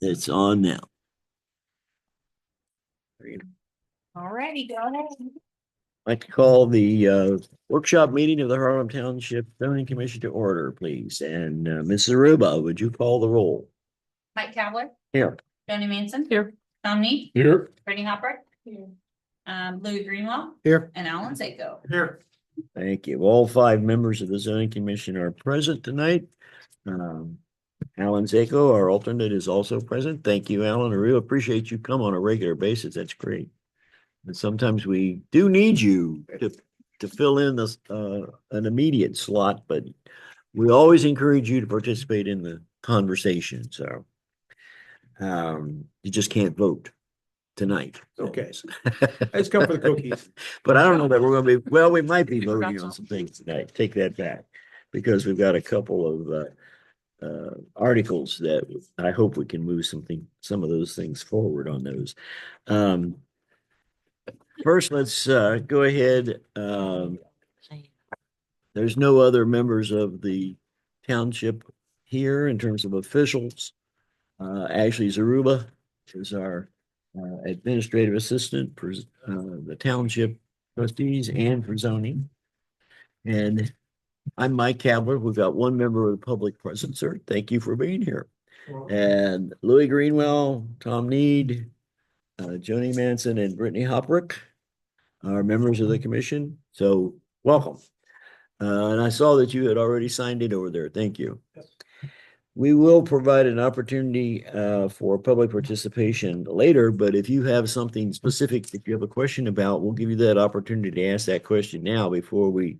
It's on now. All righty, go ahead. I'd like to call the workshop meeting of the Harlem Township Zoning Commission to order, please. And Mrs. Aruba, would you call the roll? Mike Kavler, Here. Joni Manson. Here. Tom Need. Here. Brittany Hopper. Here. Louis Greenwell. Here. And Alan Zako. Here. Thank you. All five members of the zoning commission are present tonight. Alan Zako, our alternate, is also present. Thank you, Alan. I really appreciate you come on a regular basis. That's great. And sometimes we do need you to fill in this an immediate slot, but we always encourage you to participate in the conversation. So you just can't vote tonight. Okay. Let's come for the cookies. But I don't know that we're going to be, well, we might be voting on some things tonight. Take that back. Because we've got a couple of articles that I hope we can move some of those things forward on those. First, let's go ahead. There's no other members of the township here in terms of officials. Ashley Zaruba is our administrative assistant for the township trustees and for zoning. And I'm Mike Kavler. We've got one member of the public present, sir. Thank you for being here. And Louis Greenwell, Tom Need, Joni Manson, and Brittany Hoprick are members of the commission. So welcome. And I saw that you had already signed it over there. Thank you. Yes. We will provide an opportunity for public participation later, but if you have something specific that you have a question about, we'll give you that opportunity to ask that question now before we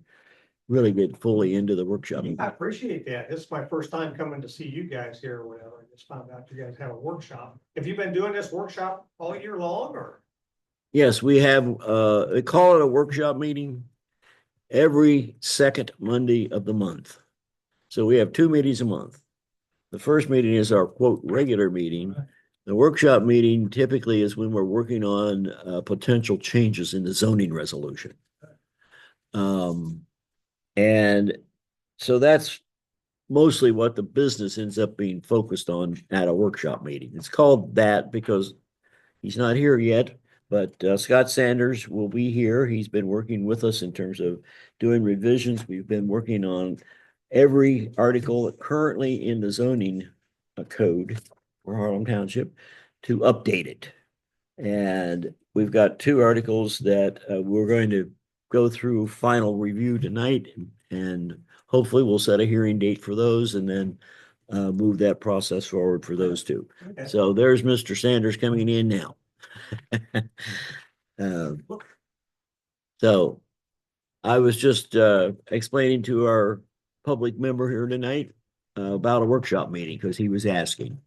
really get fully into the workshop. I appreciate that. This is my first time coming to see you guys here or whatever. I just found out you guys have a workshop. Have you been doing this workshop all year long or? Yes, we have, they call it a workshop meeting every second Monday of the month. So we have 2 meetings a month. The first meeting is our quote regular meeting. The workshop meeting typically is when we're working on potential changes in the zoning resolution. And so that's mostly what the business ends up being focused on at a workshop meeting. It's called that because he's not here yet, but Scott Sanders will be here. He's been working with us in terms of doing revisions. We've been working on every article currently in the zoning code for Harlem Township to update it. And we've got 2 articles that we're going to go through final review tonight, and hopefully we'll set a hearing date for those and then move that process forward for those 2. Okay. So there's Mr. Sanders coming in now. So I was just explaining to our public member here tonight about a workshop meeting because he was asking.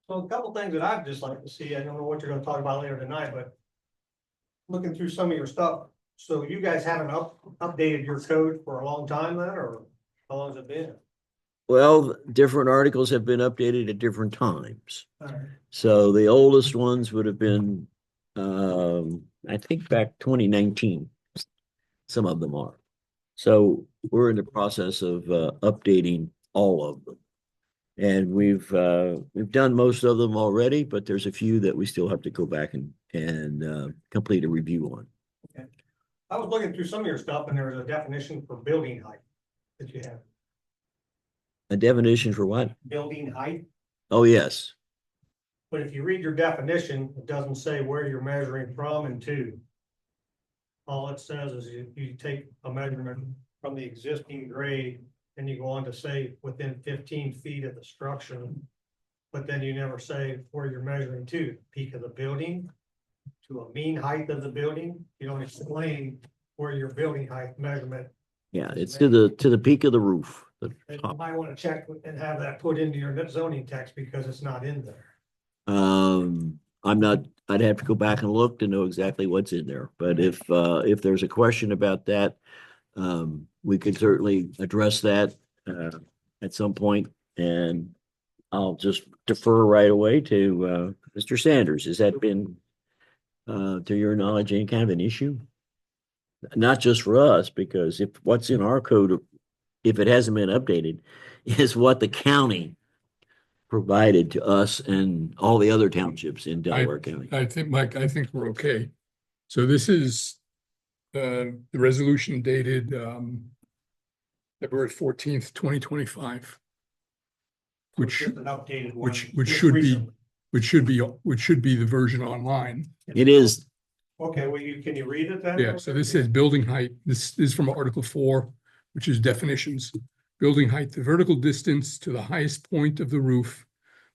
So a couple things that I'd just like to see, I don't know what you're gonna talk about later tonight, but looking through some of your stuff, so you guys haven't updated your code for a long time then, or how long has it been? Well, different articles have been updated at different times. All right. So the oldest ones would have been, I think back 2019. Some of them are. So we're in the process of updating all of them. And we've done most of them already, but there's a few that we still have to go back and complete a review on. Okay. I was looking through some of your stuff and there was a definition for building height that you have. A definition for what? Building height, Oh, yes. but if you read your definition, it doesn't say where you're measuring from and to. All it says is you take a measurement from the existing grade and you go on to say within 15 feet of the structure. But then you never say where you're measuring to, peak of the building, to a mean height of the building. You don't explain where your building height measurement. Yeah, it's to the peak of the roof. The And you top. might want to check and have that put into your zoning text because it's not in there. I'd have to go back and look to know exactly what's in there. But if there's a question about that, we could certainly address that at some point, and I'll just defer right away to Mr. Sanders. Has that been to your knowledge any kind of an issue? Not just for us, because if what's in our code, if it hasn't been updated, is what the county provided to us and all the other townships in Delaware County. I think, Mike, I think we're okay. So this is the resolution dated February 14th, 2025. Which, Just an updated one. which just should be, recently. which should be the version online. It is, Okay, well, can you read it then? Yeah, so this says building height. This is from Article 4, which is definitions. Building height, the vertical distance to the highest point of the roof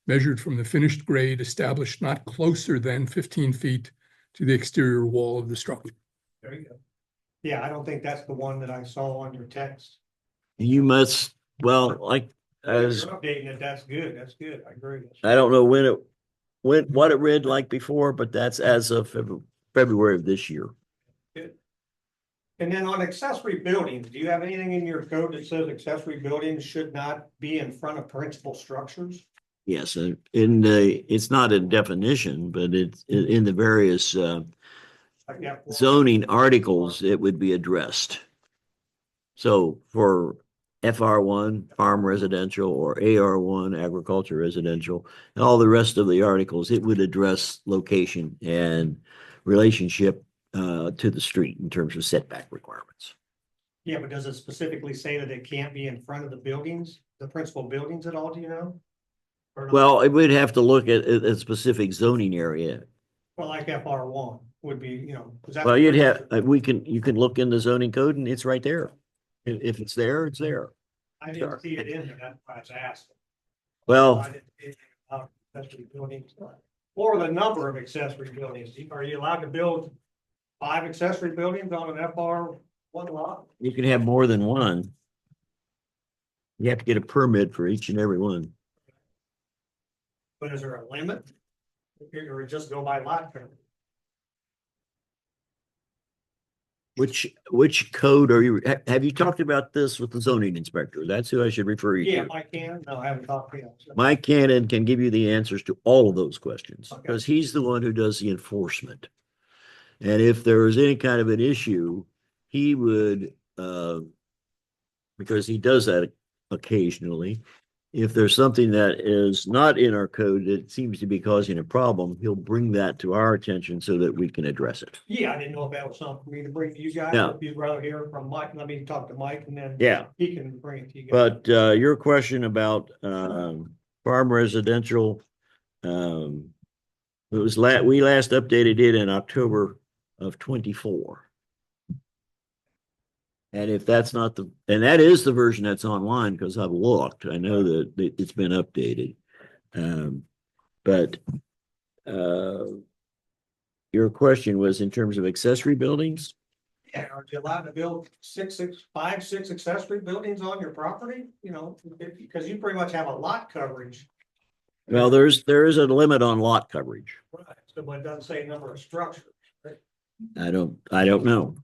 measured from the finished grade established not closer than 15 feet to the exterior wall of the structure. There you go. Yeah, I don't think that's the one that I saw on your text. you must, well, like, You're as, updating it, that's good, I agree. I don't know what it read like before, but that's as of February of this year. And then on accessory buildings, do you have anything in your code that says accessory buildings should not be in front of principal structures? Yes, in the, it's not a definition, but it's in the various Like, yeah, zoning articles, it would be addressed. So for FR1, farm residential, or AR1, agriculture residential, and all the rest of the articles, it would address location and relationship to the street in terms of setback requirements. Yeah, but does it specifically say that it can't be in front of the buildings, the principal buildings at all, do you know? Or not? Well, it would have to look at a specific zoning area. Well, like FR1 would be, you know. 'cause that's Well, you'd pretty have, much- you can look in the zoning code and it's right there. If it's there, it's there. I didn't see it in there, that's why I was asking. Well, I didn't see anything about accessory buildings. Or the number of accessory buildings, are you allowed to build 5 accessory buildings on an FR1 lot? you can have more than one. You have to get a permit for each and every one. But is there a limit? Or just go by lot coverage? Which code are you, have you talked about this with the zoning inspector? That's who I should refer you Yeah, to. Mike can, no, I haven't talked to him. so- Mike Cannon can give you the answers to all of those questions, Okay. because he's the one who does the enforcement. And if there is any kind of an issue, he would, because he does that occasionally, if there's something that is not in our code that seems to be causing a problem, he'll bring that to our attention so that we can address it. Yeah, I didn't know if that was something for me to bring to you guys, No. if you'd rather hear from Mike, let me talk to Mike and then. Yeah. He can bring it to you guys. But your question about farm residential, it was we last updated it in October of 24. And if that's not and that is the version that's online, because I've looked, I know that it's been updated. But your question was in terms of accessory buildings? Yeah, are you allowed to build 6 accessory buildings on your property? You know, because you pretty much have a lot coverage. Well, there is a limit on lot coverage. Right, so but it doesn't say number of structures. I don't know.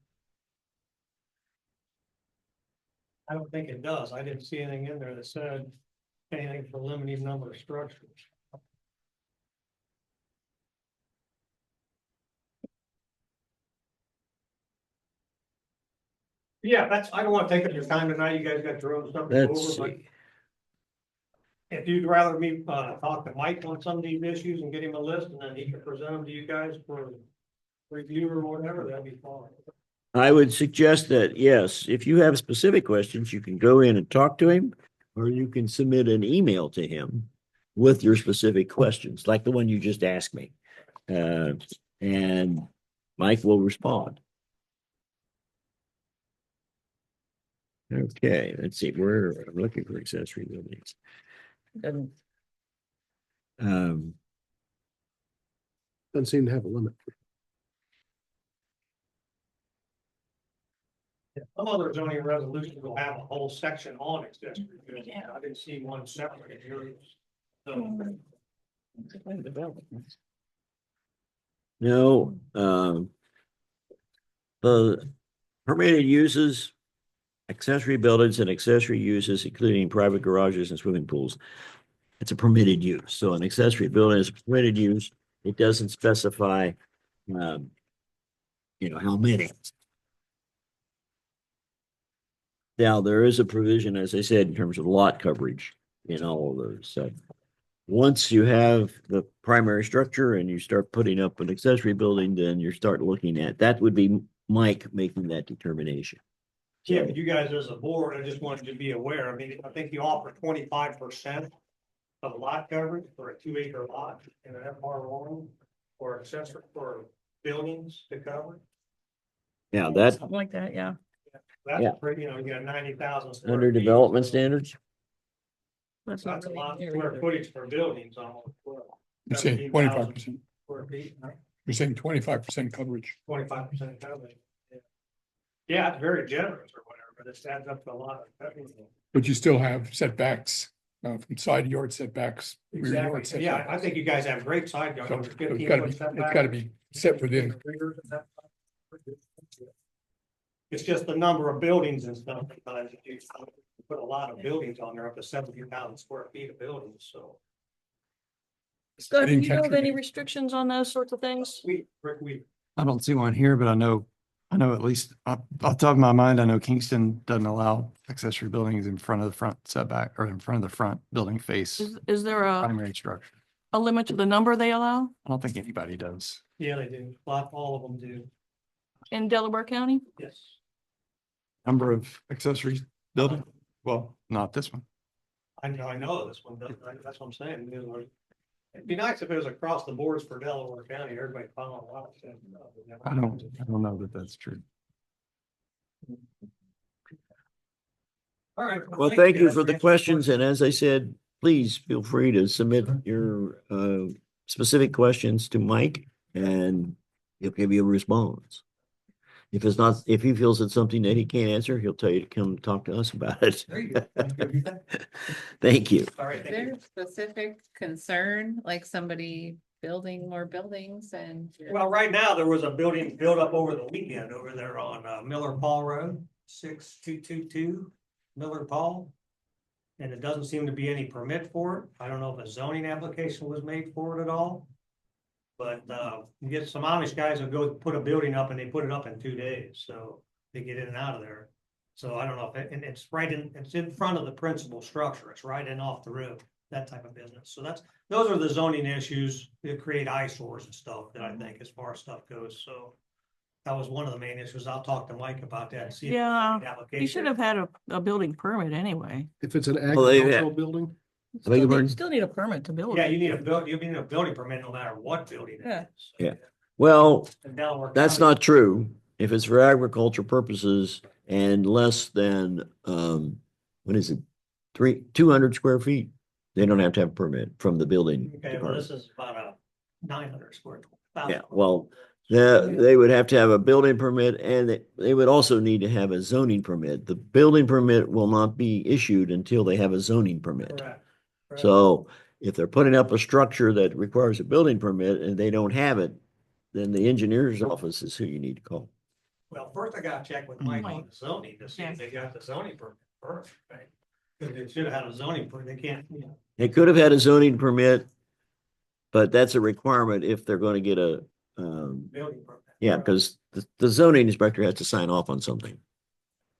I don't think it does. I didn't see anything in there that said anything for limiting number of structures. Yeah, I don't want to take up your time tonight. You guys got your own stuff to go Let's over, but see. if you'd rather me, talk to Mike on some of these issues and get him a list and then he can present them to you guys for review or whatever, that'd be fine. I would suggest that, yes, if you have specific questions, you can go in and talk to him, or you can submit an email to him with your specific questions, like the one you just asked me. And Mike will respond. Okay, let's see, I'm looking for accessory buildings. Um, Doesn't seem to have a limit. Some other zoning resolutions will have a whole section on accessory buildings. I didn't see one separate in yours. So, No, the permitted uses, accessory buildings and accessory uses, including private garages and swimming pools. It's a permitted use. So an accessory building is a permitted use. It doesn't specify, how many. Now, there is a provision, as I said, in terms of lot coverage in all of those. So once you have the primary structure and you start putting up an accessory building, then you start looking at, that would be Mike making that determination. Yeah, So, but you guys as a board, I just wanted you to be aware, I mean, I think you offer 25% of lot coverage for a 2 acre lot in an FR1 or accessory for buildings to cover. yeah, that's Something like that, yeah. Yeah. That's pretty, you got 90,000. under development standards. That's not That's a really lot of near square either. footage for buildings almost. You're saying 25%. Square feet, You're saying 25% coverage. 25% coverage. Yeah, it's very generous or whatever, but it adds up to a lot of. But you still have setbacks, from side yard setbacks. rear yard Exactly, yeah, I setbacks. think you guys have great side So yards. it's 15 gotta foot be, it's setback. gotta be set within. It's just the number of buildings and stuff, sometimes you put a lot of buildings on there, up to 70,000 square feet of buildings, so. Scott, do didn't you know catch of your any name. restrictions on those sorts of things? We, I don't see one here, but I know at least off the top of my mind, I know Kingston doesn't allow accessory buildings in front of the front setback or in front of the front building face Is there primary structure. a limit to the number they allow I don't think anybody does. yeah, they do, all of them do, in Delaware County? yes. Number of accessory building, well, not this one. I know this one, does. That's what I'm saying. It'd be nice if it was across the boards for Delaware County, everybody following a lot. I don't know that that's true. All right. Well, thank you for the questions, and as I said, please feel free to submit your specific questions to Mike and he'll give you a response. If it's not, if he feels it's something that he can't answer, he'll tell you to come talk to us about it. There you go. Thank you. All right, Is thank you. there a specific concern, like somebody building more buildings and? Well, right now, there was a building built up over the weekend over there on Miller Paul Road, 6222 Miller Paul. And it doesn't seem to be any permit for it. I don't know if a zoning application was made for it at all. But you get some Amish guys who go put a building up and they put it up in 2 days, so they get in and out of there. So I don't know if it, and it's it's in front of the principal structure. It's right in off the road, that type of business. So those are the zoning issues that create eyesores and stuff that I think as far as stuff goes. So that was one of the main issues. I'll talk to Mike about that. And see if Yeah, the application. You should have had a building permit anyway. If it's an Well, they- agricultural building, beg your pardon? Still need a permit to build. Yeah, it. you need a building permit no matter what building it Yeah. is. Yeah. Well, In Delaware that's County. not true. If it's for agriculture purposes and less than, what is it? 200 square feet, they don't have to have a permit from the building Okay, well, this department. is about a 900 square. Yeah, well, they would have to have a building permit and they would also need to have a zoning permit. The building permit will not be issued until they have a zoning permit. Correct. Correct. So if they're putting up a structure that requires a building permit and they don't have it, then the engineer's office is who you need to call. Well, first I gotta check with Mike on the zoning to see if they got the zoning permit first, right? Cause they should have had a zoning permit, they can't, you know. They could have had a zoning permit, but that's a requirement if they're going to get a, Building permit. yeah, because the zoning inspector has to sign off on something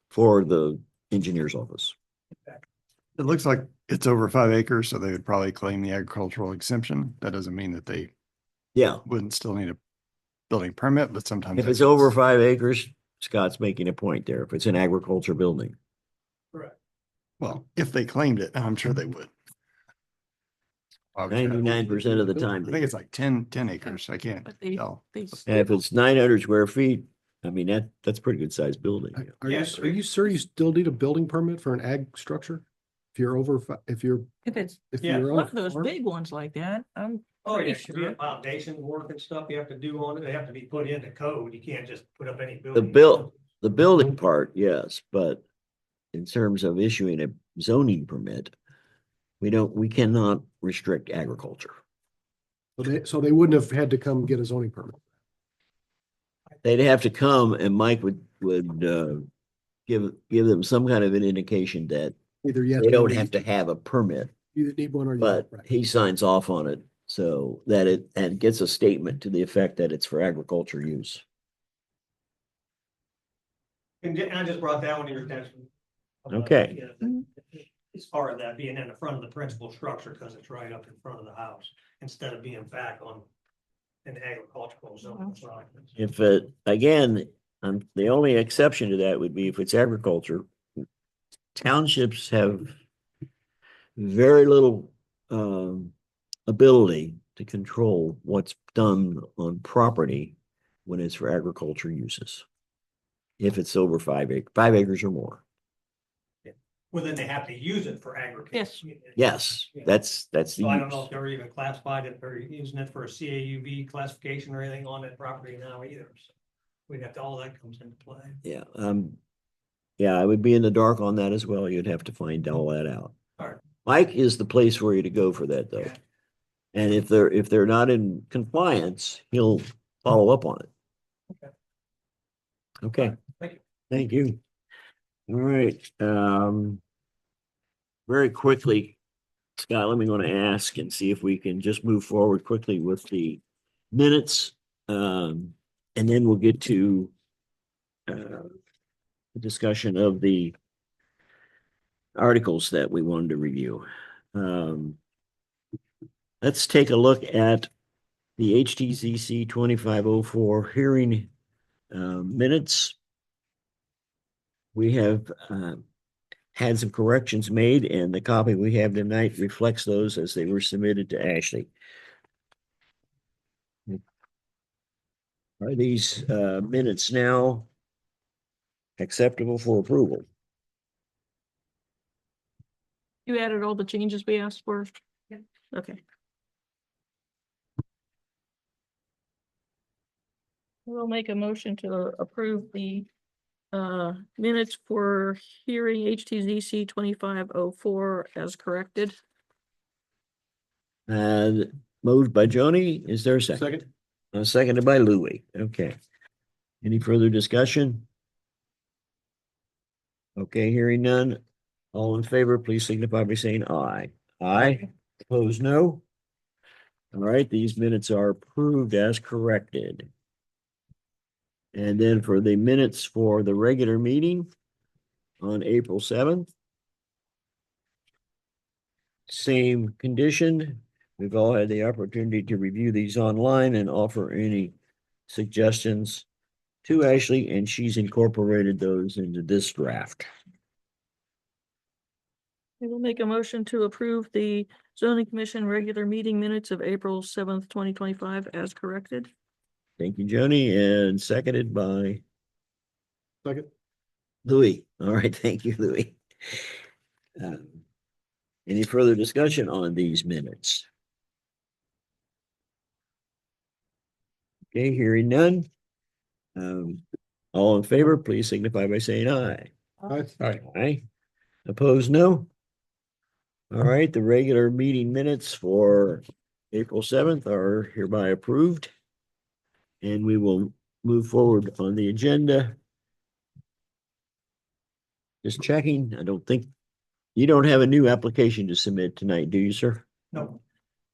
for the engineer's office. It looks like it's over 5 acres, so they would probably claim the agricultural exemption. That doesn't mean that they Yeah, wouldn't still need a building permit, but sometimes. if that it's over gets- 5 acres, Scott's making a point there. If it's an agriculture building. Correct. Well, if they claimed it, and I'm sure they would. Obviously, 99% of the time. I think it's like 10 acres. I can't But they, tell. they, And if it's 900 square feet, I mean, that's a pretty good sized building. Yes. are you sure you still need a building permit for an ag structure? If you're over, if you're, if it's if Yeah, you're one on. of those big ones like that, I'm Oh, yeah, pretty should be a sure. foundation work and stuff you have to do on it, they have to be put into code, you can't just put up any building. The building part, yes, but in terms of issuing a zoning permit, we cannot restrict agriculture. So they wouldn't have had to come get a zoning permit. They'd have to come and Mike would give them some kind of an indication that Either yet. they don't have to have a permit, You either need one or you. but don't, right. he signs off on it so that and gets a statement to the effect that it's for agriculture use. And I just brought that one to your attention. Okay. Yeah. as far as that being in the front of the principal structure, because it's right up in front of the house, instead of being back on an agricultural zone. If again, the only exception to that would be if it's agriculture. Townships have very little ability to control what's done on property when it's for agriculture uses. If it's over 5 acres or more. Well, then they have to use it for agriculture. Yes, that's the So I don't know use. if they're even classified, if they're using it for a CAUV classification or anything on that property now either. So we'd have to, all that comes into play. Yeah, yeah, I would be in the dark on that as well. You'd have to find all that out. All right. Mike is the place for you to go for that, though. Yeah. And if they're not in compliance, he'll follow up on it. Okay. Okay. Thank you. Thank you. All right, very quickly, Scott, let me go to ask and see if we can just move forward quickly with the minutes. And then we'll get to the discussion of the articles that we wanted to review. Let's take a look at the HTCC 2504 hearing minutes. We have had some corrections made, and the copy we have tonight reflects those as they were submitted to Ashley. Are these minutes now acceptable for approval? You added all the changes we asked for? Yeah. Okay. We'll make a motion to approve the minutes for hearing HTZC 2504 as corrected. And moved by Joni, is there a second? Seconded by Louis, okay. Any further discussion? Okay, hearing none. All in favor, please signify by saying aye. Aye, opposed, no. All right, these minutes are approved as corrected. And then for the minutes for the regular meeting on April 7th. Same condition. We've all had the opportunity to review these online and offer any suggestions to Ashley, and she's incorporated those into this draft. We will make a motion to approve the zoning commission regular meeting minutes of April 7th, 2025 as corrected. Thank you, Joni, and seconded by Second. Louis. All right, thank you, Louis. Any further discussion on these minutes? Okay, hearing none. All in favor, please signify by saying aye. Aye. Aye. Opposed, no. All right, the regular meeting minutes for April 7th are hereby approved. And we will move forward on the agenda. Just checking, I don't think, you don't have a new application to submit tonight, do you, sir? No.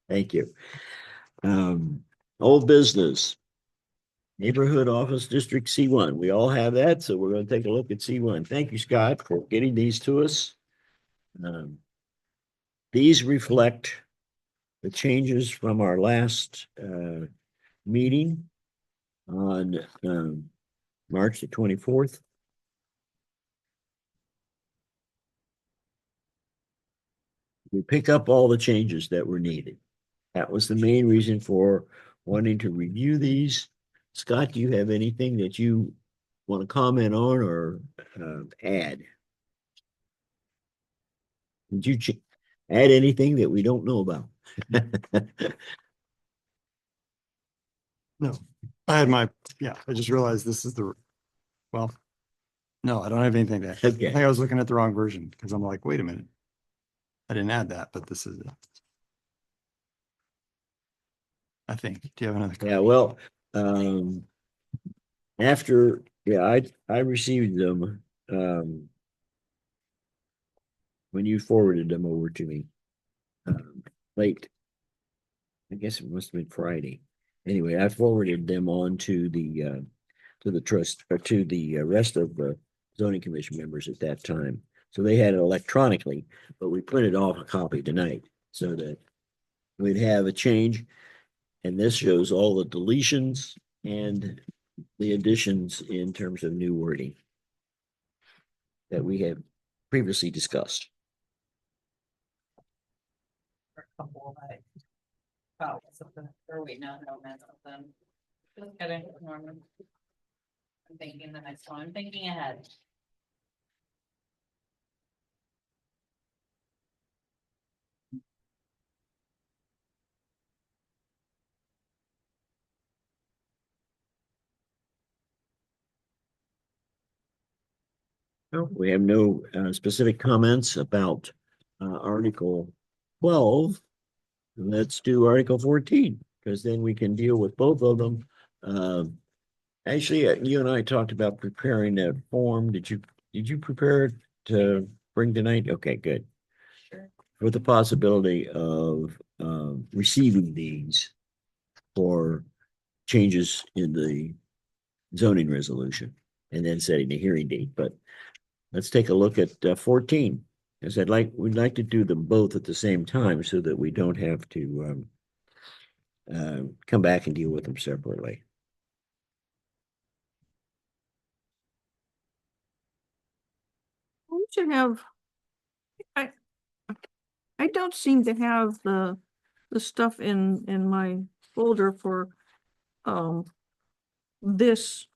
Thank you. Old business. Neighborhood Office District C1. We all have that, so we're going to take a look at C1. Thank you, Scott, for getting these to us. These reflect the changes from our last meeting on March the 24th. We pick up all the changes that were needed. That was the main reason for wanting to review these. Scott, do you have anything that you want to comment on or add? Did you add anything that we don't know about? No, I just realized this is well, no, I don't have anything to add. I Okay. think I was looking at the wrong version because I'm like, wait a minute. I didn't add that, but this is it. I think. Do you have another? Yeah, well, after, I received them, when you forwarded them over to me, late. I guess it must have been Friday. Anyway, I forwarded them on to the trust, or to the rest of the zoning commission members at that time. So they had it electronically, but we printed off a copy tonight so that we'd have a change. And this shows all the deletions and the additions in terms of new wording that we have previously discussed. A couple like. Oh, something, or wait, no, man, something. Just kidding, Norman. I'm thinking the next one, I'm thinking ahead. No, we have no specific comments about Article 12. Let's do Article 14, because then we can deal with both of them. Actually, you and I talked about preparing that form. Did you prepare it to bring tonight? Okay, good. Sure. With the possibility of receiving these for changes in the zoning resolution and then setting the hearing date. But let's take a look at 14. As we'd like to do them both at the same time so that we don't have to come back and deal with them separately. We should have, I don't seem to have the stuff in my folder for, this.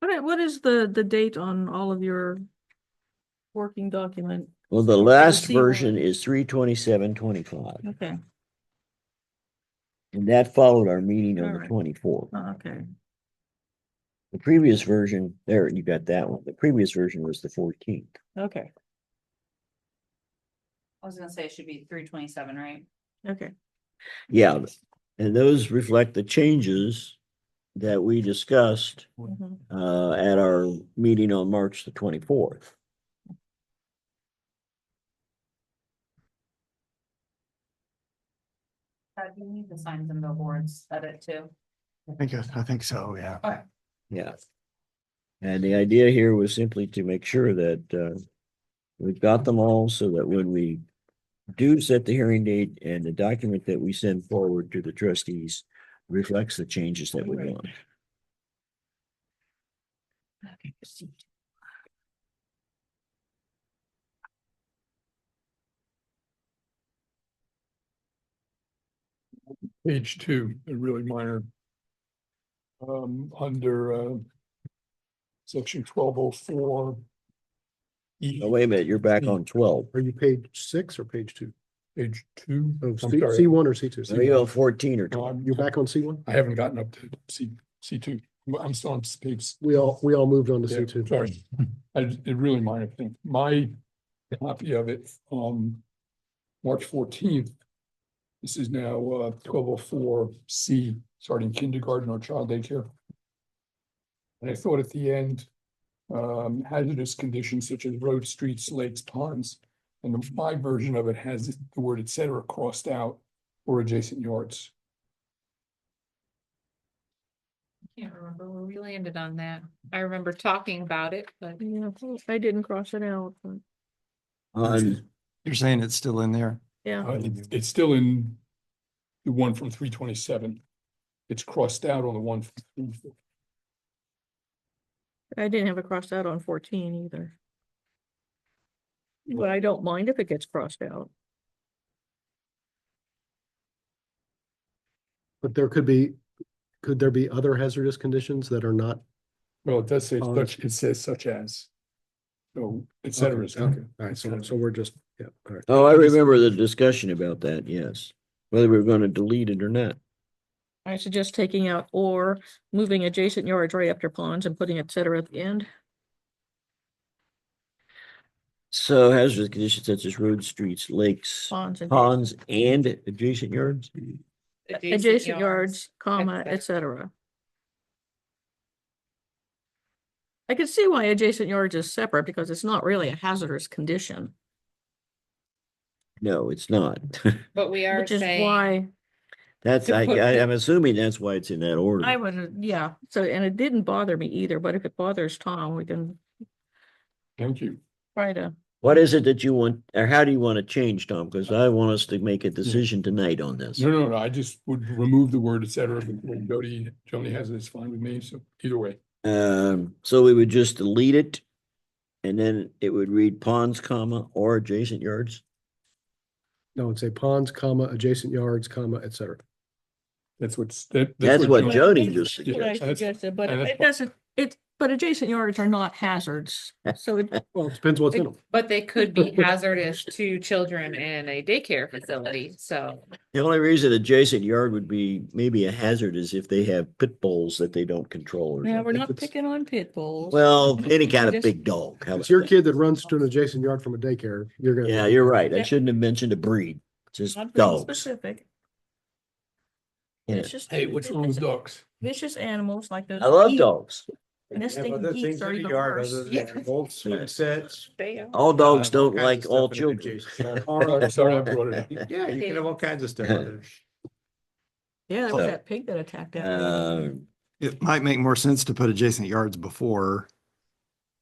What is the date on all of your working document? Well, the last C1. version is 3/27/25, Okay, and that followed our meeting on the Alright. 24th. okay. The previous version, there, you got that one. The previous version was the 14th. Okay, I was gonna say it should be 3/27, right? okay. Yeah, and those reflect the changes that we discussed Mhm. at our meeting on March the 24th. Do you need the signs and billboards edit too? I think so, yeah. Okay. Yeah. And the idea here was simply to make sure that we've got them all so that when we do set the hearing date and the document that we send forward to the trustees reflects the changes that we want. Page 2, a really minor. Under section 1204. Oh, wait a minute, you're back on 12. Are you page 6 or page 2? Page 2. Oh, I'm C, sorry. C1 or C2? Are you on 14 or No, 12? You're back on C1? I haven't gotten up to C2. I'm still on page. We all moved on to Yeah, C2. sorry. It really minor thing. My copy of it, March 14th. This is now 1204C, starting kindergarten or child daycare. And I thought at the end, hazardous conditions such as roads, streets, lakes, ponds. And my version of it has the word et cetera crossed out or adjacent yards. Can't remember where we landed on that. I remember talking about it, but Yeah, I didn't cross it out, but On, You're saying it's still in there? yeah, It's still in the one from 327. It's crossed out on the one from 324. I didn't have it crossed out on 14 either. But I don't mind if it gets crossed out. But could there be other hazardous conditions that are not? Well, it does say Oh, such, it says such as. So et cetera. is Okay, okay. all right, so we're just, yeah, all right. oh, I remember the discussion about that, yes. Whether we were going to delete it or not. I suggest taking out or moving adjacent yards right after ponds and putting et cetera at the end. So hazardous conditions such as roads, streets, lakes, Ponds and ponds, and adjacent yards. adjacent yards, comma, et cetera. I can see why adjacent yards is separate because it's not really a hazardous condition, No, it's not. But we are which is saying why That's, I'm assuming that's why it's in that order. I was, yeah, so, and it didn't bother me either, but if it bothers Tom, we can Thank you. try to. What is it that you want, or how do you want to change, Tom? Because I want us to make a decision tonight on this. No, I just would remove the word et cetera, but when Joni has it, it's fine with me, so either way. So we would just delete it. And then it would read ponds, comma, or adjacent yards. No, it'd say ponds, comma, adjacent yards, comma, et cetera. That's what Jody just That's what I suggested. suggested, but and it that's- doesn't, but adjacent yards are not hazards, so it, Well, it depends what's in them. But they could be hazardous to children in a daycare facility, so. The only reason adjacent yard would be maybe a hazard is if they have pit bulls that they don't control. or yeah, we're something. not picking on pit bulls. Well, any kind of Just- big dog. How It's about your that? kid that runs to an adjacent yard from a daycare, you're gonna. Yeah, you're right. I Yep. shouldn't have mentioned a breed, just Not being dogs. specific. Yeah. It's just. Hey, what's wrong with dogs? Vicious animals like those. I love geese. dogs. Nesting geese are even worse. Old swing sets. All dogs All don't kinds of like all stuff in children. Sorry, sorry I brought it up. Yeah, you can have all kinds of stuff. in there. Yeah, that was So, that pig that attacked that. lady. It might make more sense to put adjacent yards before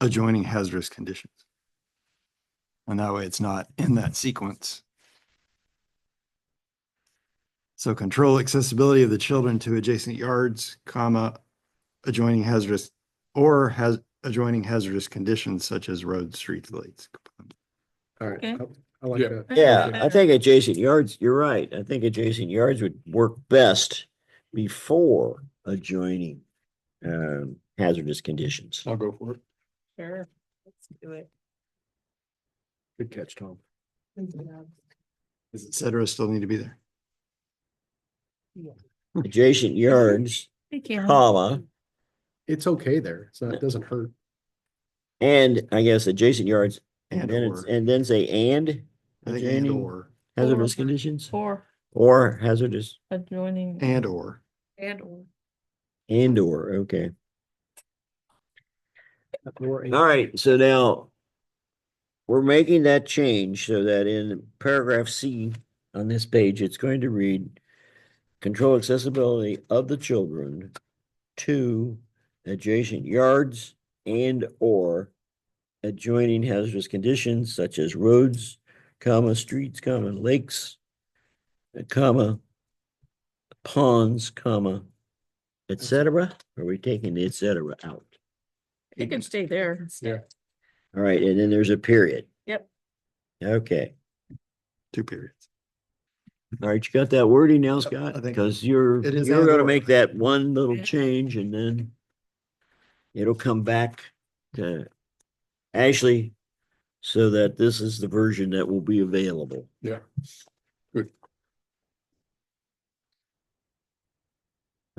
adjoining hazardous conditions. And that way it's not in that sequence. So control accessibility of the children to adjacent yards, comma, adjoining hazardous or has adjoining hazardous conditions such as roads, streets, lakes. All right, Okay. I like Yeah. that. Yeah, I think adjacent yards, you're right. I think adjacent yards would work best before adjoining hazardous conditions. I'll go for it. Sure, let's do it. Good catch, Tom. Does et cetera still need to be there? Adjacent yards, Hey, Karen. comma, It's okay there. It's not, it doesn't hurt. and I guess adjacent yards, and And then or. it's, and then say and I think and adjoining or, hazardous Or. conditions Or or hazardous adjoining. and or. and or, okay. Or All right, so now we're making that change so that in paragraph C on this page, it's going to read control accessibility of the children to adjacent yards and or adjoining hazardous conditions such as roads, comma, streets, comma, lakes, comma, ponds, comma, et cetera. Are we taking the et cetera out? It can stay there. Yeah. All right, and then there's a period. Yep. Okay. 2 periods. All right, you got that wording now, I Scott? think Because it is you're and gonna or. make that one little Yeah. change and then it'll come back to Ashley so that this is the version that will be available. Yeah. Good.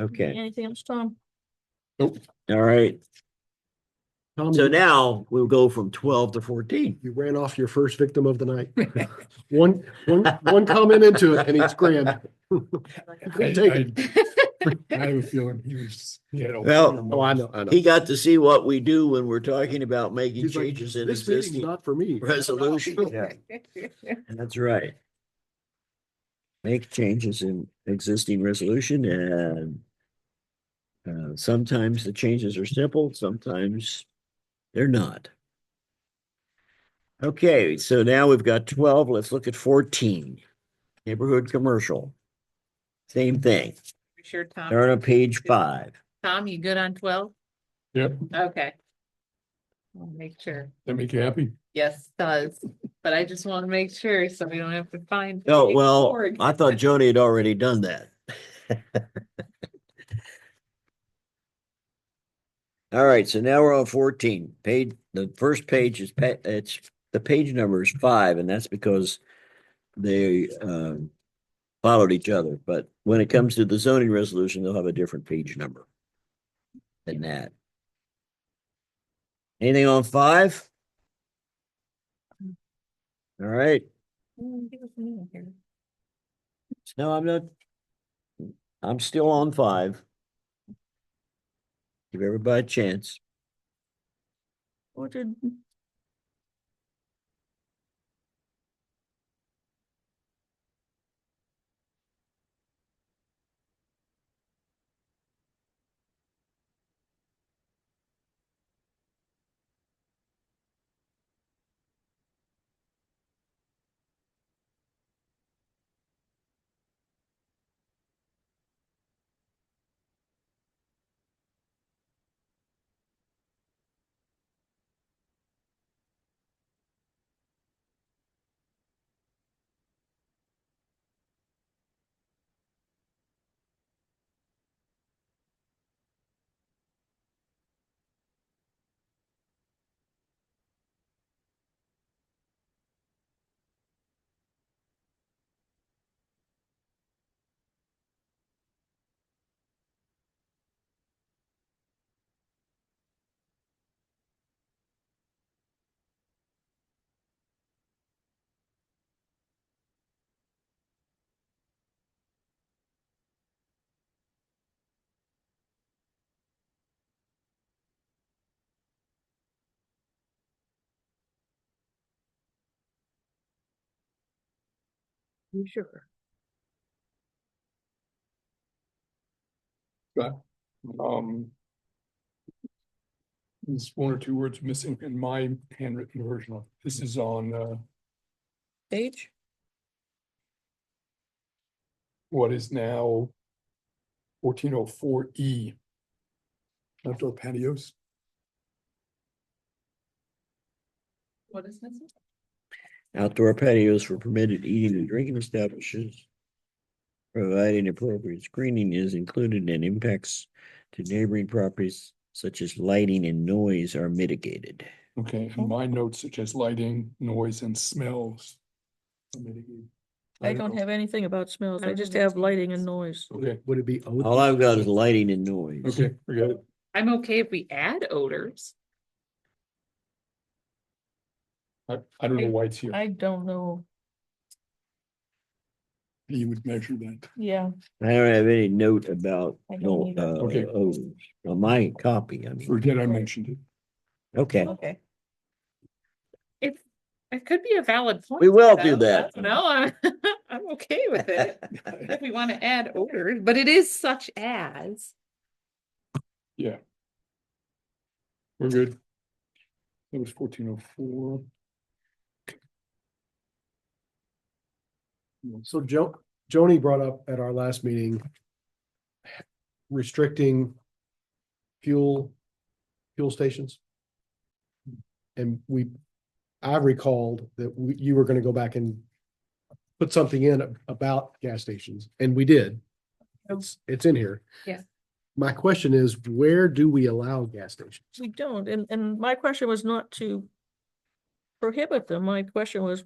Okay, Anything else, Tom? all right. Tom, So you- now we'll go from 12 to 14. you ran off your first victim of the night. One comment into it and he scrammed. Couldn't take it. I have a feeling he had. Well, Oh, I know. He got to see what we do when we're talking about making He's like, changes in this meeting's existing not for me. resolution. Yeah, that's right. Make changes in existing resolution and sometimes the changes are simple, sometimes they're not. Okay, so now we've got 12. Let's look at 14. Neighborhood commercial. Same thing. Sure, Tom. Start on page 5. Tom, you good on 12? Yep, Okay. I'll make sure. that make you happy? Yes, it does. But I just want to make sure so we don't have to find. Oh, page well, 4 again. I thought Joni had already done that. All right, so now we're on 14. The first page is, it's, the page number is 5, and that's because they followed each other. But when it comes to the zoning resolution, they'll have a different page number than that. Anything on 5? All right. Give us a minute here. No, I'm not. I'm still on 5. Give everybody a chance. What did? You sure? Um. There's one or two words missing in my handwritten version of, this is on, Page? what is now 1404E. Outdoor patios. What is missing? Outdoor patios for permitted eating and drinking establishments. Providing appropriate screening is included and impacts to neighboring properties such as lighting and noise are mitigated. Okay, and my notes such as lighting, noise, and smells. are mitigated. I don't have anything about smells. I I don't just have have anything lighting about and noise. Okay, Would it be? All I've got is lighting and noise. okay, forget it. I'm okay if we add odors. I don't know why it's here. I don't know. You would measure that. Yeah, I don't have any note about I don't no either. Okay. odors. On my copy, I mean, Forget I mentioned it. okay. okay. It could be a valid point. We will do though. that. No, I'm okay with it. If we want to add odors, but it is such as. Yeah. We're good. That was 1404. So Joni brought up at our last meeting restricting fuel stations. And I recalled that you were gonna go back and put something in about gas stations, and we did. It's in here. Yeah. My question is, where do we allow gas stations? We don't, and my question was not to prohibit them. My question was,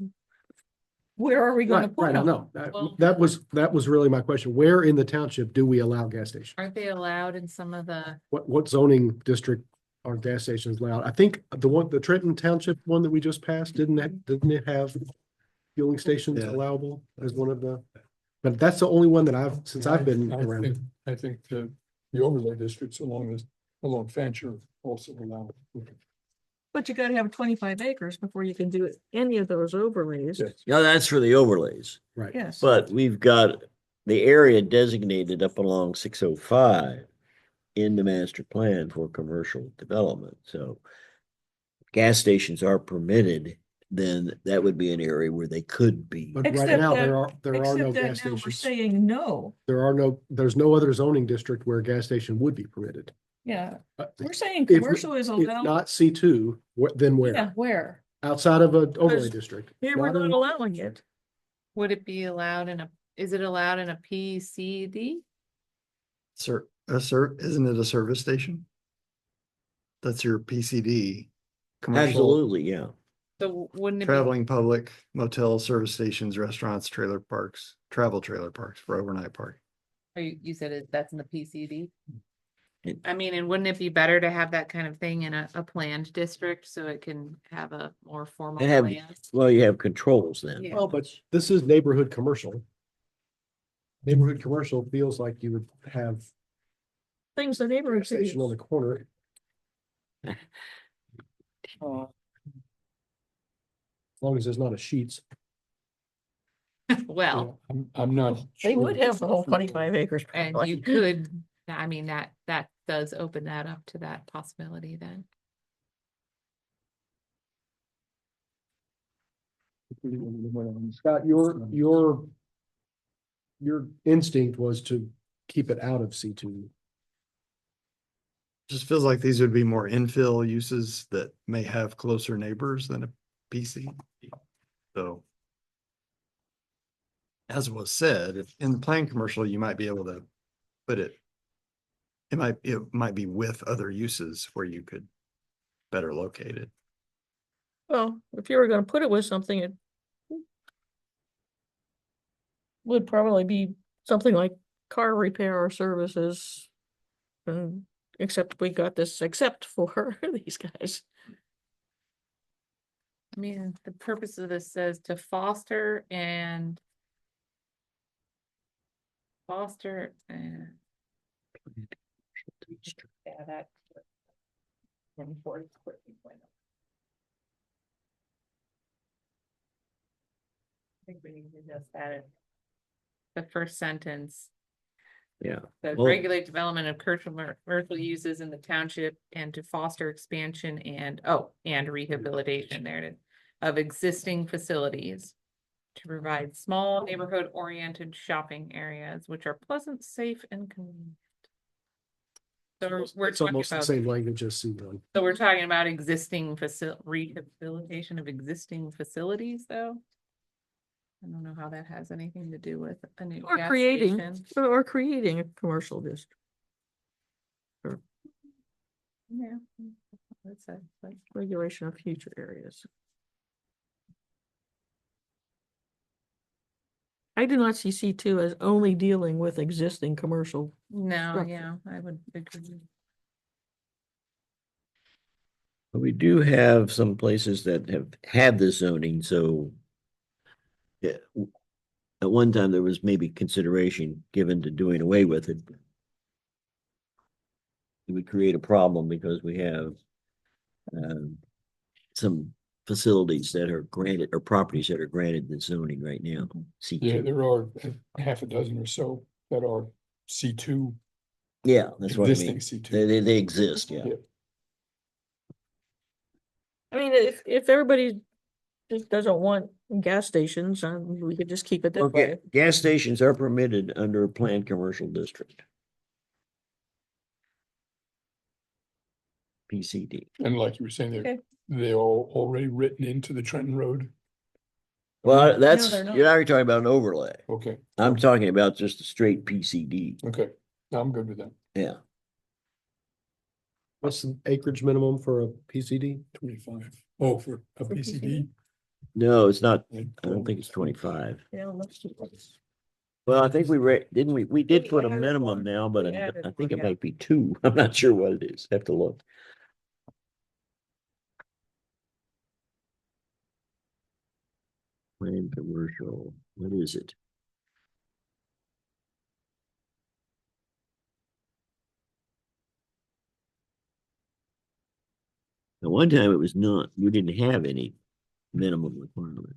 where are we gonna Right, put I them? know. Well- That was really my question. Where in the township do we allow gas stations? Aren't they allowed in some of the, What zoning district are gas stations allowed? I think the Trenton Township one that we just passed, didn't it have fueling stations Yeah. allowable as one of the? But that's the only one that since I've been I around. think- I think the overlay districts along Fancher also allow. But you gotta have 25 acres before you can do any of those overlays. Yes. Yeah, that's for the overlays, Right. Yes. but we've got the area designated up along 605 in the master plan for commercial development, so gas stations are permitted, then that would be an area where they could be. But right Except now, that- there are no Except that gas now we're stations. saying no. There's no other zoning district where a gas station would be permitted. Yeah, Uh, we're saying If- commercial is If allowed. not C2, then where? Yeah, where? Outside of an overlay Because district. here we're Not not in- allowing it. Would it be allowed is it allowed in a PCD? Isn't it a service station? That's your PCD. Commercial, Absolutely, yeah. So wouldn't it be, traveling public, motel, service stations, restaurants, trailer parks, travel trailer parks for overnight park. or you said that's in the PCD? It- I mean, and wouldn't it be better to have that kind of thing in a planned district so it can have a more formal And have, plan? well, you have controls then. Yeah. Well, but this is neighborhood commercial. Neighborhood commercial feels like you would have Things the a neighborhood station on the corner. As long as there's not a Sheets. Well, I'm not. They sure. would have the whole 25 acres. and probably. you could, I mean, that does open that up to that possibility then. Scott, your instinct was to keep it out of C2. Just feels like these would be more infill uses that may have closer neighbors than a PC. So. As was said, if in the plan commercial, you might be able to put it. It might be with other uses where you could better locate it. Well, if you were gonna put it with something, it would probably be something like car repair or services. And except we got this except for these guys. I mean, the purpose of this says to foster and. Foster and. Yeah, that. 140 square feet. think we need to just add it. The first sentence. Yeah. The Well- regulate development of commercial uses in the township and to foster expansion and rehabilitation there it is, of existing facilities. To provide small neighborhood oriented shopping areas which are pleasant, safe and convenient. So we're It's talking almost the about, same language as C1. so we're talking about existing rehabilitation of existing facilities though. I don't know how that has anything to do with a new Or gas creating, station. or creating a commercial district. Yeah. That's it. Regulation of future areas. I do not see C2 as only dealing with existing commercial. No, Structure. yeah, I would agree. But we do have some places that have had the zoning, so. Yeah, at one time, there was maybe consideration given to doing away with it. It would create a problem because we have some facilities that are granted, or properties that are granted the zoning right now, Yeah, C2. there are half a dozen or so that are C2, Yeah, that's what I existing mean. C2. They exist, yeah. Yeah. I mean, if everybody just doesn't want gas stations, we could just keep it that Okay, way. gas stations are permitted under a planned commercial district. PCD. And like you were saying, Okay. they're all already written into the Trenton Road. Well, that's, they're not. you're already talking about an overlay. Okay, I'm talking about just a straight PCD. okay, I'm good with that. Yeah, What's the acreage minimum for a PCD? 25. Oh, for a For PCD? no, it's not, I don't think it's 25. Yeah, let's do it. Well, I think didn't we did put a minimum now, but We added I think it one, yeah. might be 2. I'm not sure what it is. Have to look. Planned commercial, what is it? At one time it was not, we didn't have any minimum requirement.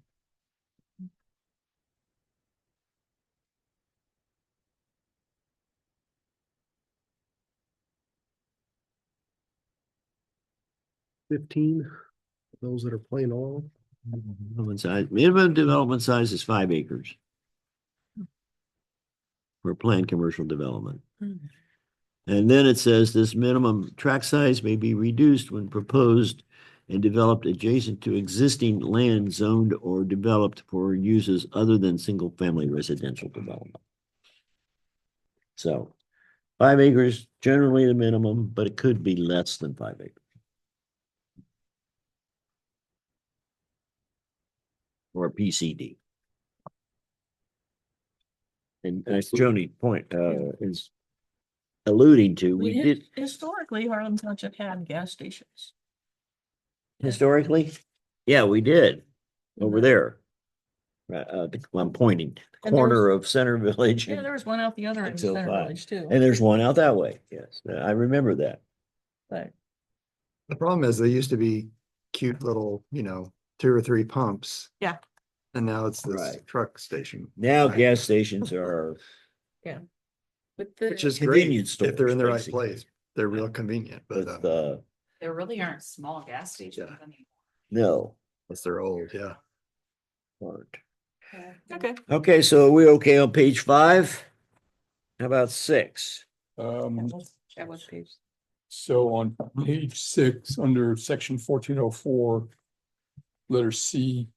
$15, those that are plain oil. Minimum development size is 5 acres. For planned commercial development. And then it says this minimum tract size may be reduced when proposed and developed adjacent to existing land zoned or developed for uses other than single-family residential development. So 5 acres generally the minimum, but it could be less than 5 acres. Or PCD. And as Joni point is alluding to, we did Historically, Harlem Township had gas stations. historically, yeah, we did over there. I'm pointing, And there corner of Center Village. Yeah, there was one out the other end of 605. Center Village too. And there's one out that way, yes, I remember that. But The problem is they used to be cute little, 2 or 3 pumps. Yeah. And now it's this Right. truck station, Now Right. gas stations are With the, which is great convenience if they're in the right stores, place. They're real convenient, but with the, There really aren't small gas stations Yeah. anymore. no. unless they're old, yeah. aren't. okay, Okay, so are we okay on page 5? How about 6? that was page. So on page 6, under section 1404, letter C.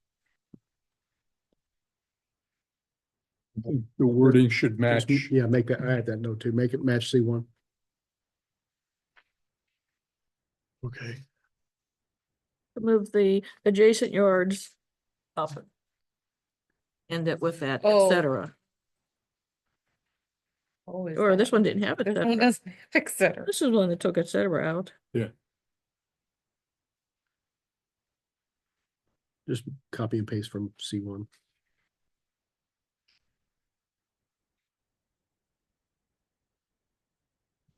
I think the wording should match. Yeah, make that, I had that note too. Make it match C1. Okay. move the adjacent yards up. End it with that, et Oh. cetera. Always Or this that. one didn't have it. This one doesn't fix it. This is one that took et cetera out. Just copy and paste from C1.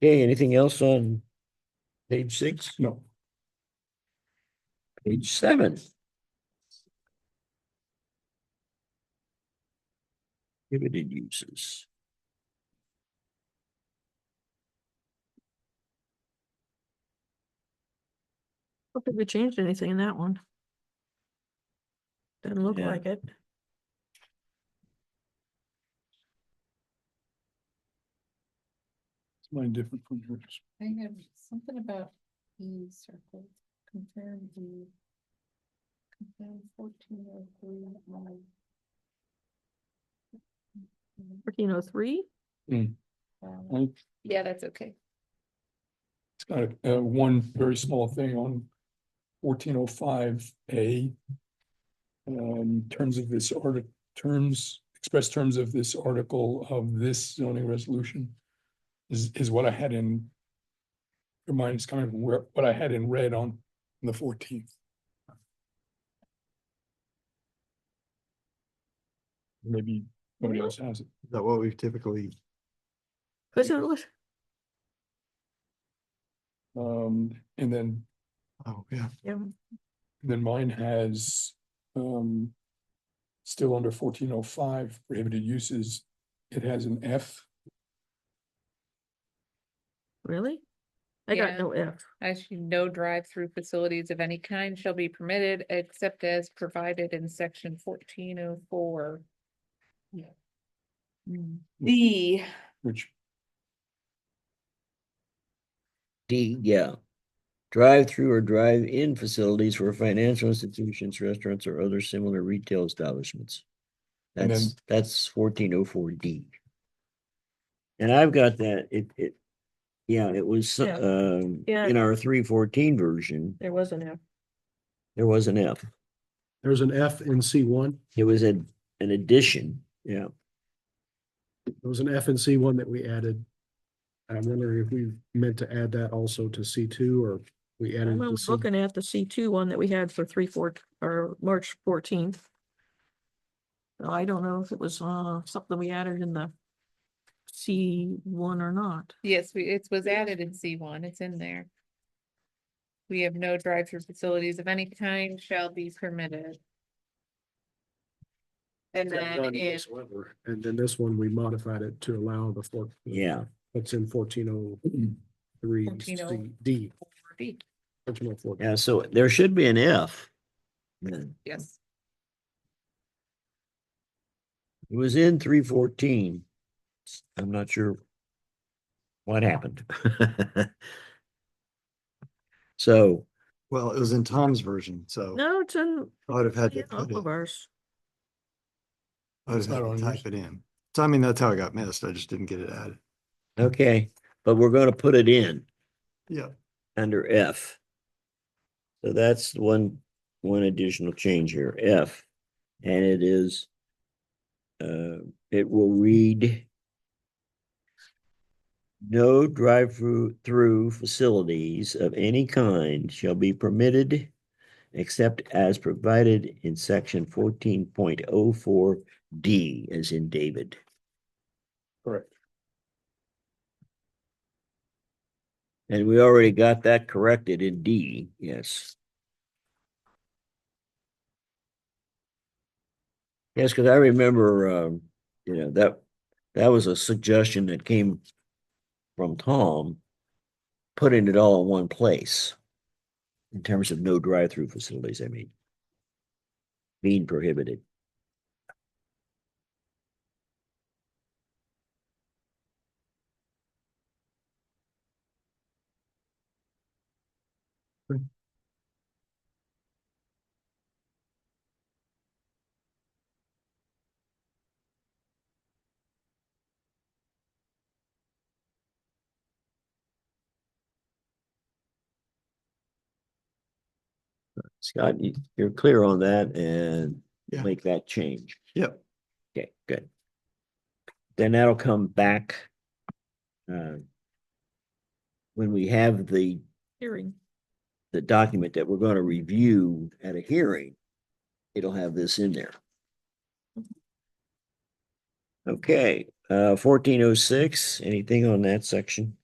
Okay, anything else on page 6? No, Page 7. Prohibited uses. I don't think we changed anything in that one. Doesn't look Yeah. like it. It's mine different from yours. I have something about E circle, compare the. Compare 1403. 1403? Yeah, that's okay. It's got one very small thing on 1405A. Terms of this express terms of this article of this zoning resolution is what I had in. Your mind is coming from what I had in red on the 14th. Maybe nobody else has it. Is that what we've typically, Because it was, And then oh, yeah. yeah, mine has, still under 1405 prohibited uses. It has an F. really? I got Yeah. no F. Actually, no drive-through facilities of any kind shall be permitted except as provided in section 1404. D. Which D, yeah. Drive-through or drive-in facilities for financial institutions, restaurants, or other similar retail establishments. And then- That's 1404D. And I've got that, yeah, it was, Yeah. Yeah. in our 314 version, There was an F. there was an F. There's an F in C1. It was an addition, yeah. There was an F in C1 that we added. I'm wondering if we meant to add that also to C2 or we added. I'm it to C. looking at the C2 one that we had for 3/4 or March 14th. So I don't know if it was something we added in the C1 or not. Yes, it was added in C1, it's in there. We have no drive-through facilities of any kind shall be permitted. And then in, And then this one, we modified it to allow the Yeah, It's in 1403 D. 1404D, Original 14. yeah, so there should be an F. It yes. was in 314. I'm not sure what happened. So, Well, it was in Tom's version, so No, it's in I would have had to all put it, of ours. I would It's have not had on to yours. type it in. So I mean, that's how it got missed. I just didn't get it added. okay, but we're gonna put it in Yeah. under F. So that's one additional change here, F. And it is, it will read, no drive-through facilities of any kind shall be permitted except as provided in section 14.04D, as in David. correct. And we already got that corrected in D, yes. Yes, because I remember, that was a suggestion that came from Tom, putting it all in one place in terms of no drive-through facilities, I mean, being prohibited. Scott, you're clear on that and Yeah. make that change. Yep. Okay, good. Then that'll come back when we have the Hearing. document that we're going to review at a hearing. It'll have this in there. Okay, 1406, anything on that section?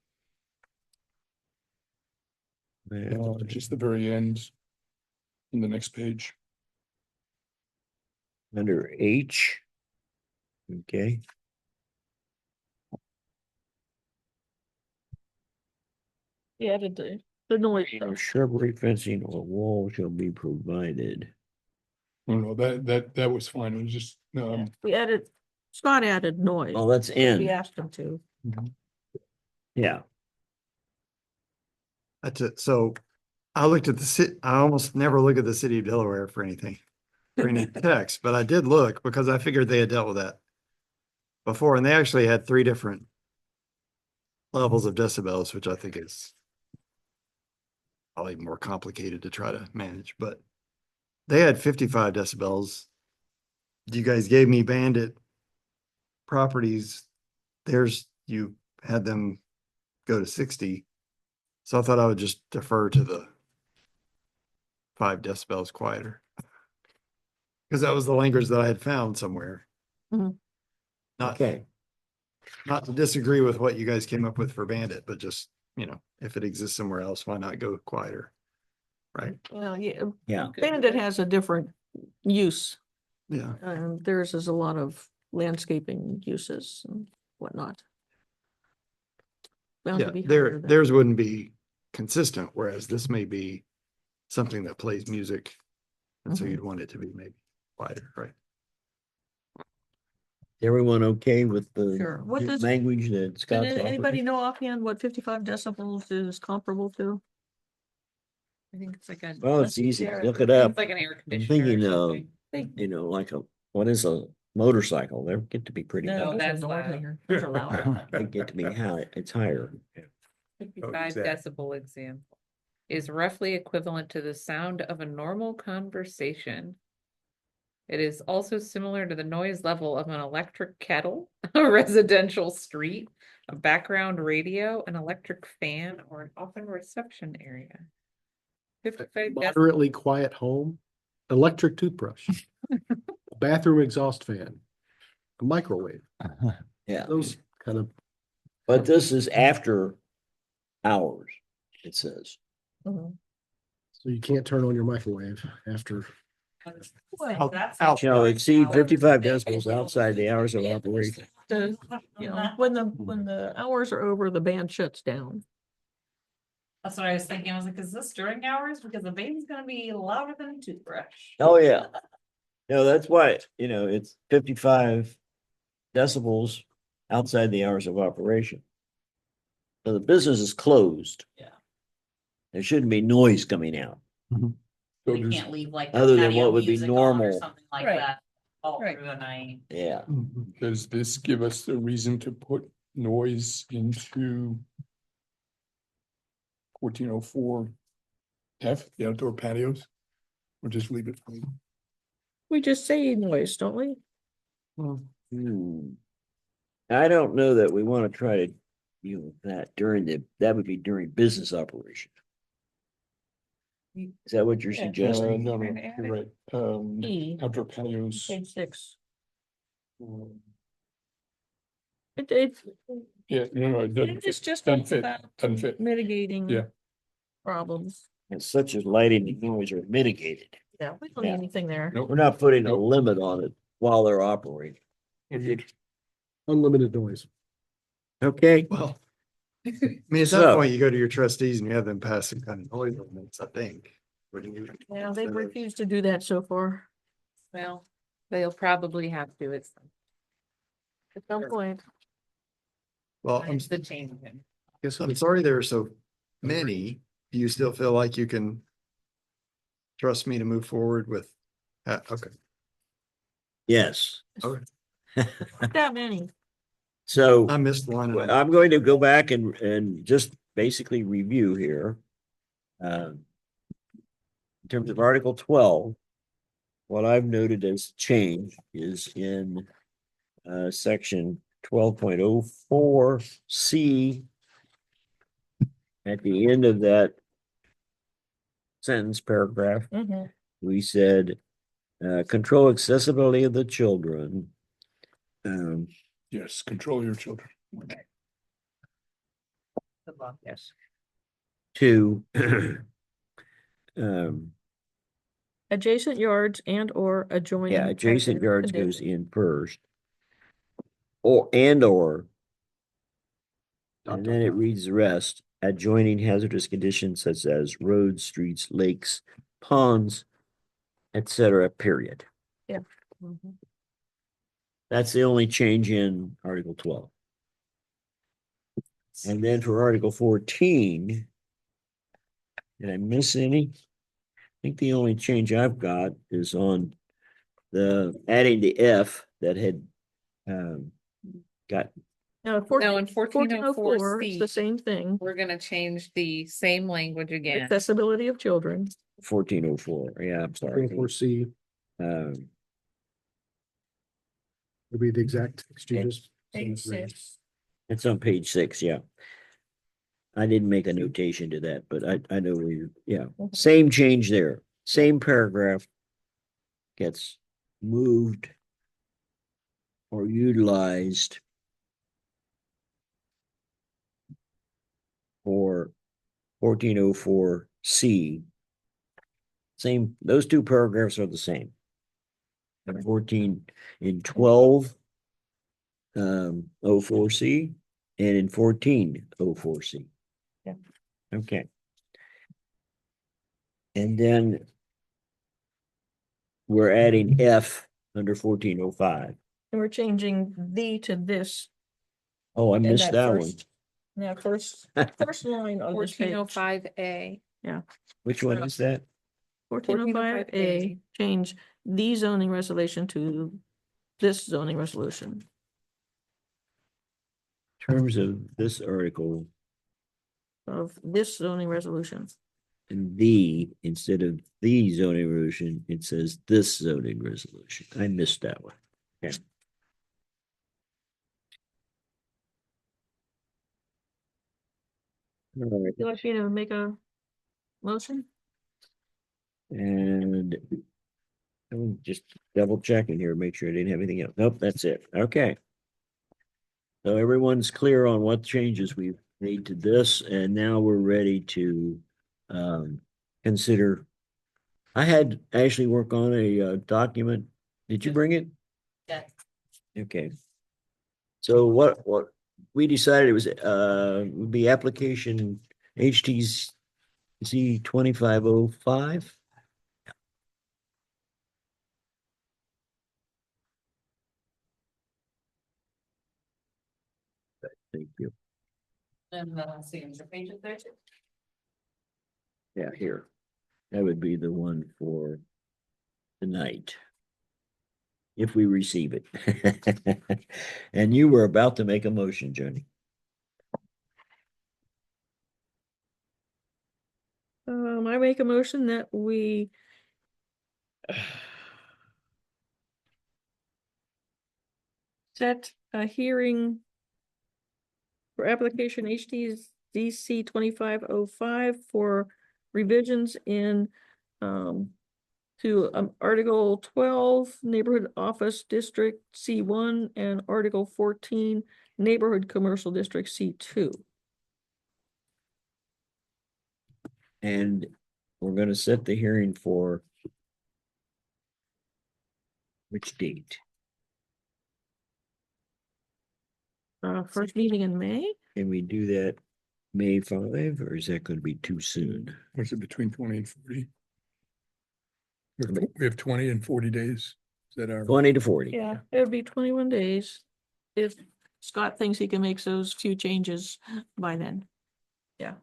Just the very end. In the next page. Under H, Okay, We added the noise or stuff. shrubbery fencing or wall shall be provided. Oh, no, that was fine. It was just, We added, Scott added noise. Oh, that's We in, asked him to. yeah. That's it. So I looked at I almost never look at the city of Delaware for anything, for any text, but I did look because I figured they had dealt with that before, and they actually had 3 different levels of decibels, which I think is probably more complicated to try to manage, but they had 55 decibels. You guys gave me Bandit properties. You had them go to 60. So I thought I would just defer to the 5 decibels quieter. Because that was the language that I had found somewhere. Mhm. Not, Okay, not to disagree with what you guys came up with for Bandit, but just, if it exists somewhere else, why not go quieter? Right? Well, yeah, yeah, Bandit has a different use. Yeah. Theirs is a lot of landscaping uses and whatnot. Bound to Yeah, be higher than- theirs wouldn't be consistent, whereas this may be something that plays music. And so Mhm. you'd want it to be maybe quieter, right? everyone okay with Sure. the What does- language that Does Scott's anybody offered? know offhand what 55 decibels is comparable to? I think it's like a, Well, it's easy, Yeah. look it up, it's like an air I'm conditioner or thinking of, something. like what is a motorcycle, they get to be pretty No, loud. those are that's loud. Those are loud. They get to be high, it's higher. 55 exactly. decibel example is roughly equivalent to the sound of a normal conversation. It is also similar to the noise level of an electric kettle, a residential street, a background radio, an electric fan, or an open reception area. 55 decibels. Moderately quiet home, electric toothbrush, a bathroom exhaust fan, a microwave, Yeah, those kind of, but this is after hours, it says. Mhm. so you can't turn on your microwave after. That's Shall exceed 55 decibels outside the hours of operation. When the hours are over, the band shuts down. That's what I was thinking. I was like, is this during hours? Because the baby's gonna be louder than a toothbrush. Oh, yeah. No, that's why, it's 55 decibels outside the hours of operation. So the business is closed. Yeah. There shouldn't be noise coming out. so They there's- can't leave like. Other than patio what would be music on or normal. Something like Right. that all Right. through the night. Yeah, does this give us the reason to put noise into 1404 F, the outdoor patios? Or just leave it? We just say noise, don't we? I don't know that we want to try to deal with that that would be during business operation. Is that what you're Yeah. suggesting? No, Trying to add you're it. right. E, Outdoor patios. page 6. um, It Yeah, no, it doesn't. it's just doesn't fit, about doesn't fit. mitigating Yeah. problems. And such as lighting and noise are mitigated. Yeah, we don't need Yeah. anything there. Nope. We're not putting a Nope. limit on it while they're operating. Unlimited noise. Okay, Well, I mean, at So- that point, you go to your trustees and you have them pass some kind of noise ordinance, I think. Wouldn't you? Yeah, they've refused to do that so far. Well, they'll probably have to, it's At some point. Well, it's the change. in- I'm sorry there are so many. Do you still feel like you can trust me to move forward with? Okay. yes. Okay. Not that many. So I missed one. and I'm going to go back and just basically review here. In terms of Article 12, what I've noted as change is in section 12.04C. At the end of that sentence paragraph, Mhm. we said, control accessibility of the children. Yes, control your children. Good luck. Yes. To um, Adjacent yards and or adjoining. yeah, adjacent hazard yards condition. goes in first. or, and or, Dot, and dot, then it dot. reads the rest, adjoining hazardous conditions such as roads, streets, lakes, ponds, etc., period. Mhm. That's the only change in Article 12. And then for Article 14, did I miss any? I think the only change I've got is on the adding the F that had got, Now, Now, in 1404, it's the 1404C, same thing, we're gonna change the same language again. accessibility of children. 1404. Yeah, I'm sorry. 4C Um, would be the exact exchanges. Page 6. It's on page 6, yeah. I didn't make a notation to that, but I know where you, yeah, same change there, same paragraph gets moved or utilized for 1404C. Same, those two paragraphs are the same. 14 in 12 04C and in 1404C. Yeah. Okay. And then we're adding F under 1405. And we're changing the to this. Oh, I in missed that one. First line on this page. 1405A. Which one is that? 1405A, change the zoning resolution to this zoning resolution. Terms of this article, Of this zoning resolution. and the, instead of the zoning resolution, it says this zoning resolution. I missed that one. Okay. All right, Would you like me to make a motion? and I'm just double checking here, make sure I didn't have anything else. Nope, that's it. Okay. So everyone's clear on what changes we've made to this, and now we're ready to consider. I had Ashley work on a document. Did you bring it? Yeah. Okay. So what we decided it was would be application HTC 2505. Thank you. And signature pages there too. Yeah, here. That would be the one for tonight. If we receive it. And you were about to make a motion, Johnny. I make a motion that we set a hearing for application HTDC 2505 for revisions in to Article 12 Neighborhood Office District C1 and Article 14 Neighborhood Commercial District C2. And we're gonna set the hearing for which date? First meeting in May? Can we do that May 5, or is that gonna be too soon? Or is it between 20 and 40? We have 20 and 40 days. Is that our? 20 to 40. Yeah, it would be 21 days. If Scott thinks he can make those few changes by then. Yeah.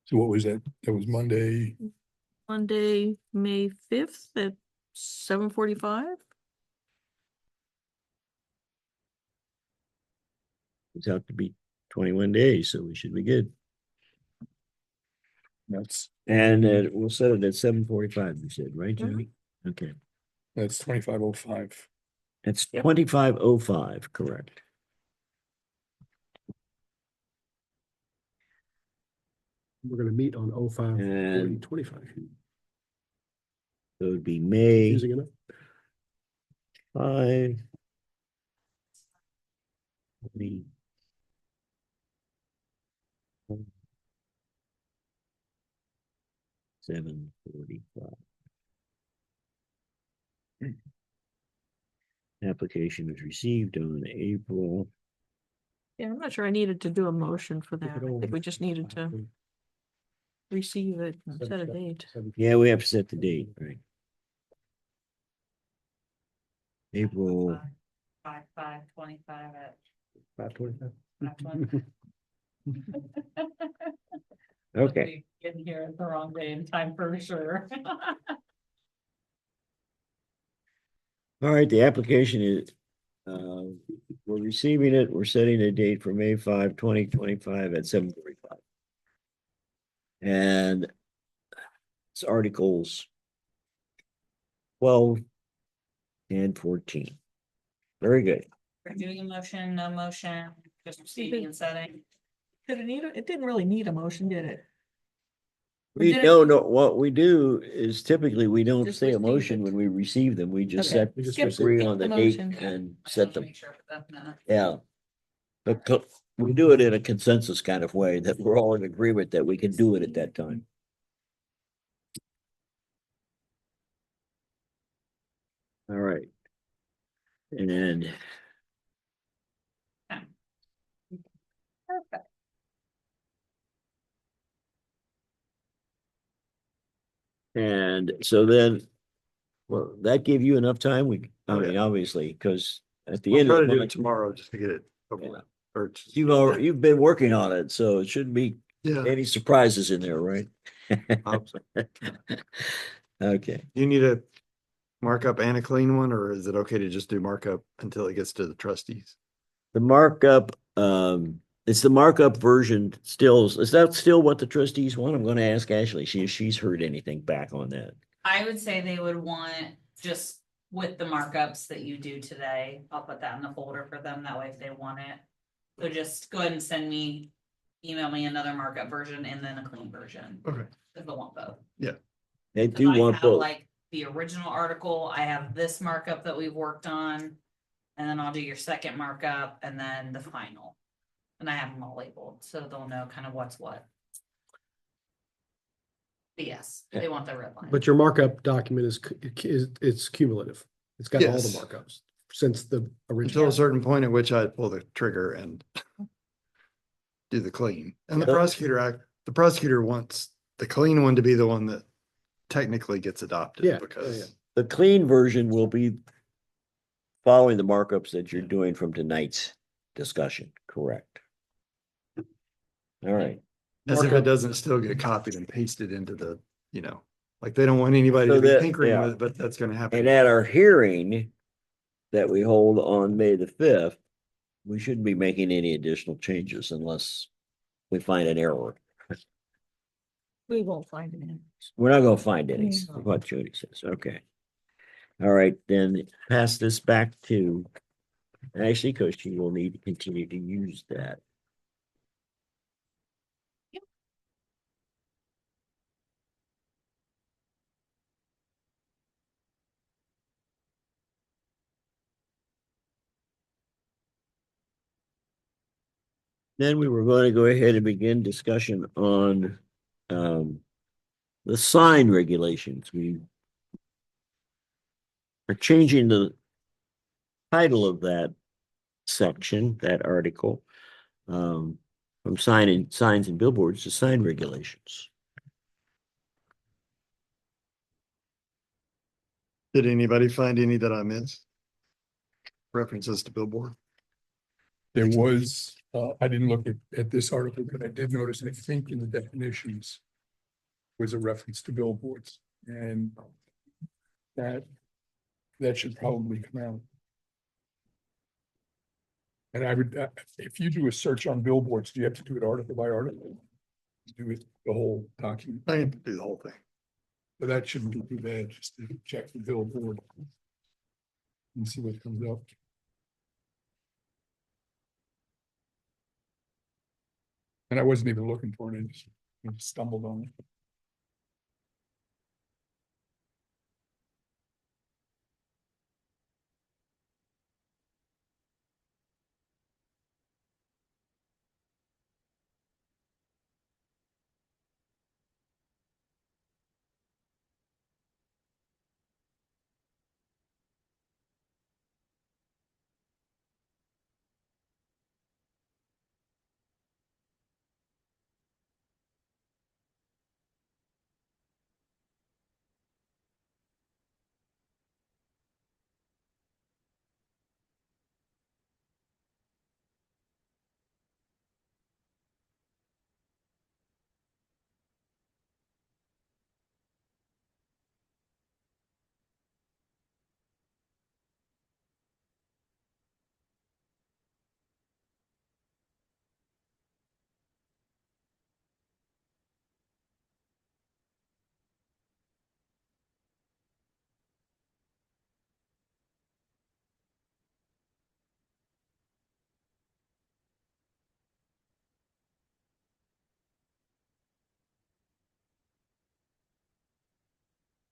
So what was that? That was Monday. Monday, May 5th at 7:45. It's out to be 21 days, so we should be good. That's And we'll set it at 7:45, you said, right, Jimmy? Okay, 2505. that's Yep. 2505, correct. We're gonna meet on 05, 40, And 25. so it'd be May Using enough? 5. 20. $7.45. Application was received on April. Yeah, I'm not sure I needed to do a motion for that. I think we just needed to receive it and set a date. Yeah, we have to set the date, right? April, 5/5/25 at 5:25. 5:20. okay. Getting here at the wrong day and time for sure. All right, the application is, we're receiving it, we're setting a date for May 5, 2025 at 7:45. And it's articles 12 and 14. Very good. We're doing a motion, no motion, just receiving and setting. Did it need, it didn't really need a motion, did it? We did it- no, what we do is typically we don't Just say a receive motion it. when we receive them. We just Okay. set, We just Skip- agree skip on the the date motion. and I set just wanna them. make sure for that minute. Yeah. But we do it in a consensus kind of way that we're all in agreement that we can do it at that time. All right. And Perfect. And so then, well, that gave you enough time? I Oh, mean, yeah. obviously, because at the I'll end try of to the do it month, tomorrow just to get it over Yeah. with. Or just- you've been working on it, so it shouldn't be Yeah. any surprises in there, right? I hope so. Okay, Do you need a markup and a clean one, or is it okay to just do markup until it gets to the trustees? the markup, it's the markup version still, is that still what the trustees want? I'm gonna ask Ashley, see if she's heard anything back on that. I would say they would want just with the markups that you do today, I'll put that in the folder for them, that way if they want it. So just go ahead and email me another markup version and then a clean version, Okay. if they want both. They 'Cause do I want have, both. like, the original article, I have this markup that we've worked on. And then I'll do your second markup and then the final. And I have them all labeled, so they'll know kind of what's what. But yes, they want the red line. But your markup document it's cumulative. It's got all the Yes. markups since the Until original. a certain point at which I pull the trigger and do the clean. And the Yeah. prosecutor wants the clean one to be the one that technically gets adopted. Yeah, Because The clean version will be following the markups that you're doing from tonight's discussion, correct? All right. as if it Markup. doesn't still get copied and pasted into the, like they don't want anybody So to be that- tinkering yeah. with it, but that's gonna happen. And at our hearing that we hold on May the 5th, we shouldn't be making any additional changes unless we find an error. We won't find it. We're not gonna find any, is No. what Jody says, okay. All right, then pass this back to Ashley, because she will need to continue to use that. Then we were going to go ahead and begin discussion on the sign regulations. We are changing the title of that section, that article, from signs and billboards to sign regulations. Did anybody find any that I missed? References to billboard? There was, I didn't look at this article, but I did notice, I think in the definitions was a reference to billboards, and that should probably come out. And I would, if you do a search on billboards, do you have to do it article by article? Do it the whole document, I can do the whole thing. but that shouldn't be too bad, just to check the billboard and see what comes up. And I wasn't even looking for it, I just stumbled on it.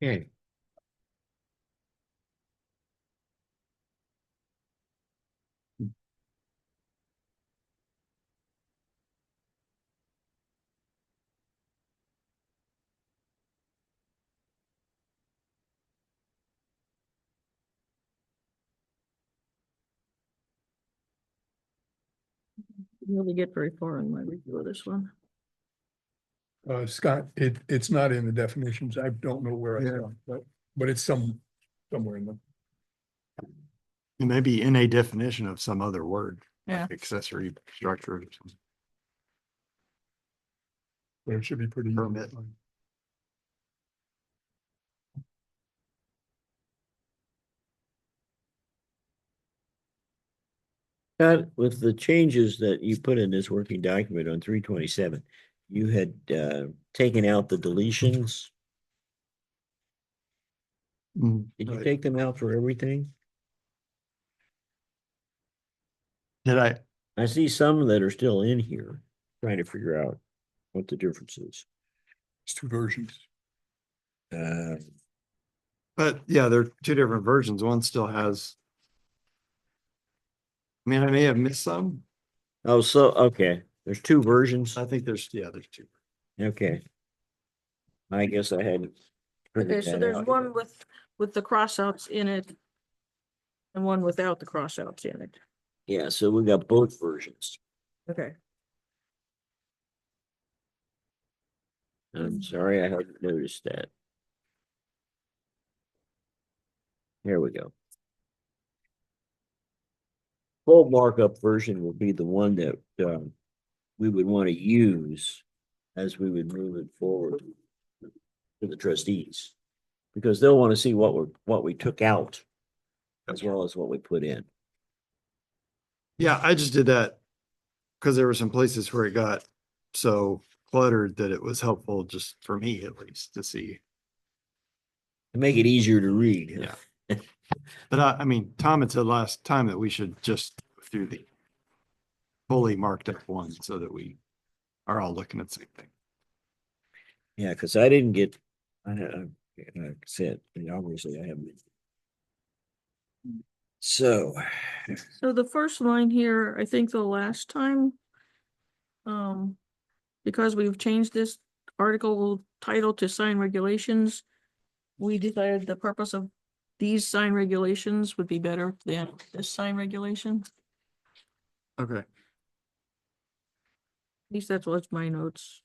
Okay. Didn't really get very far in my review of this one. Scott, it's not in the definitions. I don't know where I Yeah. saw it, but it's somewhere in them. It may be in a definition of some other word. like Yeah. Accessory structure or something. But it should be pretty. Permit. Scott, with the changes that you put in this working document on 327, you had taken out the deletions. Did you Right. take them out for everything? Did I? I see some that are still in here, trying to figure out what the difference is. It's two versions. Uh, But yeah, there are two different versions. One still has. I mean, I may have missed some. oh, so, okay, there's two versions. I think there's two. Okay. I guess I had. Okay, so there's one with the crossouts in it. And one without the crossouts in it. Yeah, so we got both versions. Okay. I'm sorry, I hadn't noticed that. Here we go. Full markup version will be the one that we would want to use as we would move it forward to the trustees. Because they'll want to see what we took out as well as what we put in. Yeah, I just did that. Because there were some places where it got so cluttered that it was helpful just for me at least to see. To make it easier to read. Yeah. But I mean, Tom had said last time that we should just go through the fully marked up one so that we are all looking at the same thing. Yeah, because I didn't get, I said, obviously I haven't. So, So the first line here, I think the last time. Because we've changed this article title to sign regulations. We decided the purpose of these sign regulations would be better than this sign regulation. Okay. At least that's what's my notes.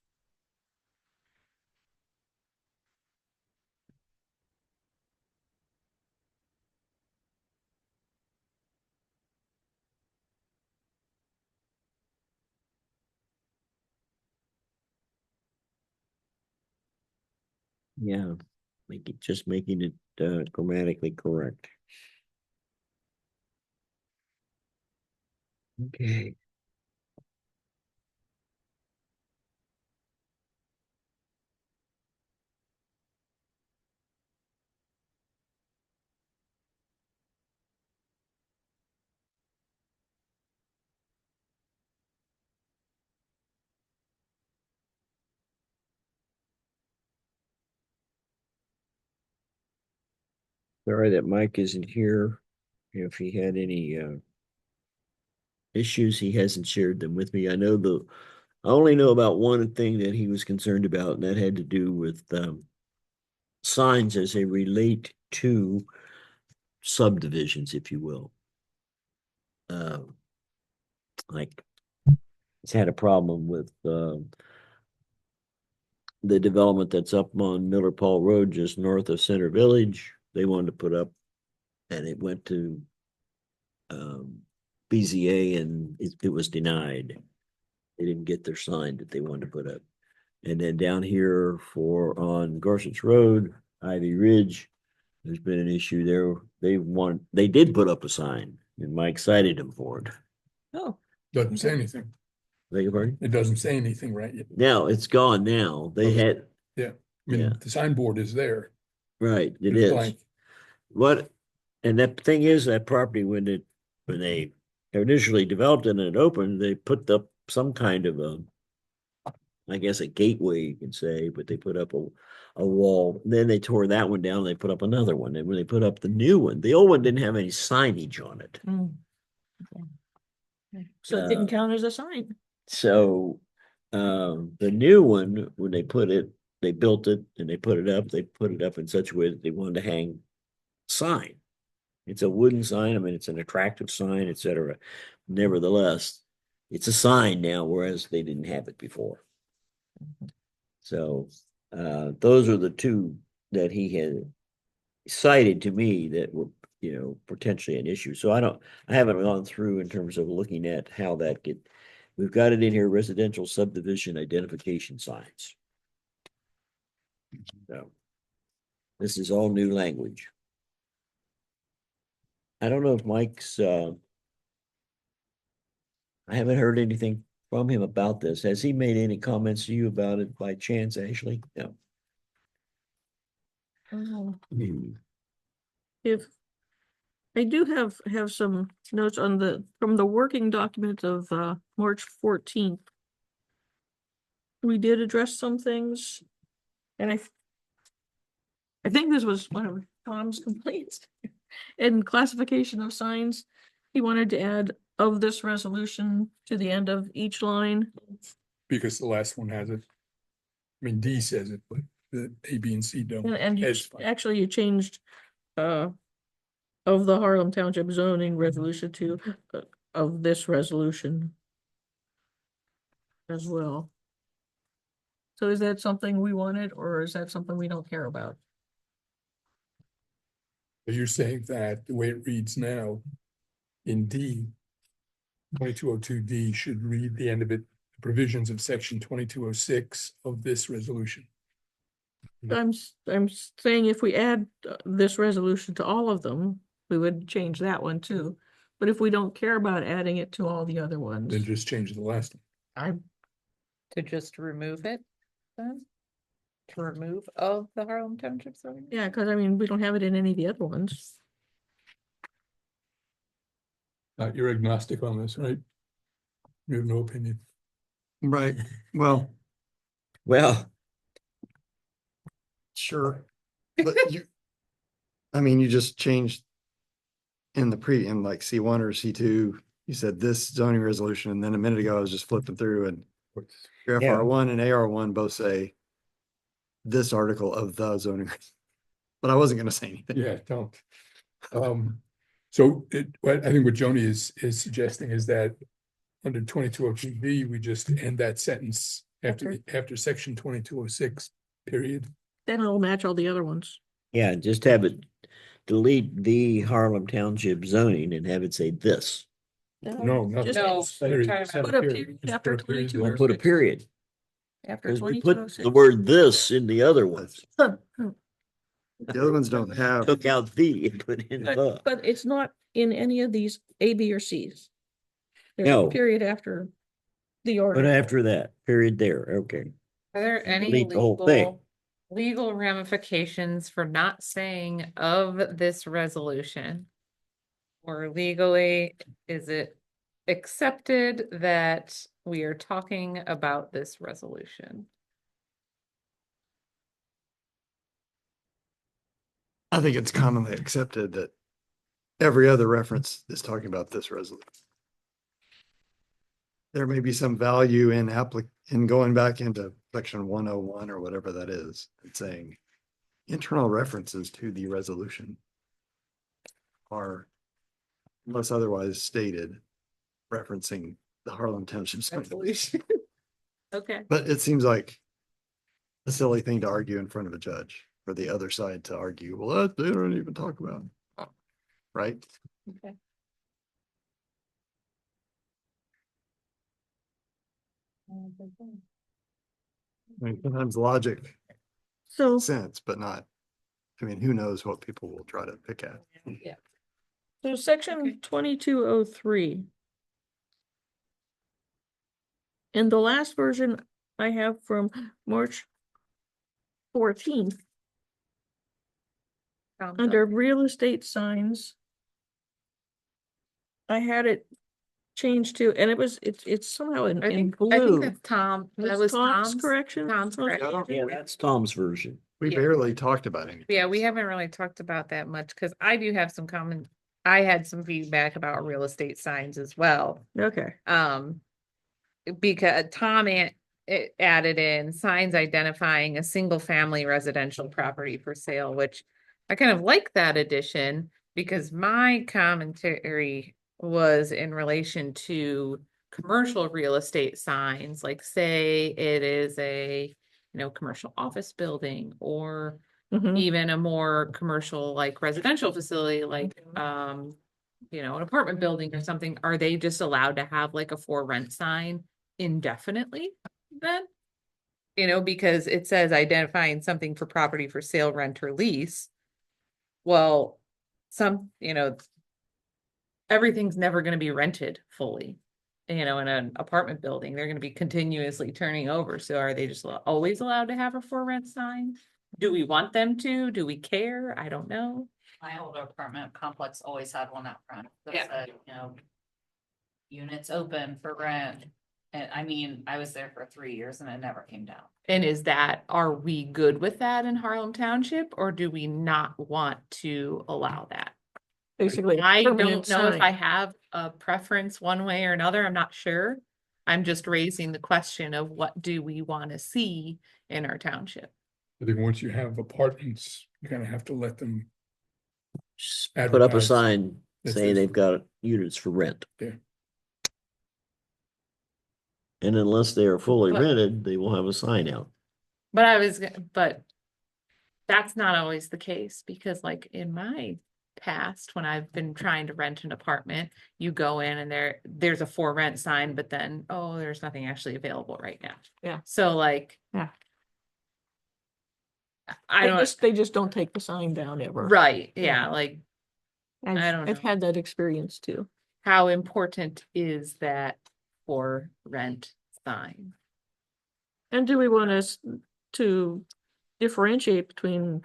yeah, just making it grammatically correct. Okay. Sorry that Mike isn't here. If he had any issues, he hasn't shared them with me. I only know about one thing that he was concerned about, and that had to do with signs as they relate to subdivisions, if you will. Like, he's had a problem with the development that's up on Miller Paul Road, just north of Center Village. They wanted to put up, and it went to BZA, and it was denied. They didn't get their sign that they wanted to put up. And then down here on Gorsuch Road, Ivy Ridge, there's been an issue there. They did put up a sign, and Mike cited them for it. Oh, Doesn't say anything. Beg your pardon? It doesn't say anything right yet. Now, it's gone now. They Okay. had, I mean, Yeah. the signboard is there. right, it It's is. blank. And that thing is, that property, when they initially developed it and it opened, they put up some kind of I guess a gateway, you can say, but they put up a wall. Then they tore that one down, they put up another one, and when they put up the new one, the old one didn't have any signage on it. Mm. Okay. So it didn't count as a sign. So, the new one, when they put it, they built it and they put it up in such a way that they wanted to hang sign. It's a wooden sign, I mean, it's an attractive sign, etc. Nevertheless, it's a sign now, whereas they didn't have it before. So, those are the two that he had cited to me that were, potentially an issue. So I haven't gone through in terms of looking at how that we've got it in here, residential subdivision identification signs. So this is all new language. I don't know if Mike's, I haven't heard anything from him about this. Has he made any comments to you about it by chance, Ashley? No. Oh. Hmm. If I do have some notes from the working document of March 14th. We did address some things, and I think this was one of Tom's complaints. In classification of signs, he wanted to add of this resolution to the end of each line. Because the last one has it. I mean, D says it, but the A, B, and C don't. And you It's fine. actually you changed of the Harlem Township zoning resolution to of this resolution as well. So is that something we wanted, or is that something we don't care about? But you're saying that the way it reads now in D, 2202D should read the end of it, the provisions of section 2206 of this resolution. I'm saying if we add this resolution to all of them, we would change that one too. But if we don't care about adding it to all the other ones, Then just change the last one. I'm To just remove it then? To remove of the Harlem Township zoning? yeah, because I mean, we don't have it in any of the other ones. You're agnostic on this, right? You have no opinion. Right, well, Well, sure, but I mean, you just changed in like C1 or C2, you said this zoning resolution, and then a minute ago, I was just flipping through and your Yeah. FR1 and AR1 both say this article of the zoning, but I wasn't gonna say anything. Yeah, don't. So what I think what Joni is suggesting is that under 2202B, we just end that sentence after section 2206, period. Then it'll match all the other ones. yeah, just have it delete the Harlem Township zoning and have it say this. No, no. Just No, Period. we're talking put a Period. period Just after put a period 22 there. or Put a period. after Because we 2206. put the word this in the other ones. The other ones don't have, Took out the and put in the. But it's not in any of these A, B, or C's. There's a No. period after the But order. after that, period there, okay. Are there any Delete the whole thing. legal ramifications for not saying of this resolution? Or legally, is it accepted that we are talking about this resolution? I think it's commonly accepted that every other reference is talking about this resolution. There may be some value in going back into section 101 or whatever that is, and saying internal references to the resolution are, unless otherwise stated, referencing the Harlem Township resolution. Okay. But it seems like a silly thing to argue in front of a judge for the other side to argue, well, that they don't even talk about, right? Okay. I mean, sometimes logic So, makes sense, but not, I mean, who knows what people will try to pick at. Yeah. so section 2203. In the last version I have from March 14th, under real estate signs, I had it changed too, and it's somehow in I think blue. that's Tom, that Was was Tom's Tom's. correction? Tom's Okay. correction. Yeah, that's Tom's version. We Yeah. barely talked about it. Yeah, we haven't really talked about that much, cause I do have some I had some feedback about real estate signs as well. Okay, Because it added in signs identifying a single family residential property for sale, which I kind of like that addition because my commentary was in relation to commercial real estate signs, like say it is a, commercial office building or mhm, even a more commercial like residential facility, like an apartment building or something, are they just allowed to have like a for rent sign indefinitely then? Because it says identifying something for property for sale, rent, or lease. Well, everything's never gonna be rented fully. In an apartment building, they're gonna be continuously turning over. So are they just always allowed to have a for rent sign? Do we want them to? Do we care? I don't know. My old apartment complex always had one out front that Yeah. said, units open for rent. And I mean, I was there for 3 years and it never came down. And are we good with that in Harlem Township, or do we not want to allow that? basically. a I permanent don't know if sign. I have a preference one way or another. I'm not sure. I'm just raising the question of what do we want to see in our township? I think once you have apartments, you're gonna have to let them. Just put up a Advertise. sign That's saying this. they've got units for rent. Yeah. And unless they are fully But- rented, they will have a sign out. But that's not always the case because like in my past, when I've been trying to rent an apartment, you go in and there's a for rent sign, but then, oh, there's nothing actually available right now. Yeah. So like. Yeah. I don't, They just don't take the sign down ever. right, Yeah. yeah, like I don't I've know. had that experience too. how important is that for rent sign? And do we want us to differentiate between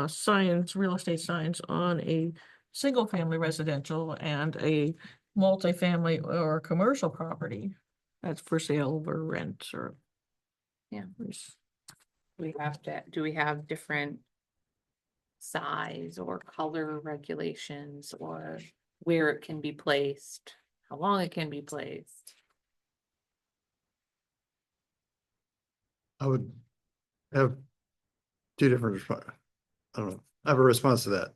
signs, real estate signs on a single family residential and a multifamily or commercial property that's for sale or rent or? Yeah. Do we have different size or color regulations or where it can be placed, how long it can be placed? I would have two different I don't know. I have a response to that.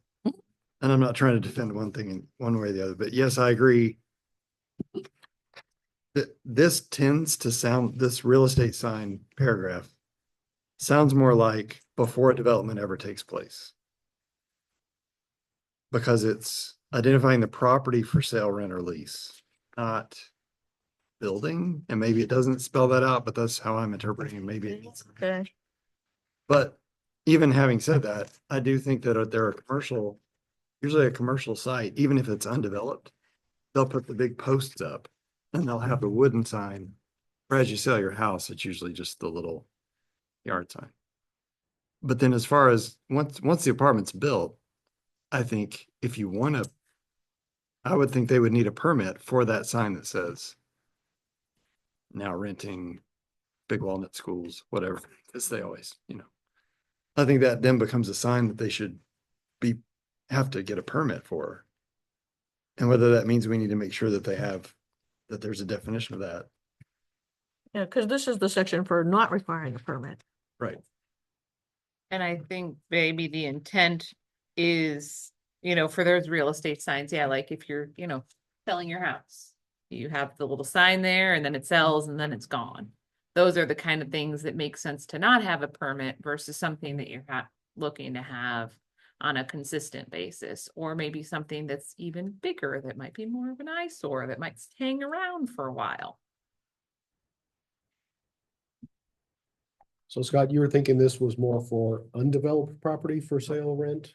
And I'm not trying to defend one thing in one way or the other, but yes, I agree. That this tends to sound, this real estate sign paragraph sounds more like before a development ever takes place. Because it's identifying the property for sale, rent, or lease, not building. And maybe it doesn't spell that out, but that's how I'm interpreting it. Maybe it needs. Okay, But even having said that, I do think that there are usually a commercial site, even if it's undeveloped, they'll put the big posts up and they'll have the wooden sign. Or as you sell your house, it's usually just the little yard sign. But then as far as once the apartment's built, I think if you want to, I would think they would need a permit for that sign that says now renting Big Walnut Schools, whatever, because they always, I think that then becomes a sign that they should have to get a permit for. And whether that means we need to make sure that that there's a definition of that. yeah, because this is the section for not requiring a permit. Right. And I think maybe the intent is, for those real estate signs, yeah, like if you're, selling your house, you have the little sign there and then it sells and then it's gone. Those are the kind of things that make sense to not have a permit versus something that you're looking to have on a consistent basis, or maybe something that's even bigger that might be more of an eyesore that might hang around for a while. So Scott, you were thinking this was more for undeveloped property for sale, rent?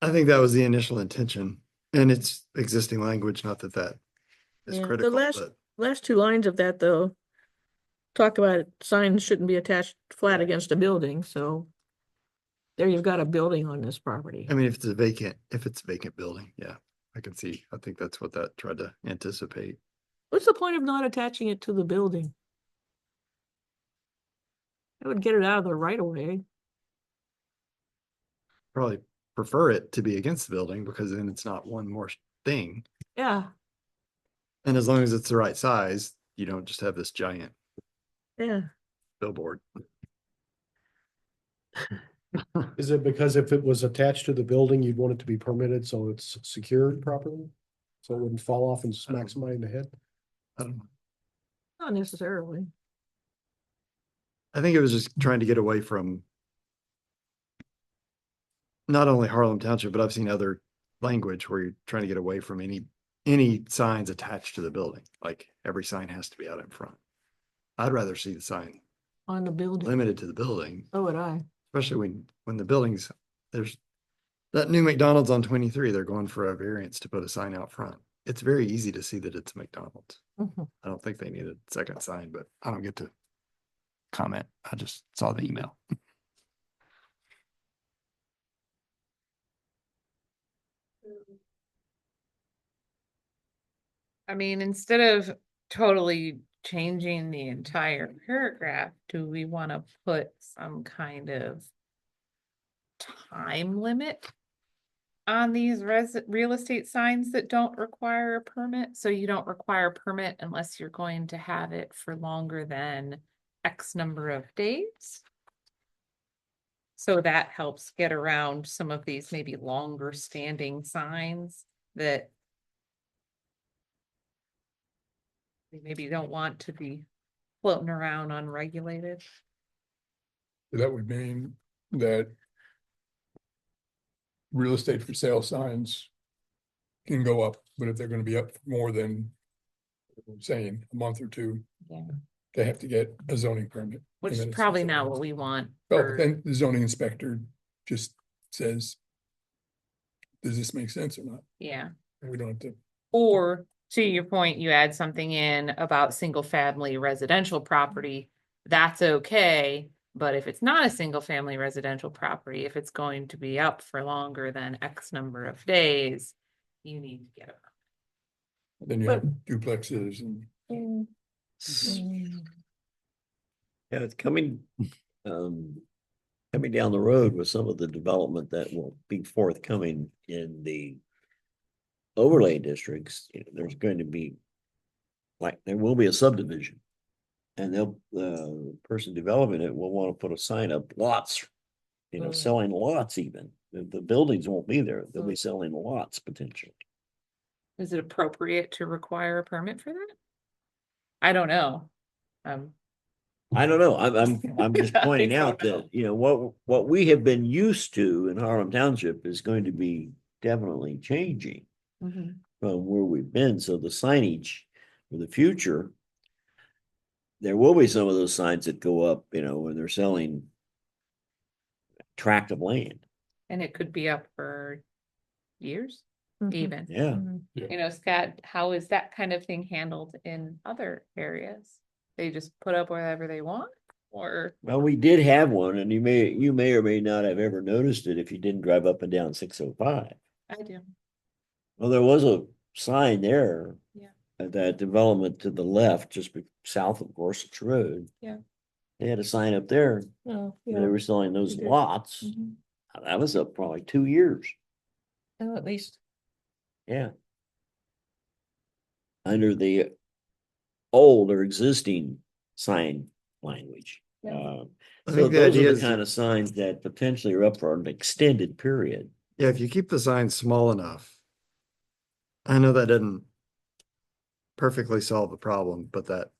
I think that was the initial intention and it's existing language, not that that is Yeah, the critical, last- but Last two lines of that, though, talk about signs shouldn't be attached flat against a building, so there you've got a building on this property. I mean, if it's a vacant building, yeah, I can see, I think that's what that tried to anticipate. What's the point of not attaching it to the building? I would get it out of the right of way. Probably prefer it to be against the building because then it's not one more thing. Yeah, And as long as it's the right size, you don't just have this giant yeah. billboard. Is it because if it was attached to the building, you'd want it to be permitted so it's secured properly? So it wouldn't fall off and smack somebody in the head? I don't know. Not necessarily. I think it was just trying to get away from not only Harlem Township, but I've seen other language where you're trying to get away from any signs attached to the building. Like every sign has to be out in front. I'd rather see the sign On the building. limited to the building, So would I. especially when the buildings, there's that new McDonald's on 23, they're going for a variance to put a sign out front. It's very easy to see that it's McDonald's. Mhm. I don't think they need a second sign, but I don't get to comment. I just saw the email. I mean, instead of totally changing the entire paragraph, do we want to put some kind of time limit on these real estate signs that don't require a permit? So you don't require a permit unless you're going to have it for longer than X number of days? So that helps get around some of these maybe longer standing signs that we maybe don't want to be floating around unregulated. That would mean that real estate for sale signs can go up, but if they're gonna be up for more than, saying, a month or two, Yeah. they have to get a zoning permit. Which And is then it's- probably not what we want. Well, for- then the zoning inspector just says, does this make sense or not? Yeah, And we don't have to, or to your point, you add something in about single family residential property, that's okay. But if it's not a single family residential property, if it's going to be up for longer than X number of days, you need to get it. then you have duplexes and Yeah, it's coming down the road with some of the development that will be forthcoming in the overlay districts. There's going to be, like, there will be a subdivision. And the person developing it will want to put a sign up, lots, selling lots even. The buildings won't be there. They'll be selling lots potentially. Is it appropriate to require a permit for that? I don't know. I don't know. I'm just I pointing don't out know. that, what we have been used to in Harlem Township is going to be definitely changing Mhm. from where we've been. So the signage for the future, there will be some of those signs that go up, when they're selling tract of land. And it could be up for years, Mhm. even. Yeah. Mhm. You know, Scott, how is that kind of thing handled in other areas? They just put up whatever they want, or? Well, we did have one, and you may or may not have ever noticed it if you didn't drive up and down 605. I do. Well, there was a sign there. Yeah. At that development to the left, just south of Gorsuch Road. Yeah. They had a sign up there. Oh, They yeah. were selling those they did. lots. Mhm. That was up probably 2 years. Oh, at least. Yeah. Under the old or existing sign language. Yeah. I So think the those are idea the is, kind of signs that potentially are up for an extended period. yeah, if you keep the sign small enough, I know that doesn't perfectly solve the problem, but that,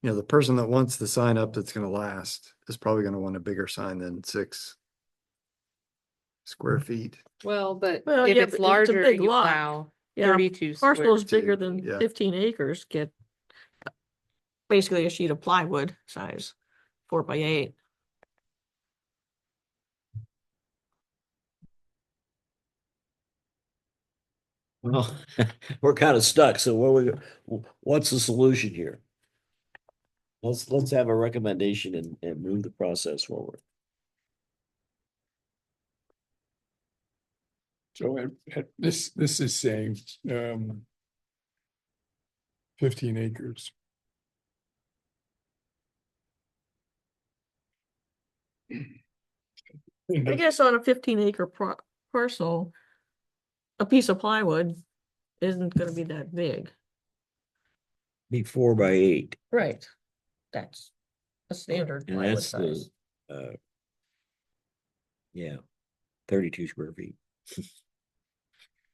the person that wants the sign up that's gonna last is probably gonna want a bigger sign than 6 square feet. Well, but Well, if yeah, it's but it's a larger, big you lot. allow Yeah, 32 parcels square. bigger than yeah. 15 acres get basically a sheet of plywood size, 4x8. Well, we're kind of stuck. So what's the solution here? Let's have a recommendation and move the process forward. so this is saying, 15 acres. I guess on a 15-acre parcel, a piece of plywood isn't gonna be that big. Be 4 by 8, Right. That's a standard and plywood that's the, size. yeah, 32 square feet.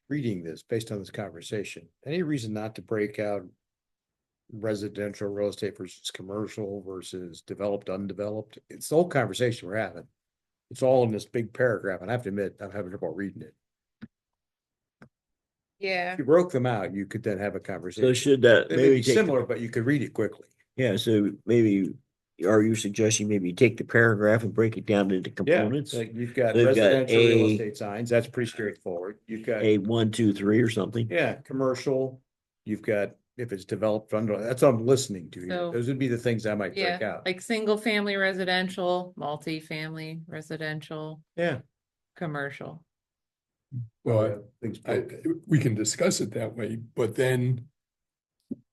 Reading this based on this conversation, any reason not to break out residential real estate versus commercial versus developed, undeveloped? It's the whole conversation we're having. It's all in this big paragraph, and I have to admit, I'm having trouble reading it. Yeah, If you broke them out, you could then have a So conversation. should that They may maybe be take, similar, but you could read it quickly. yeah, so maybe, are you suggesting maybe take the paragraph and break it down into Yeah, components? like you've got So you've got residential real A- estate signs, that's pretty straightforward. You've got, A 1, 2, 3 or something? yeah, commercial, you've got, if it's developed, that's what I'm listening to. So- Those would be the things I might break yeah, out. like single family residential, multi-family residential, Yeah. commercial. Well, Things I, broken. we can discuss it that way, but then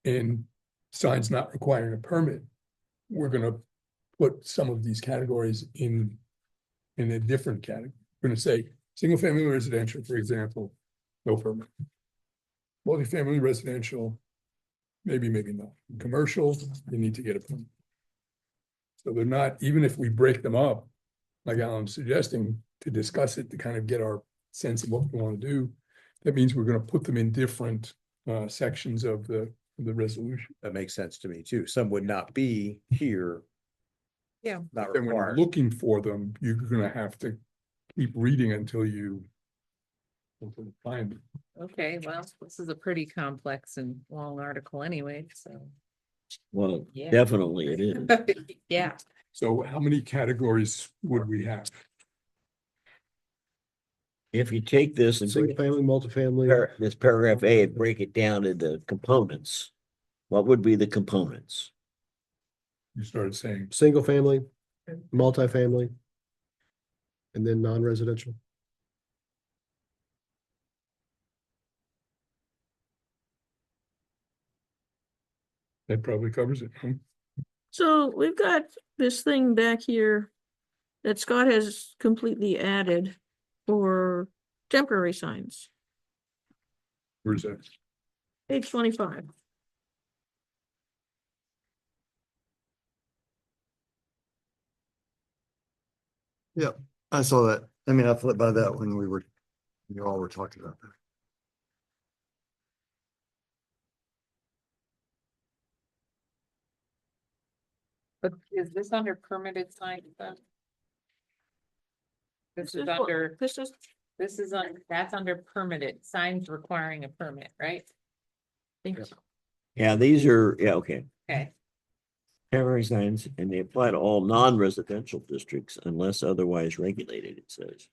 in signs not requiring a permit, we're gonna put some of these categories in a different category. We're gonna say, single family residential, for example, no permit. Multifamily residential, maybe not. Commercial, you need to get a permit. So they're not, even if we break them up, like Alan's suggesting, to discuss it, to kind of get our sense of what we want to do, that means we're gonna put them in different sections of the resolution. That makes sense to me too. Some would not be here. Yeah. Not And when you're required. looking for them, you're gonna have to keep reading until you find it. Okay, well, this is a pretty complex and long article anyway, so. Well, Yeah. definitely it is. Yeah, So how many categories would we have? If you take this and Single family, multifamily, this paragraph A and break it down into components, what would be the components? You started saying, single family, multifamily. And then non-residential. that probably covers it. Huh? So we've got this thing back here that Scott has completely added for temporary signs, Where's that? page 25. I saw that. I mean, I flipped by that when you all were talking about that. but is this under permitted signs then? This is what- under, This is, that's under permitted signs requiring a permit, right? think so. Yeah, these are, yeah, okay. Okay, Temporary signs, and they apply to all non-residential districts unless otherwise regulated, it says.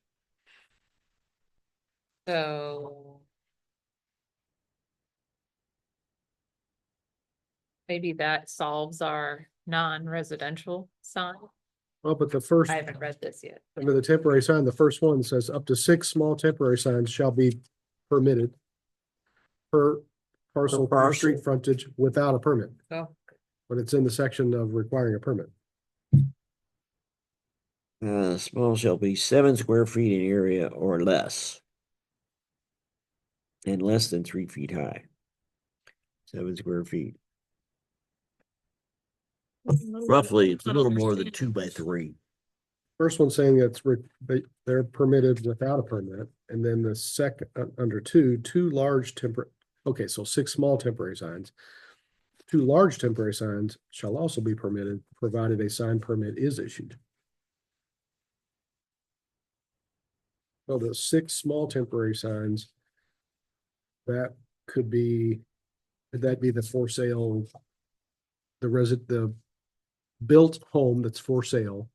so. Maybe that solves our non-residential sign. Oh, but the first, I haven't read this yet. under the temporary sign, the first one says up to 6 small temporary signs shall be permitted. Per parcel, per parcel. street frontage without a permit, Oh, but it's in the section of requiring a permit. Small shall be 7 square feet in area or less. And less than 3 feet high. 7 square feet. Roughly, it's a little more than 2 by 3. First one saying they're permitted without a permit, and then the second, under two large okay, so 6 small temporary signs. 2 large temporary signs shall also be permitted, provided a sign permit is issued. So the 6 small temporary signs. That could be the for sale? The built home that's for sale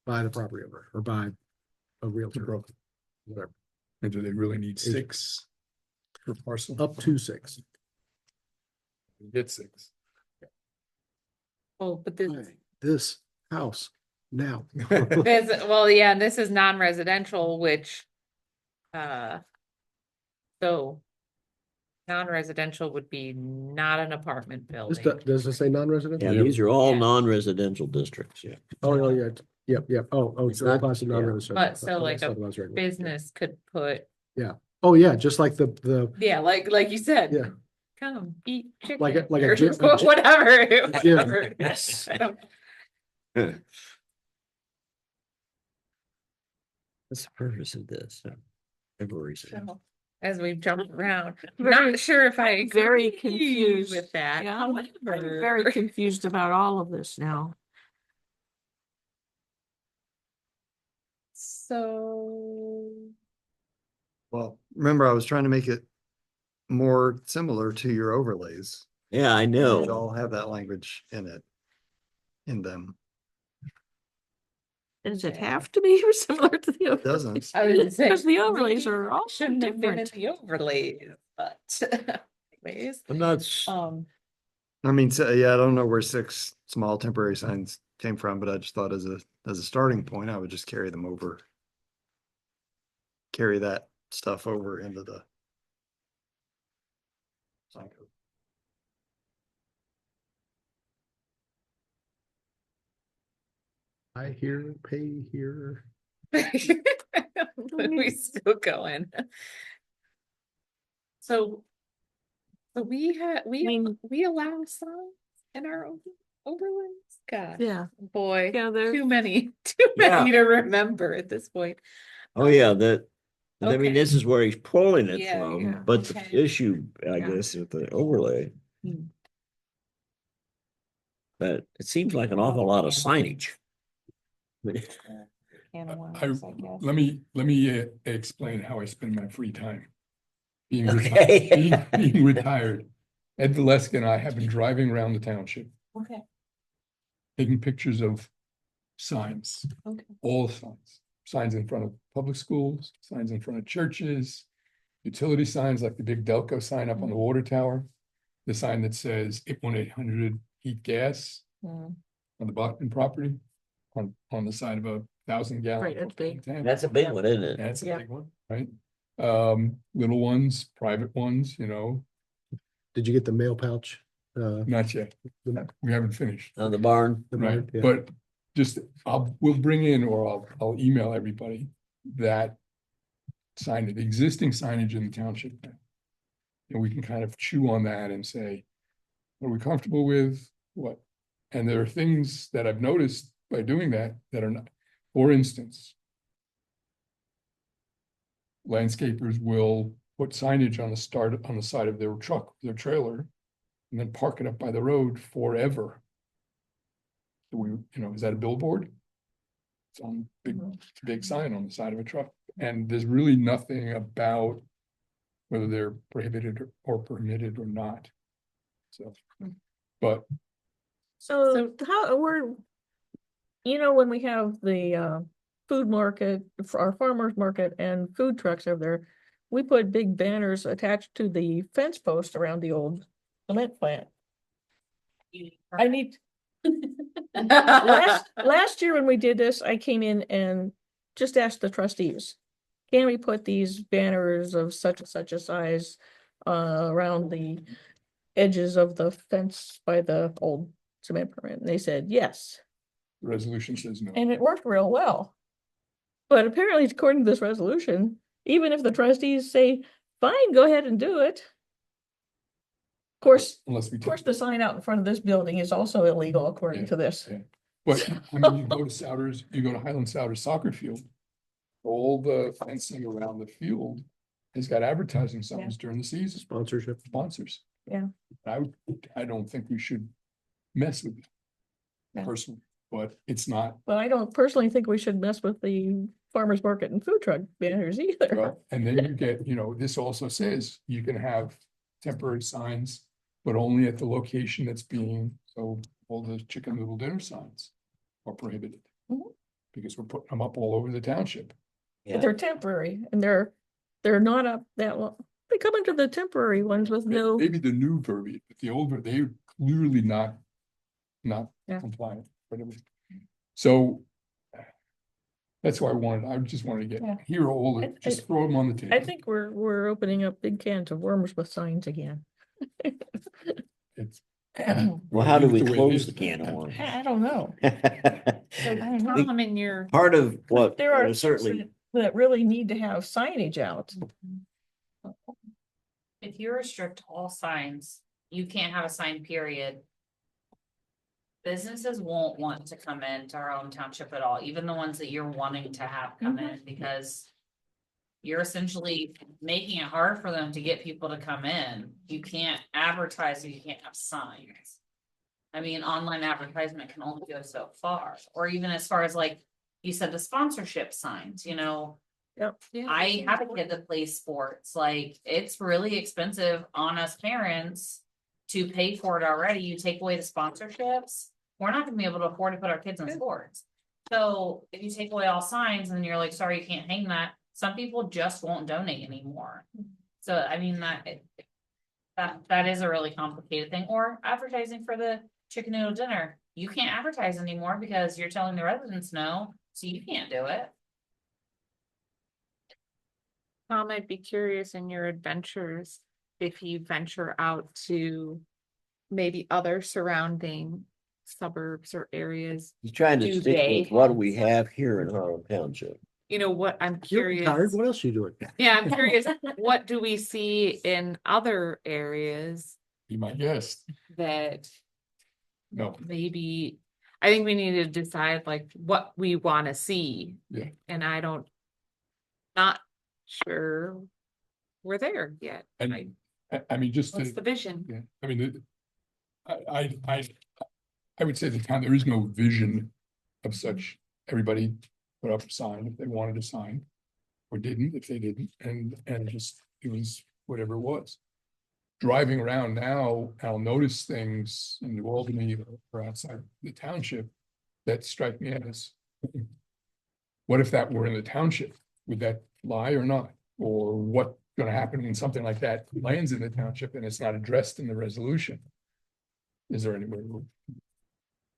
by the property owner or by a realtor, whatever, And do they really need 6 per parcel? up to 6. Get 6. oh, but this, This house now. well, yeah, this is non-residential, which. So. Non-residential would be not an apartment This building. does it say non-residential? Yeah, these are all Yeah. non-residential districts, yeah. Oh, yeah, yep. Oh, It's so not- class of yeah. non-residential. But so Oh, like that's a what I was reading. business could put, Oh, yeah, just like the, yeah, like you said. yeah, Come eat chicken. Like a or gym- Whatever. gym. whatever. Yes. I don't- What's the purpose of this? February. so, As we've jumped around, Very- not sure if I very agree confused. with that. Yeah, I'm However, very confused about all of this now. So, Well, remember, I was trying to make it more similar to your overlays. Yeah, I Which know. all have that language in it, in them. Does it have to be similar to the? It doesn't. I was gonna say. Because the overlays maybe are all Shouldn't have been in different. the overlays, but anyways, I'm not, s- I mean, so, yeah, I don't know where 6 small temporary signs came from, but I just thought as a starting point, I would just carry them over. Carry that stuff over into the. sign code. I hear, pay here. but we still going. So we mean- we allow signs in our overlays? God, Yeah, boy, yeah, they're, too many Yeah. to remember at this point. oh yeah, that, I mean, Okay. this is where he's pulling it Yeah, from, yeah, but the okay. issue, I Yeah. guess, with the overlay. Hmm. But it seems like an awful lot of signage. Can of I, worms, I guess. let me explain how I spend my free time. Being Okay. being retired. Ed Valesky and I have been driving around the township, Okay, taking pictures of signs, okay. all signs. Signs in front of public schools, signs in front of churches, utility signs like the big Delco sign up on the water tower. The sign that says 1-800 heat gas Hmm. on the Bachman property, on the side of a 1,000-gallon. Right, that's big. tank. That's a big one, isn't it? That's a Yeah. big one, right? Little ones, private ones, you know, Did you get the mail pouch? not yet. We haven't finished. On the barn. The Right, barn? Yeah. but just, we'll bring in, or I'll email everybody that signage, the existing signage in the township. And we can kind of chew on that and say, are we comfortable with what? And there are things that I've noticed by doing that are not, for instance. Landscapers will put signage on the side of their truck, their trailer, and then park it up by the road forever. So is that a billboard? It's on big sign on the side of a truck, and there's really nothing about whether they're prohibited or permitted or not. So, but so how, when we have the food market, for our farmer's market and food trucks over there, we put big banners attached to the fence post around the old cement plant. I need, last year when we did this, I came in and just asked the trustees, can we put these banners of such and such a size around the edges of the fence by the old cement plant? And they said yes, the resolution says no. and it worked real well. But apparently, according to this resolution, even if the trustees say, fine, go ahead and do it. Unless we Of course, take, the sign out in front of this building is also illegal according Yeah, to this. yeah. But I mean, you go to Souders, you go to Highland Souders soccer field. All the fencing around the field has got advertising signs during the season, Sponsorship. sponsors. Yeah. I don't think we should mess with it. Yeah. Personally, but it's not, But I don't personally think we should mess with the farmer's market and food truck banners either. well, and then you get, this also says you can have temporary signs. But only at the location that's being, so all the Chicken Little Dinner signs are prohibited. Mhm. Because we're putting them up all over the township. But they're temporary and they're not up that long. They come into the temporary ones with no, Maybe the new verbiage, but the old, they're clearly not Yeah. compliant. But it was, so That's why I just wanted to Yeah. get, hear all, I- just throw them on the table. I think we're opening up big cans of worms with signs again. It's. Well, how do we leave it the way it close is. the can of worms? I don't know. So don't know. Tom, in your, Part of what There are was things certainly, that really need to have signage out. If you restrict all signs, you can't have a sign, period. Businesses won't want to come into our own township at all, even the ones that you're wanting to have come in, because. You're essentially making it hard for them to get people to come in. You can't advertise if you can't have signs. I mean, online advertisement can only go so far, or even as far as like, you said, the sponsorship signs, you know. I have a kid that plays sports, like, it's really expensive on us parents to pay for it already. You take away the sponsorships, we're not gonna be able to afford to put our kids in sports. So if you take away all signs and you're like, sorry, you can't hang that, some people just won't donate anymore. So I mean, that is a really complicated thing, or advertising for the chicken noodle dinner. You can't advertise anymore because you're telling the residents no, so you can't do it. Tom, I'd be curious in your adventures, if you venture out to maybe other surrounding suburbs or areas, he's trying to Do stick they with what have we have here in Harlem Township. you know, what I'm You're retired, curious. what else are you doing? Yeah, I'm curious, what do we see in other areas Be my guest. that No, maybe, I think we need to decide like what we wanna see. Yeah. And not sure we're there yet. and Like, I mean, just what's to, the vision? yeah, I mean, I would say the town, there is no vision of such. Everybody put up a sign if they wanted a sign. Or didn't, if they didn't, and just, it was whatever it was. Driving around now, I'll notice things in New Albany or outside the township that strike me as. What if that were in the township? Would that fly or not? Or what's gonna happen when something like that lands in the township and it's not addressed in the resolution? Is there any way to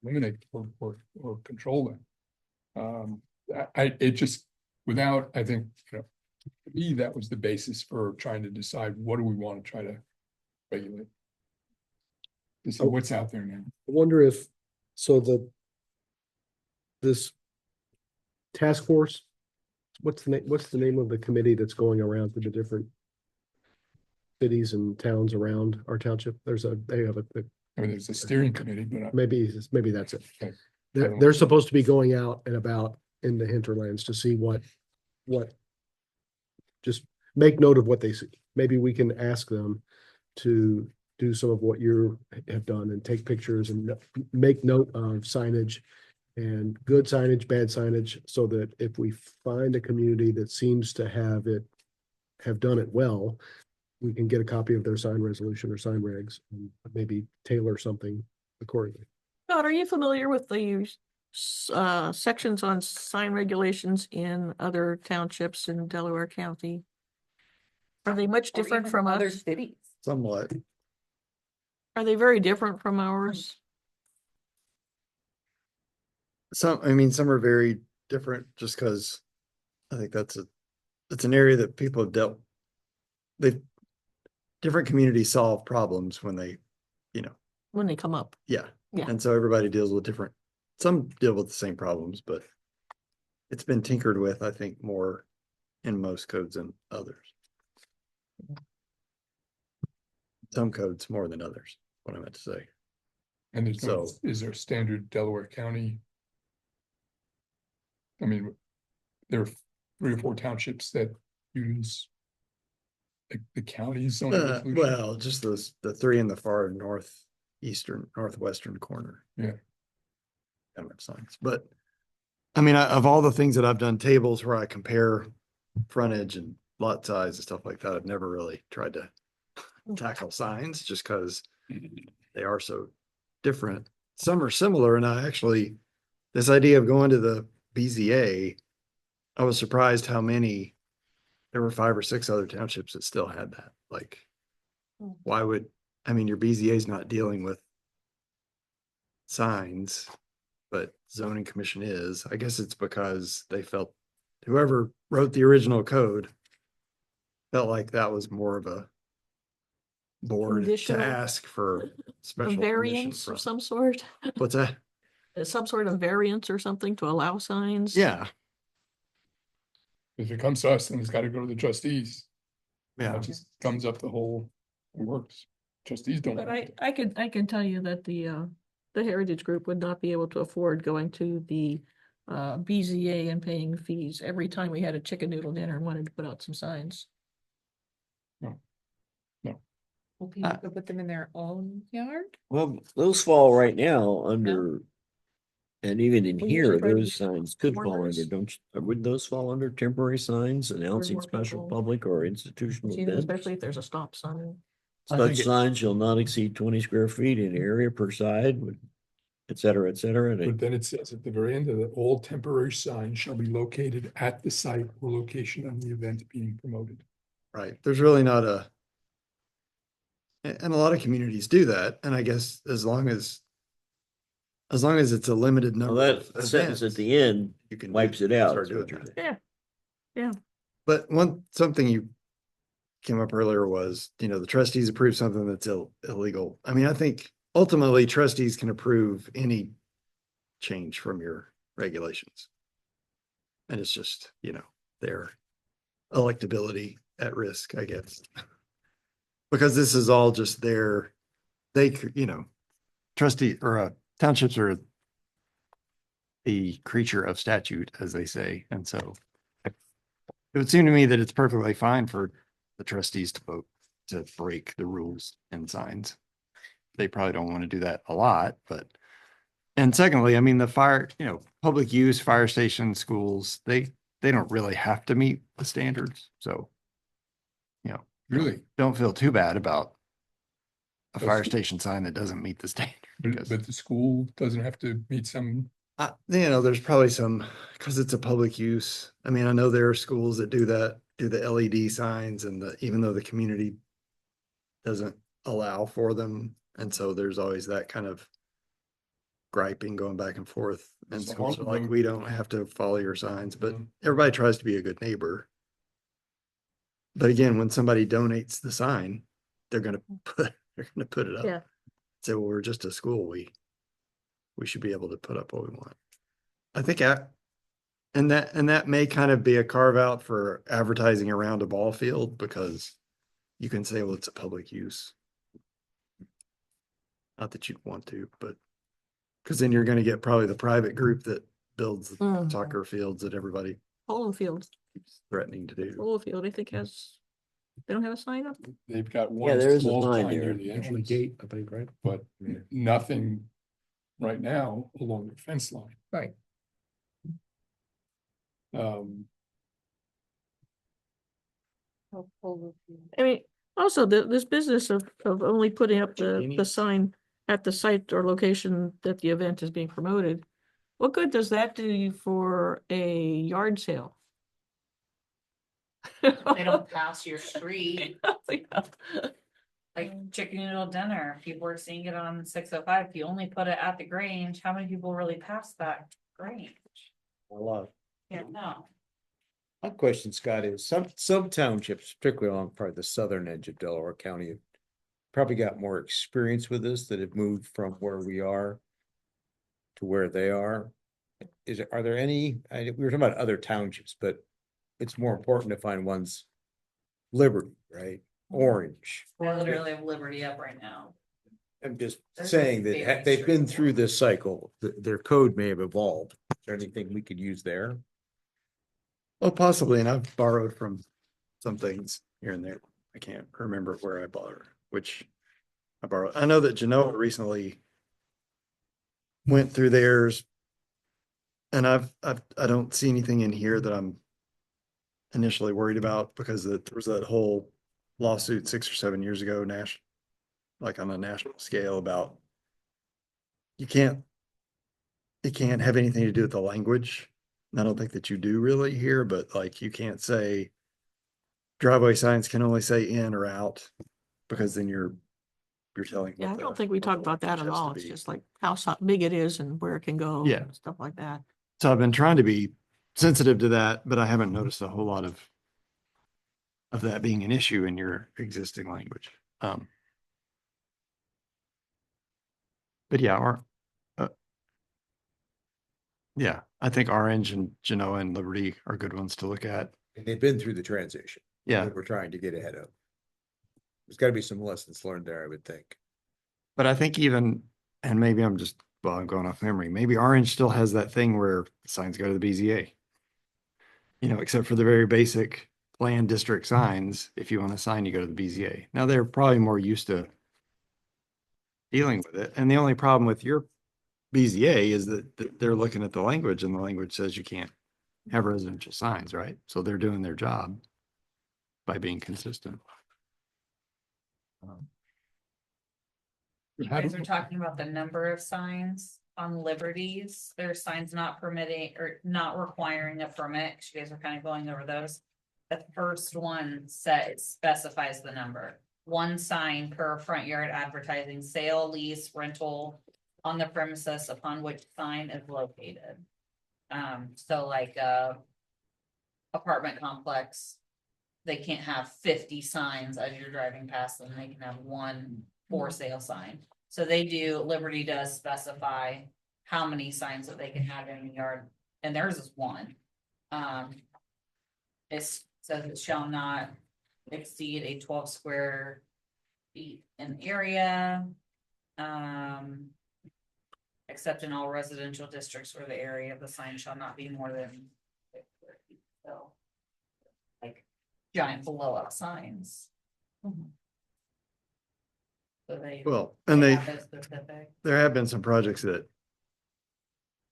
eliminate or control them? It just, without, I think, you know, to me, that was the basis for trying to decide what do we want to try to regulate. To see what's out there now. I wonder if, so this task force, what's the name of the committee that's going around to the different cities and towns around our township? They have I mean, there's a steering committee, but maybe that's it. Okay. They're supposed to be going out and about in the hinterlands to see what, just make note of what they see. Maybe we can ask them to do some of what you have done and take pictures and make note of signage and good signage, bad signage, so that if we find a community that seems to have done it well, we can get a copy of their sign resolution or sign regs and maybe tailor something accordingly. Scott, are you familiar with the sections on sign regulations in other townships in Delaware County? Are they much Or different even from other us? cities? Somewhat. Are they very different from ours? Some are very different just because I think that's an area that people have different communities solve problems when they, When they come up? yeah. Yeah. And so everybody deals with some deal with the same problems, but it's been tinkered with, I think, more in most codes than others. Some codes more than others, what I meant to say. and there's no, So- is there a standard Delaware County? I mean, there are 3 or 4 townships that use the county's zoning resolution. Well, just the 3 in the far northwestern corner. Yeah. Kind of signs, but I mean, of all the things that I've done, tables where I compare frontage and lot size and stuff like that, I've never really tried to tackle signs just because they are so different. Some are similar, and this idea of going to the BZA, I was surprised how many, there were 5 or 6 other townships that still had that. Like, why would, your BZA is not dealing with signs. but zoning commission is. I guess it's because they felt whoever wrote the original code felt like that was more of a board to Conditional- ask for A special permission variance from. of some sort, What's that? some sort of variance or something to allow signs. Yeah, If it comes to us, then it's gotta go to the trustees. yeah. That just comes up the whole, it works. Trustees don't. But I can tell you that the Heritage Group would not be able to afford going to the BZA and paying fees every time we had a chicken noodle dinner and wanted to put out some signs. Well, people could put them in their own yard? Well, those fall right now under. And even in We here, usually write those signs could fall under, corners. don't, would those fall under temporary signs announcing more special people- public or institutional events? Especially if there's a stop sign. I Such think it- signs shall not exceed 20 square feet in area per side, et cetera, et cetera. and But then it says at the very end of it, all temporary signs shall be located at the site or location of the event being promoted. Right. There's really not a. And a lot of communities do that. And I guess as long as it's a limited Well, number of that sentence at events, the end you can wipes it out. start is what doing you're that. saying. But something you came up earlier was, the trustees approve something that's illegal. I mean, I think ultimately trustees can approve any change from your regulations. And it's just, their electability at risk, I guess. Because this is all just trustee or townships are the creature of statute, as they say. And so it would seem to me that it's perfectly fine for the trustees to vote to break the rules and signs. They probably don't want to do that a lot, and secondly, I mean, the fire, public use, fire stations, schools, they don't really have to meet the standards. So, Really? don't feel too bad about a fire Does- station sign that doesn't meet the standard. because- But the school doesn't have to meet some, there's probably some, because it's a public use. I mean, I know there are schools that do that, do the LED signs and even though the community doesn't allow for them. And so there's always that kind of griping going back and forth. And So schools are all like, the- we don't have to follow your signs, but Mhm. everybody tries to be a good neighbor. But again, when somebody donates the sign, they're gonna put it up. Yeah. Say, well, we're just a school. We should be able to put up what we want. I think and that may kind of be a carve out for advertising around a ball field because you can say, well, it's a public use. Not that you'd want to, but because then you're gonna get probably the private group that builds the Mm. soccer fields that everybody Polo Field, keeps threatening to do. Polo Field, I think they don't have a sign up? they've got Yeah, one there is a small sign sign near there. the On the entrance, gate, I think, right? but nothing right now along the fence line. Right. Um, I mean, also this business of only putting up the Genius. sign at the site or location that the event is being promoted. What good does that do you for a yard sale? They don't pass your street, Yeah. like chicken noodle dinner, people are seeing it on 605. If you only put it at the Grange, how many people really pass that Grange? A lot. Yeah, no. My question, Scott, is some townships, particularly along part of the southern edge of Delaware County, have probably got more experience with this that have moved from where we are to where they are. Are there any, we were talking about other townships, but it's more important to find ones Liberty, right? Orange. I literally have Liberty up right now. I'm just They're saying very that they've been through this cycle, their code may have evolved. Is there anything we could use there? Well, possibly, and I've borrowed from some things here and there. I can't remember where I borrowed, which I borrowed. I know that Genoa recently went through theirs. And I don't see anything in here that I'm initially worried about because there was that whole lawsuit 6 or 7 years ago, like on a national scale about it can't have anything to do with the language. I don't think that you do really here, but like you can't say driveway signs can only say in or out because then you're you're telling. Yeah, I what don't the- think we what the talked about that language at has to all. It's be. just like big it is and where it can go. Yeah. and Stuff like that. So I've been trying to be sensitive to that, but I haven't noticed a whole lot of that being an issue in your existing language. But yeah, yeah, I think Orange and Genoa and Liberty are good ones to look at. And they've been through the transition. Yeah, That we're trying to get ahead of. There's gotta be some lessons learned there, I would think. but I think even, and maybe I'm going off memory, maybe Orange still has that thing where signs go to the BZA. You know, except for the very basic planned district signs, if you want a sign, you go to the BZA. Now, they're probably more used to dealing with it. And the only problem with your BZA is that they're looking at the language and the language says you can't have residential signs, right? So they're doing their job by being consistent. You How guys do- are talking about the number of signs on Liberties. There are signs not permitting or not requiring a permit. 'Cause you guys are kind of going over those. The first one specifies the number. One sign per front yard advertising sale, lease, rental on the premises upon which sign is located. So like apartment complex, they can't have 50 signs as you're driving past them. They can have one for sale sign. So Liberty does specify how many signs that they can have in the yard, and theirs is one. It says it shall not exceed a 12 square feet in area. Except in all residential districts where the area of the sign shall not be more than 6 square feet. So like giant blow up signs. So Well, and they, have those specific. there have been some projects that,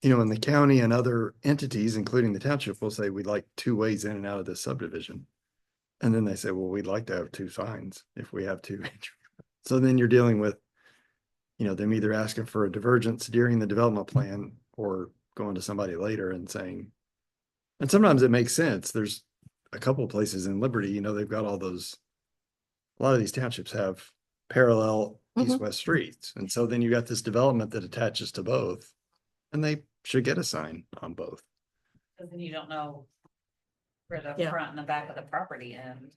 you know, in the county and other entities, including the township, will say, we'd like 2 ways in and out of this subdivision. And then they say, well, we'd like to have 2 signs if we have 2. So then you're dealing with, you know, them either asking for a divergence during the development plan or going to somebody later and saying, and sometimes it makes sense. There's a couple of places in Liberty, you know, they've got all those, a lot of these townships have parallel east-west streets. And so then you got this development that attaches to both, and they should get a sign on both. Cause then you don't know where the Yeah. front and the back of the property end.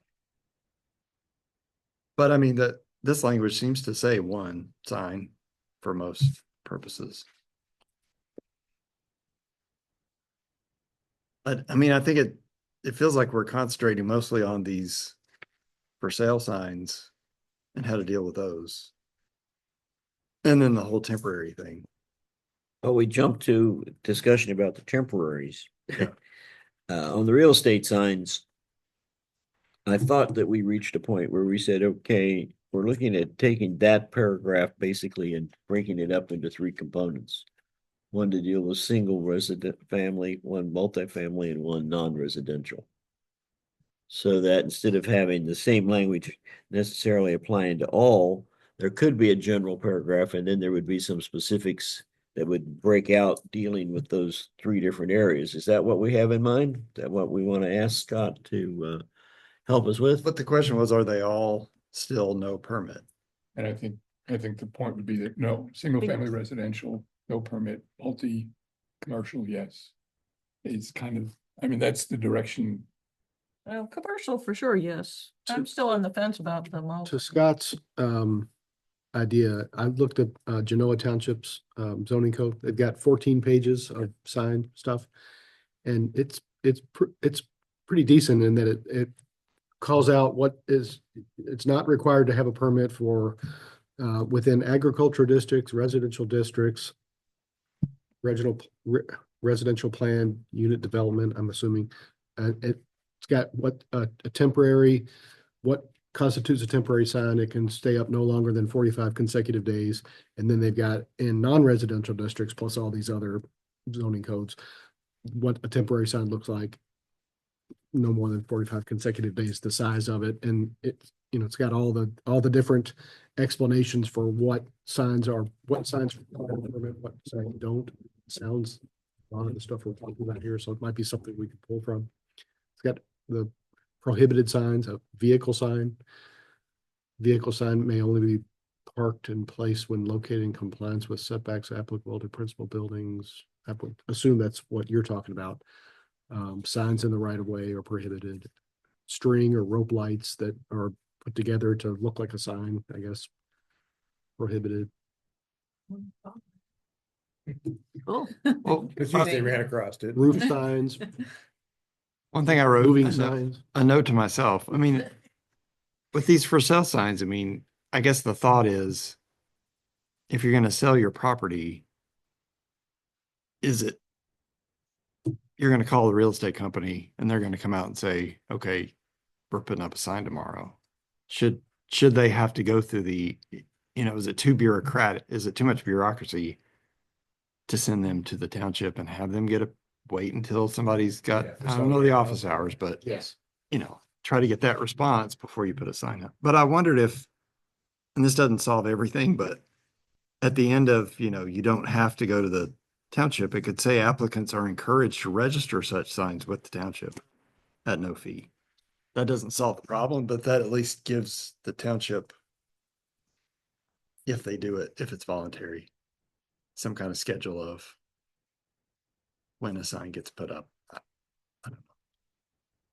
But I mean, this language seems to say 1 sign for most purposes. I mean, I think it feels like we're concentrating mostly on these for sale signs and how to deal with those. And then the whole temporary thing. Well, we jumped to discussion about the temporaries. Yeah. On the real estate signs, I thought that we reached a point where we said, okay, we're looking at taking that paragraph basically and breaking it up into 3 components. One to deal with single resident family, one multifamily, and one non-residential. So that instead of having the same language necessarily applying to all, there could be a general paragraph, and then there would be some specifics that would break out dealing with those 3 different areas. Is that what we have in mind? Is that what we want to ask Scott to help us with? But the question was, are they all still no permit? And I think the point would be that no, single family residential, no permit, commercial, yes. It's kind of, I mean, that's the direction. Well, commercial for sure, yes. I'm still on the fence about the multi. To Scott's idea, I looked at Genoa Township's zoning code. They've got 14 pages of sign stuff. And it's pretty decent in that it calls out it's not required to have a permit for within agriculture districts, residential districts, residential plan unit development, I'm assuming. It's got what constitutes a temporary sign. It can stay up no longer than 45 consecutive days. And then they've got in non-residential districts, plus all these other zoning codes, what a temporary sign looks like. No more than 45 consecutive days, the size of it. And it's got all the different explanations for what signs require a permit, what signs don't. Sounds a lot of the stuff we're talking about here, so it might be something we could pull from. It's got the prohibited signs, a vehicle sign. Vehicle sign may only be parked in place when located in compliance with setbacks applicable to principal buildings. I would assume that's what you're talking about. Signs in the right of way are prohibited. String or rope lights that are put together to look like a sign, I guess, prohibited. Oh, Well, Cause they ran across it. Roof signs, one thing I wrote, moving a note- signs. a note to myself, I mean, with these for sale signs, I mean, I guess the thought is, if you're gonna sell your property, is it, you're gonna call the real estate company and they're gonna come out and say, okay, we're putting up a sign tomorrow. Should they have to go through is it too bureaucratic? Is it too much bureaucracy to send them to the township and have them wait until somebody's got, Yeah, I don't know the office hours, but Yes. try to get that response before you put a sign up. But I wondered if, and this doesn't solve everything, but at the end of, you don't have to go to the township. It could say applicants are encouraged to register such signs with the township at no fee. That doesn't solve the problem, but that at least gives the township, if they do it, if it's voluntary, some kind of schedule of when a sign gets put up. I don't know.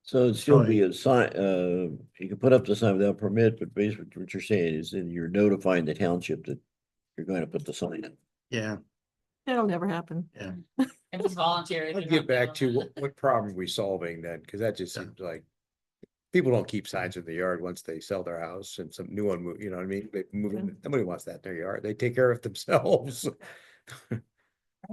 So it'd still be a sign, you can put up the sign without permit, but basically what you're saying is then you're notifying the township that you're going to put the sign in. Yeah, that'll never happen. yeah. If it's voluntary. Let's they're get not back to doing what problem are we solving then? Cause that just seems like. People don't keep signs in the yard once they sell their house and some new one, you know what I mean? They move in, nobody wants that in their yard. They take care of it themselves. Right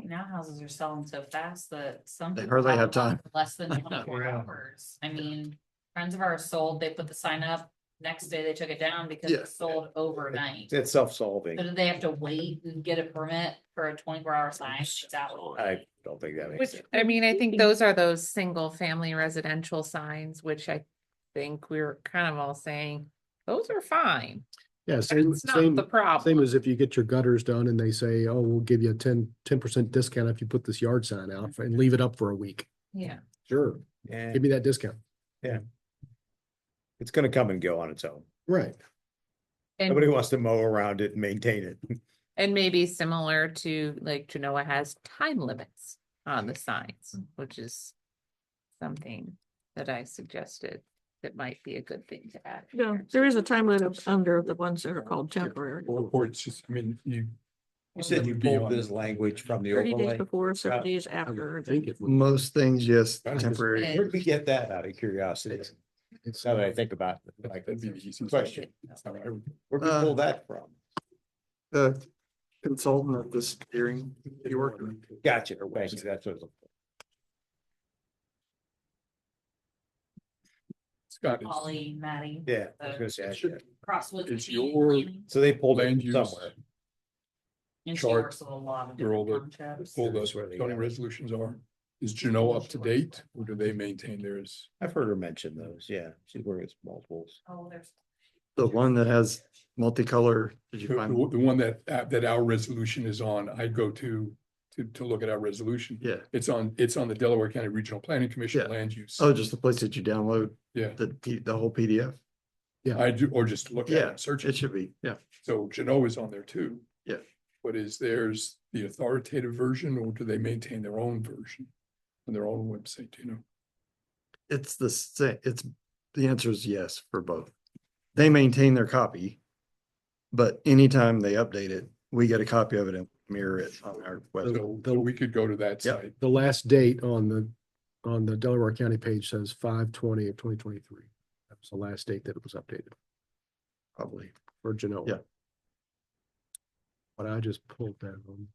now, houses are selling so fast that some. They people hardly have them up time. in Less than 24 Yeah. hours. I mean, friends of ours sold, they put the sign up, next day they took it down because Yeah. it sold overnight. It's self-solving. So did they have to wait and get a permit for a 24-hour sign? It's out. I don't think that makes Which, sense. I mean, I think those are those single family residential signs, which I think we were kind of all saying, those are fine. Yeah, same, That's not same, the same problem. as if you get your gutters done and they say, oh, we'll give you a 10% discount if you put this yard sign out and leave it up for a week. Yeah. Sure, Yeah, give me that discount. it's gonna come and go on its own. Right. Nobody And, wants to mow around it and maintain it. and maybe similar to like Genoa has time limits on the signs, which is something that I suggested that might be a good thing to add. Yeah, there is a time limit under the ones that are called temporary. Or it's just, I mean, You said you would be pulled on- this language from the 30 days overlay. before, 7 Uh, days I after. would think it would. Most things, yes, That's just- temporary. And- Where'd we get that out of curiosity? It's, Now that I think about it, like, That'd be the easiest question. That's how I would- Where'd we pull that from? The consultant at this hearing you worked with. Gotcha, thank you, that's what. Scott, it's- Holly, Maddie, Yeah, I was gonna say, I should- Crosswood. It's Teen your- Planning, so they pulled it Land from use. somewhere. And she chart works with a lot of where all different the- townships. all That's where they the zoning got it. resolutions are. Is Genoa up to date or do they maintain theirs? I've heard her mention those, yeah, she's working with multiples. Oh, there's. The one that has multicolor, did you The find? the one that our resolution is on, I go to look at our resolution. Yeah. It's on the Delaware County Regional Planning Commission Yeah. Land Use. Oh, just the place that you download Yeah, the whole PDF? I do, or just look at it Yeah, and search it it. should be, yeah. So Genoa is on there too. Yeah. But is theirs the authoritative version or do they maintain their own version? On their own website, you know? It's the same, the answer is yes for both. They maintain their copy. But anytime they update it, we get a copy of it and mirror it on our website. So we could go to that Yep. site. the last date on the Delaware County page says 5/20 of 2023. That was the last date that it was updated Probably. for Genoa. Yeah. But I just pulled that one.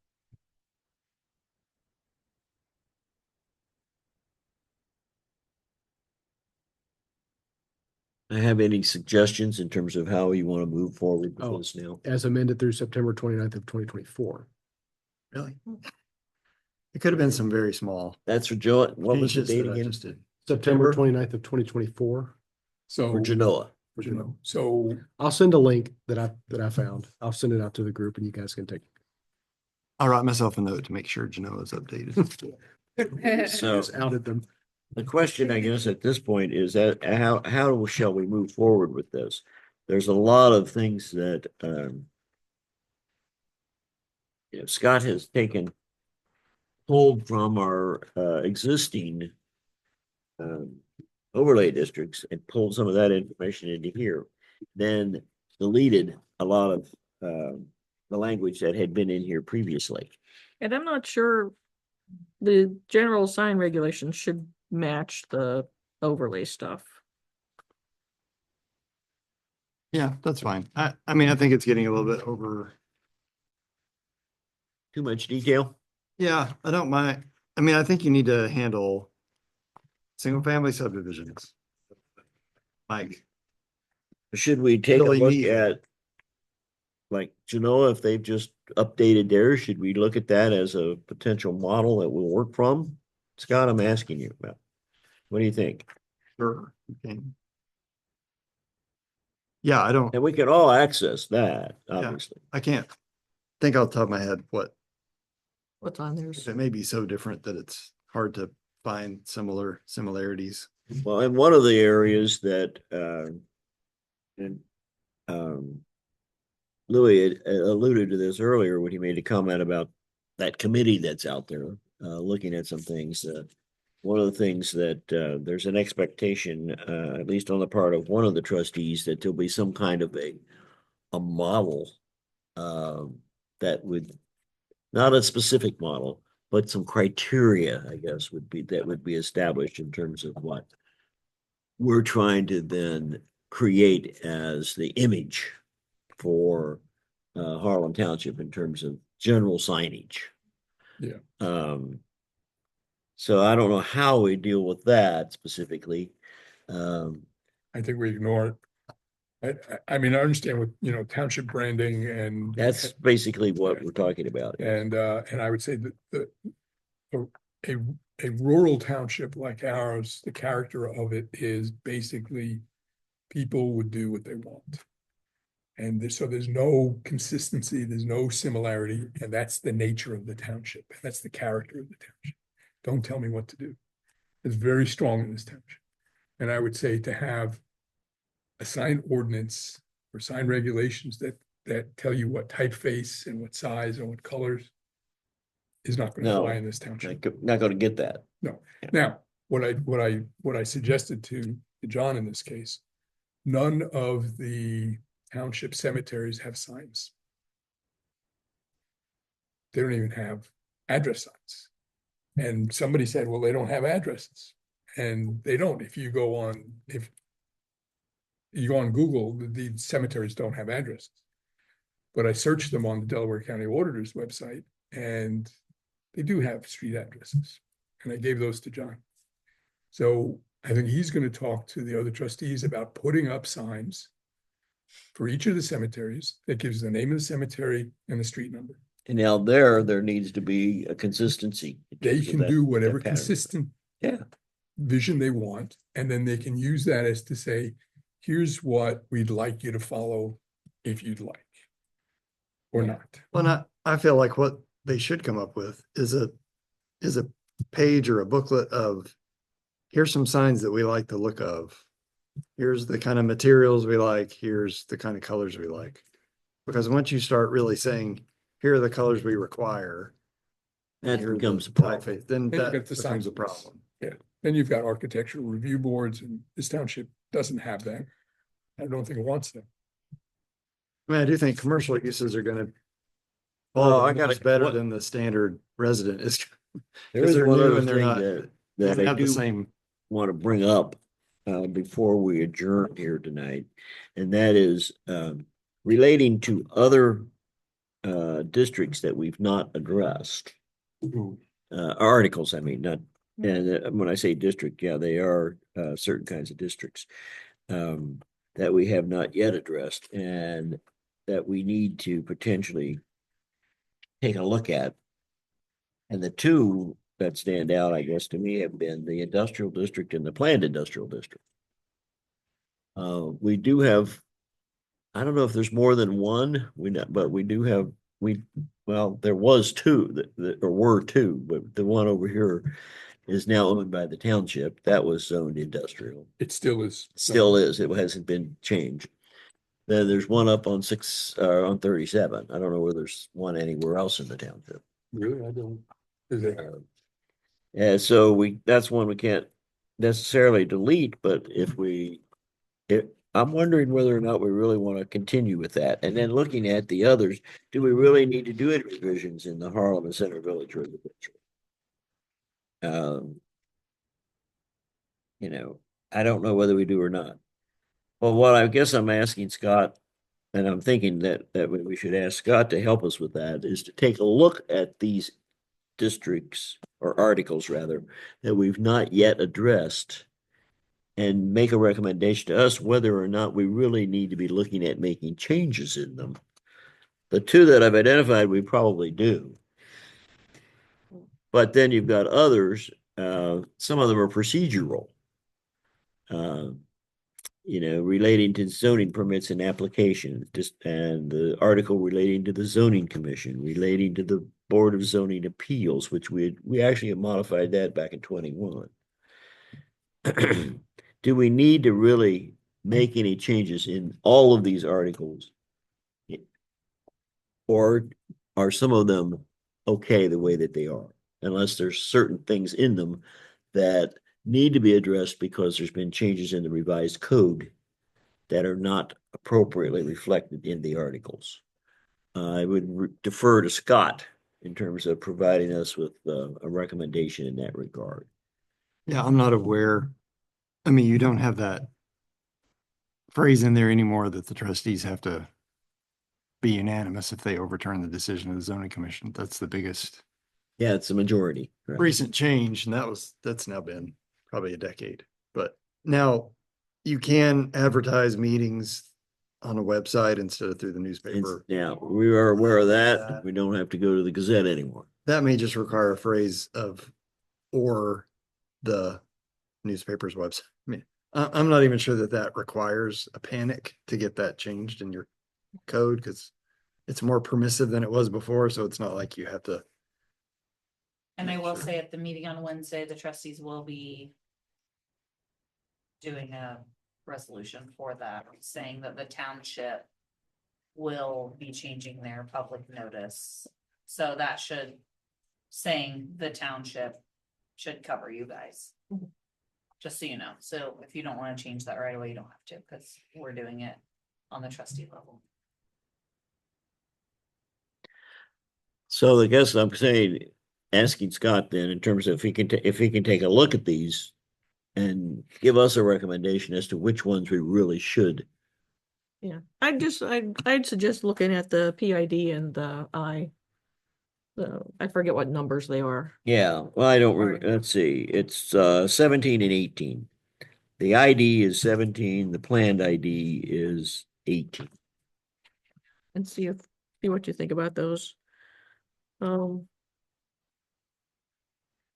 I have any suggestions in terms of how you want to move forward Oh. with this now? As amended through September 29th of 2024. Really? It could have been some very small. That's for Joe, what was the changes date that I again? just did. September 29th of 2024. So. For Genoa. for Genoa. So I'll send a link that I found. I'll send it out to the group and you guys can take. I'll write myself a note to make sure Genoa is updated. So Just outed them. the question, I guess, at this point is that how shall we move forward with this? There's a lot of things that Scott has pulled from our existing overlay districts and pulled some of that information into here, then deleted a lot of the language that had been in here previously. And I'm not sure the general sign regulations should match the overlay stuff. Yeah, that's fine. I mean, I think it's getting a little bit over. Too much detail? Yeah, I don't mind. I mean, I think you need to handle single family subdivisions. Like, Should we take a Really look neat. at, like, Genoa, if they've just updated theirs, should we look at that as a potential model that will work from? Scott, I'm asking you about. What do you think? sure, okay. Yeah, I don't, And we can all access that, obviously. I can't think off the top of my head What's on theirs? it may be so different that it's hard to find similarities. Well, and one of the areas that, and, Louis had alluded to this earlier when he made a comment about that committee that's out there, looking at some things. One of the things that, there's an expectation, at least on the part of one of the trustees, that there'll be some kind of a model, that would, not a specific model, but some criteria, I guess, that would be established in terms of what we're trying to then create as the image for Harlan Township in terms of general signage. Yeah. So I don't know how we deal with that specifically. I think we ignore it. I mean, I understand with, township branding and. That's basically what we're talking about. And I would say that a rural township like ours, the character of it is basically people would do what they want. And so there's no consistency, there's no similarity, and that's the nature of the township. That's the character of the township. Don't tell me what to do. It's very strong in this township. And I would say to have a sign ordinance or sign regulations that tell you what typeface and what size and what colors is not going to No. fly in this township. Not gonna get that. No. Now, what I suggested to John in this case, none of the township cemeteries have signs. They don't even have address signs. And somebody said, well, they don't have addresses. And they don't. If you go on Google, the cemeteries don't have addresses. But I searched them on the Delaware County Auditor's website, and they do have street addresses. And I gave those to John. So I think he's going to talk to the other trustees about putting up signs for each of the cemeteries that gives the name of the cemetery and the street number. And now there needs to be a consistency. in They terms of can that- do that whatever pattern. consistent Yeah, vision they want, and then they can use that as to say, here's what we'd like you to follow if you'd like. Or not. Well, I feel like what they should come up with is a page or a booklet of, here's some signs that we like the look of. Here's the kind of materials we like, here's the kind of colors we like. Because once you start really saying, here are the colors we require. that here are the becomes a problem. typeface, then Then you that get the becomes a signs. problem. Yeah, then you've got architectural review boards, and this township doesn't have that. I don't think it wants them. I mean, I do think commercial uses are gonna. Oh, I I gotta- got better what- than the standard resident is. There 'cause is they're one new other and they're thing not- that They I have the do same. want to bring up before we adjourn here tonight, and that is relating to other districts that we've not addressed. Articles, I mean, not, and when I say district, yeah, they are certain kinds of districts that we have not yet addressed and that we need to potentially take a look at. And the two that stand out, I guess, to me have been the industrial district and the planned industrial district. We do have, I don't know if there's more than one, but we do have, well, there was two or were two, but the one over here is now owned by the township. That was zoned industrial. It still is. Still is. It hasn't been changed. Then there's one up on on 37. I don't know whether there's one anywhere else in the township. Really, I don't. Is it? Yeah, so that's one we can't necessarily delete, but I'm wondering whether or not we really want to continue with that. And then looking at the others, do we really need to do any revisions in the Harlem and Center Village residential? You know, I don't know whether we do or not. Well, what I guess I'm asking Scott, and I'm thinking that we should ask Scott to help us with that, is to take a look at these districts or articles rather that we've not yet addressed and make a recommendation to us whether or not we really need to be looking at making changes in them. The two that I've identified, we probably do. But then you've got others, some of them are procedural. Relating to zoning permits and applications, and the article relating to the zoning commission, relating to the Board of Zoning Appeals, which we actually have modified that back in 21. Do we need to really make any changes in all of these articles? Or are some of them okay the way that they are? Unless there's certain things in them that need to be addressed because there's been changes in the revised code that are not appropriately reflected in the articles. I would defer to Scott in terms of providing us with a recommendation in that regard. Yeah, I'm not aware. I mean, you don't have that phrase in there anymore that the trustees have to be unanimous if they overturn the decision of the zoning commission. That's the biggest Yeah, it's a majority. Right? recent change, and that's now been probably a decade. But now you can advertise meetings on a website instead of through the newspaper. Yeah, we are aware of that. We don't have to go to the Gazette anymore. That may just require a phrase of, or the newspaper's website. I mean, I'm not even sure that requires a panic to get that changed in your code, because it's more permissive than it was before, so it's not like you have to. And I will say at the meeting on Wednesday, the trustees will be doing a resolution for that, saying that the township will be changing their public notice. So that saying the township should cover you guys. Just so you know. So if you don't want to change that right away, you don't have to, because we're doing it on the trustee level. So I guess I'm saying, asking Scott then in terms of if he can take a look at these and give us a recommendation as to which ones we really should. Yeah, I'd suggest looking at the PID and the I forget what numbers they are. Yeah, well, I don't remember. Let's see. It's 17 and 18. The ID is 17, the planned ID is 18. And see what you think about those.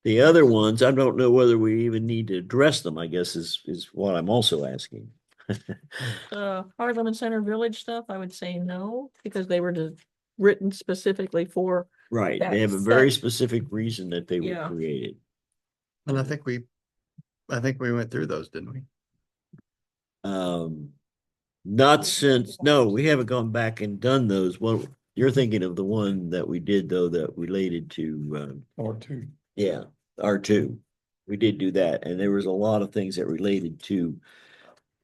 The other ones, I don't know whether we even need to address them, I guess is what I'm also asking. Harlem and Center Village stuff, I would say no, because they were written specifically for. Right, That they have a very set. specific reason that they were Yeah. created. And I think we went through those, didn't we? Not since, no, we haven't gone back and done those. Well, you're thinking of the one that we did though, that related to, R2. yeah, R2. We did do that, and there was a lot of things that related to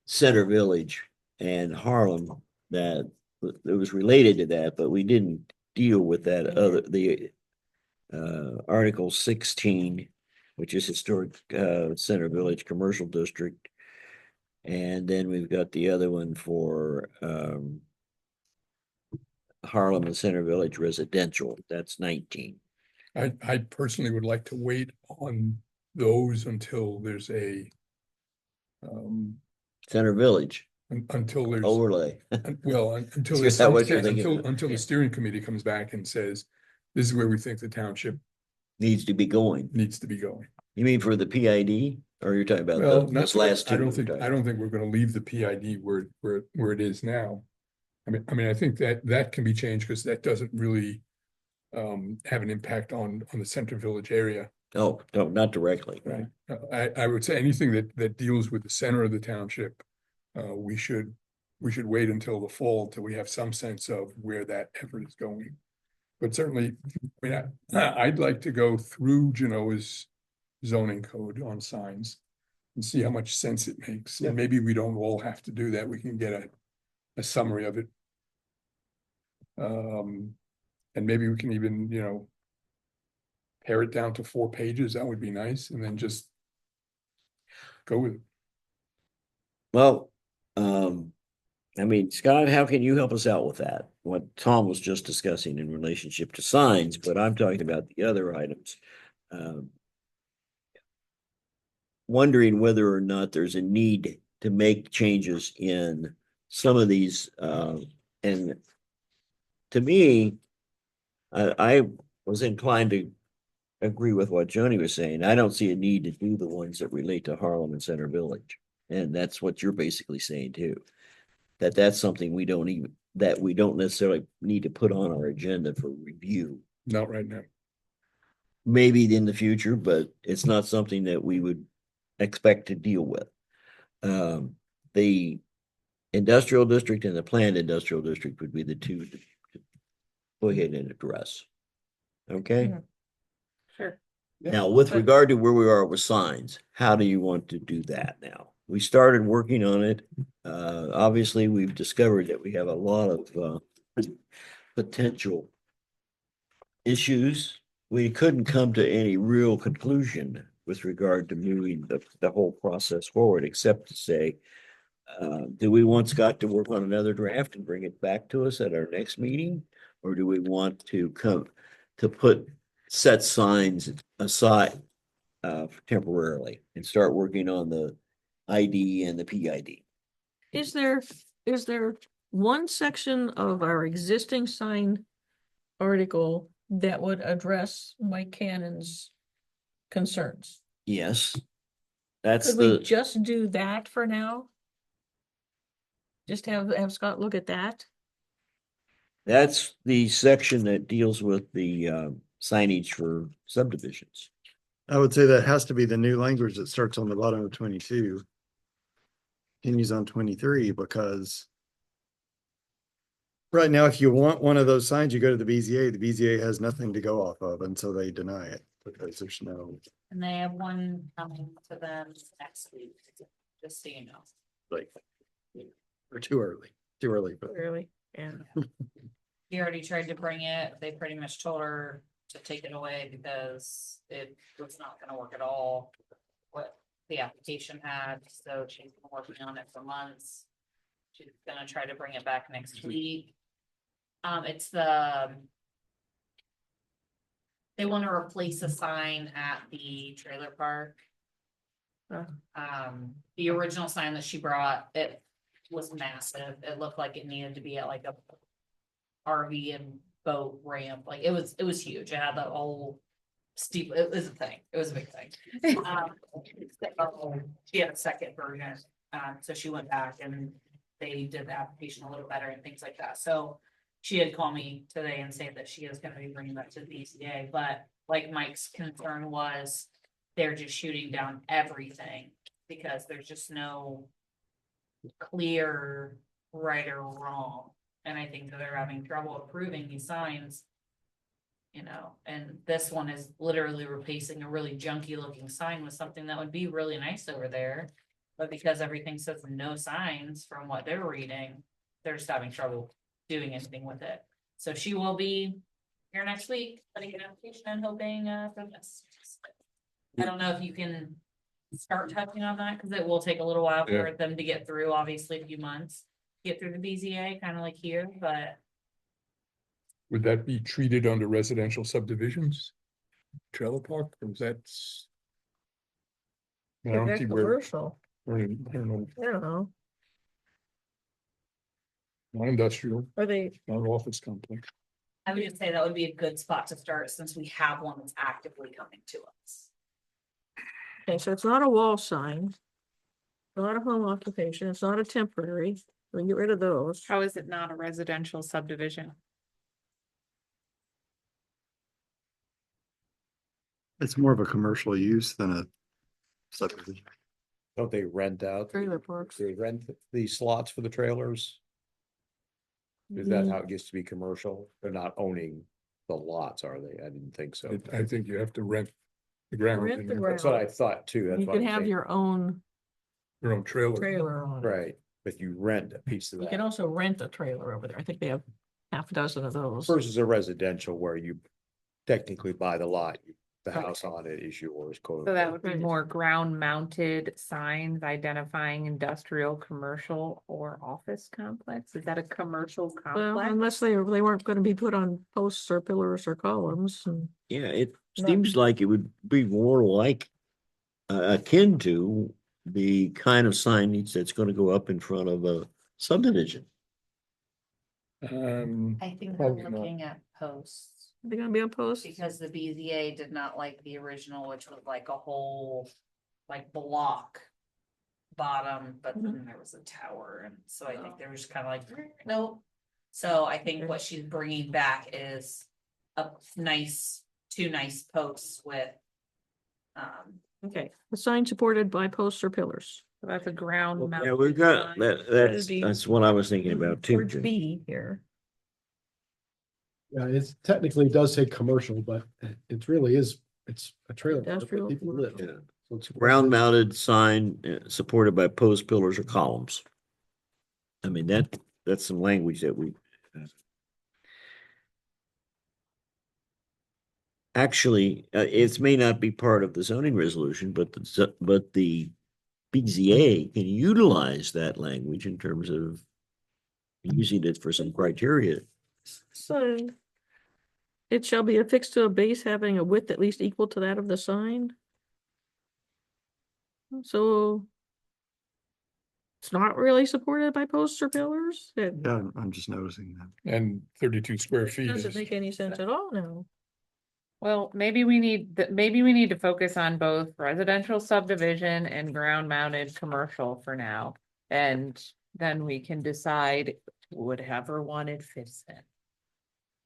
Center Village and Harlem that it was related to that, but we didn't deal with that Article 16, which is historic Center Village Commercial District. And then we've got the other one for Harlem and Center Village Residential. That's 19. I personally would like to wait on those until there's a Center Village until there's overlay. until Is there's that what some you're thinking? until the steering committee comes back and says, this is where we think the township Needs to be going. needs to be going. You mean for the PID, or you're talking about Well, those not, last two? I don't we're think, talking I don't think we're gonna leave the PID where it is now. I mean, I think that can be changed because that doesn't really have an impact on the Center Village area. Oh, no, not directly. Right. I would say anything that deals with the center of the township, we should we should wait until the fall till we have some sense of where that effort is going. But certainly, I mean, I'd like to go through Genoa's zoning code on signs and see how much sense it makes. Yeah. And maybe we don't all have to do that. We can get a summary of it. And maybe we can even, pare it down to 4 pages. That would be nice. And then just go with it. Well, I mean, Scott, how can you help us out with that? What Tom was just discussing in relationship to signs, but I'm talking about the other items. Wondering whether or not there's a need to make changes in some of these, and to me, I was inclined to agree with what Joni was saying. I don't see a need to do the ones that relate to Harlem and Center Village. And that's what you're basically saying too. That's something we don't necessarily need to put on our agenda for review. Not right now. Maybe in the future, but it's not something that we would expect to deal with. The industrial district and the planned industrial district would be the two to go ahead and address. Okay? Mhm. Sure. Now, with regard to where we are with signs, how do you want to do that now? We started working on it. Obviously, we've discovered that we have a lot of potential issues. We couldn't come to any real conclusion with regard to moving the whole process forward, except to say, do we want Scott to work on another draft and bring it back to us at our next meeting? Or do we want to set signs aside temporarily and start working on the ID and the PID? Is there one section of our existing sign article that would address Mike Cannon's concerns? Yes. That's Could we the, just do that for now? Just have Scott look at that? that's the section that deals with the signage for subdivisions. I would say that has to be the new language that starts on the bottom of 22. Continues on 23 because right now, if you want one of those signs, you go to the BZA. The BZA has nothing to go off of, and so they deny it because there's no, And they have one coming to them next week, just so you know. like, or too early, but Really? Yeah. He already tried to bring it. They pretty much told her to take it away because it was not gonna work at all. What the application had, so she's been working on it for months. She's gonna try to bring it back next week. It's they wanna replace a sign at the trailer park. The original sign that she brought, it was massive. It looked like it needed to be at like a RV and boat ramp. Like it was huge. It had the whole steep, it was a thing. It was a big thing. She had a second version. So she went back and they did the application a little better and things like that. So she had called me today and said that she is gonna be bringing that to the BCA, but like Mike's concern was they're just shooting down everything because there's just no clear right or wrong. And I think that they're having trouble approving these signs. And this one is literally replacing a really junky looking sign with something that would be really nice over there. But because everything says no signs from what they're reading, they're just having trouble doing anything with it. So she will be here next week, putting an application and hoping for this. I don't know if you can start touching on that, because it will take a little while for them to get through, obviously a few months. Get through the BZA, kind of like here, but Would that be treated under residential subdivisions? Trailer park, or is that? I don't That's see where, commercial. I don't know, I don't know. not industrial, Are they, not office complex. I would just say that would be a good spot to start since we have one that's actively coming to us. okay, so it's not a wall sign. Not a home occupation. It's not a temporary. We get rid of those. How is it not a residential subdivision? it's more of a commercial use than a subdivision. Don't they rent out? Trailer parks. They rent the slots for the trailers? Is that how it gets to be commercial? They're not owning the lots, are they? I didn't think so. I think you have to rent the ground. Rent and the That's what I ground. thought too. That's You what can I'm have thinking. your own Your own trailer. trailer on it. Right, but you rent a piece of You can that also rent a trailer over there. I think they have half a dozen of those. versus a residential where you technically buy the lot, the Right. house on it is yours. quote So that unquote. would be Right. more ground mounted signs identifying industrial, commercial or office complex. Is that a commercial Well, complex? unless they weren't gonna be put on posts or pillars or columns and. Yeah, it Not- seems like it would be more like akin to the kind of signage that's gonna go up in front of a subdivision. I think Probably they're not. looking at posts. They're gonna be on posts? Because the BZA did not like the original, which was like a whole, like block bottom, but then there was a tower, and so I think they were just kind of like, nope. So I think what she's bringing back is a nice, two nice posts with, Okay, a sign supported by posts or pillars. So that's a ground Yeah, mounted. we've got, sign. that's what I was thinking about too. Towards B here. Yeah, it's technically does say commercial, but it really is, it's a trailer. park where Industrial, People live. Yeah. So it's Ground mounted sign supported by posts, pillars or columns. I mean, that's some language that we. Actually, it may not be part of the zoning resolution, but the BZA can utilize that language in terms of using it for some criteria. Sign. It shall be affixed to a base having a width at least equal to that of the sign. So. It's not really supported by posts or pillars? It Yeah, I'm just noticing that. And 32 square feet doesn't is, make any sense at all now. Well, maybe we need to focus on both residential subdivision and ground mounted commercial for now. And then we can decide whatever one it fits in.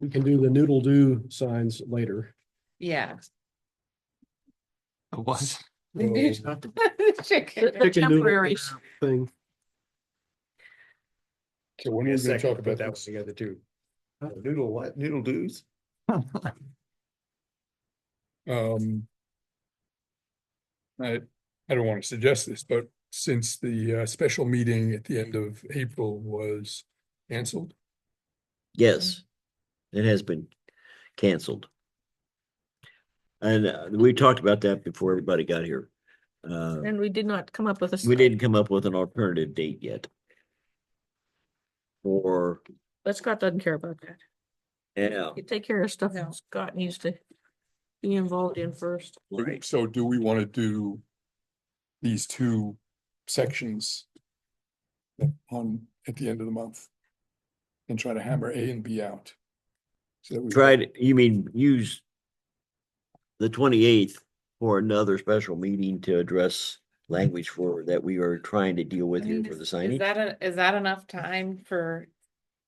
We can do the noodle do signs later. Yeah. What? Chicken. The Chicken noodle temporaries. Thing. so when are you gonna Second, talk put about that one this? together too. Noodle what? Noodle do's? I don't want to suggest this, but since the special meeting at the end of April was canceled, Yes, it has been canceled. And we talked about that before everybody got here. And we did not come up with a. We didn't come up with an alternative date yet. Or, But Scott doesn't care about that. yeah, You take care of stuff No. Scott needs to be involved in first. right. so do we want to do these two sections at the end of the month and try to hammer A and B out? So that we You mean use the 28th for another special meeting to address language that we are trying to deal with I here mean, for the is signage? is that enough time for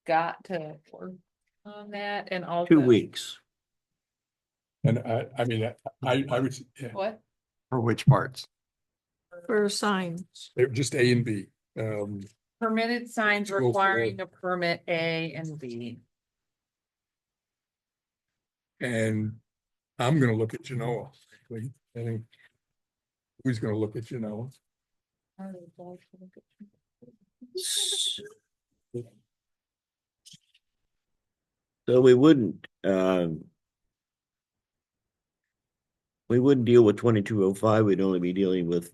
Scott to work on that and also? 2 weeks. And I mean, I would, yeah, What? For which parts? For signs. they were just A and B. Permitted signs Go for it. requiring a permit A and B. And I'm gonna look at Genoa. Actually. I think. Who's gonna look at Genoa? So we wouldn't deal with 2205. We'd only be dealing with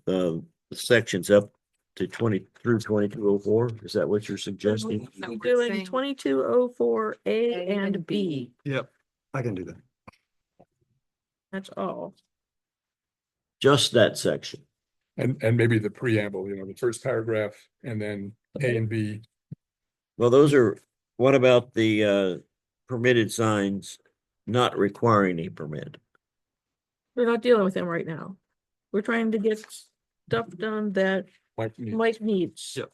sections up to 20 through 2204. Is that what you're suggesting? We're we're doing saying- 2204 A and B. Yep, I can do that. That's all. Just that section. And maybe the preamble, the first paragraph and then A and B. Well, what about the permitted signs not requiring a permit? We're not dealing with them right now. We're trying to get stuff done that Mike, Mike needs. Yep.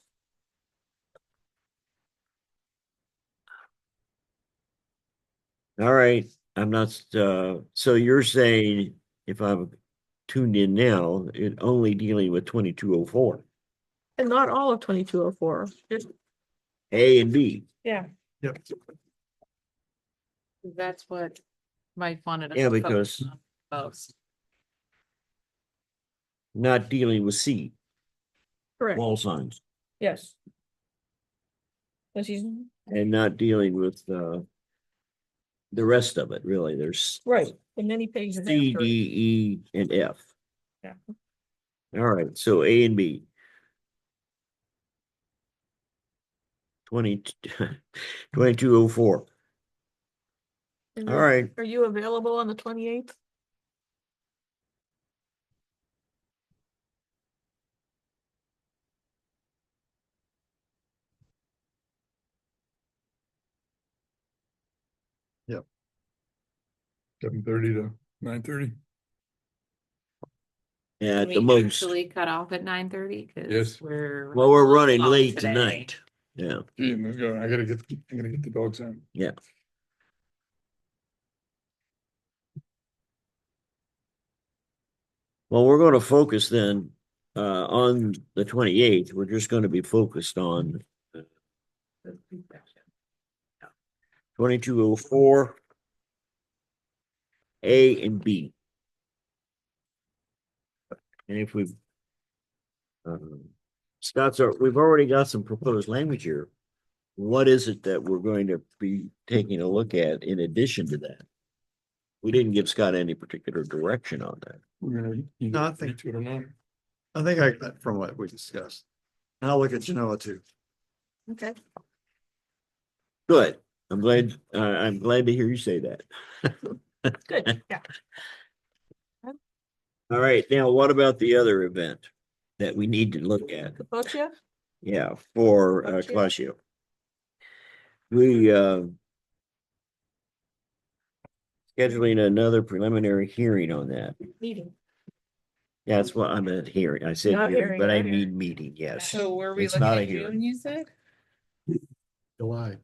All right, I'm not, so you're saying if I'm tuned in now, it only dealing with 2204, And not all of 2204, just, A and B. yeah. Yep. That's what Mike wanted. us Yeah, to focus because on most. not dealing with C, Correct, wall signs, yes. But she's, and not dealing with the rest of it, really. There's right, and many pages. C, after. D, E, and F. Yeah. All right, so A and B. 2204. And All are- right, Are you available on the 28th? Yep. 7:30 to 9:30. at Can the we most. actually cut off at 9:30? Yes. We're. Well, we're running long late today. tonight. Yeah, Gee, let's go. I gotta get the dogs out. yeah. Well, we're gonna focus then on the 28th. We're just gonna be focused on 2204 A and B. And if we've Scott's, we've already got some proposed language here. What is it that we're going to be taking a look at in addition to that? We didn't give Scott any particular direction on that. We're gonna either No, I agree think- to it or not. I think I got from what we discussed. And I'll look at Genoa too. Okay. Good. I'm glad to hear you say that. Good, yeah. All right, now what about the other event that we need to look at? Kapocha? Yeah, for Gotcha. Classio. We scheduling another preliminary hearing on that. Meeting. Yeah, that's what I meant hearing. I said Not hearing, hearing, but I not mean hearing. meeting, yes. So were we It's looking not a at hearing. June, you said? July.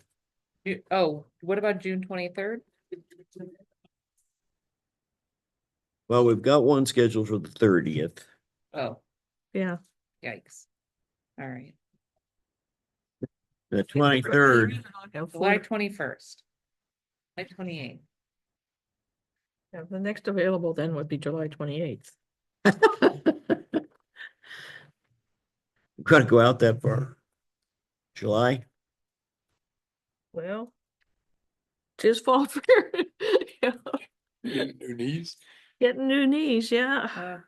Oh, what about June 23rd? Well, we've got one scheduled for the 30th. Oh, Yeah. yikes. All right, The 23rd, July 21st. July 28th. Yeah, the next available then would be July 28th. gotta go out that far. July? Well. Tis fall fair. Yeah. New knees. Getting new knees, yeah.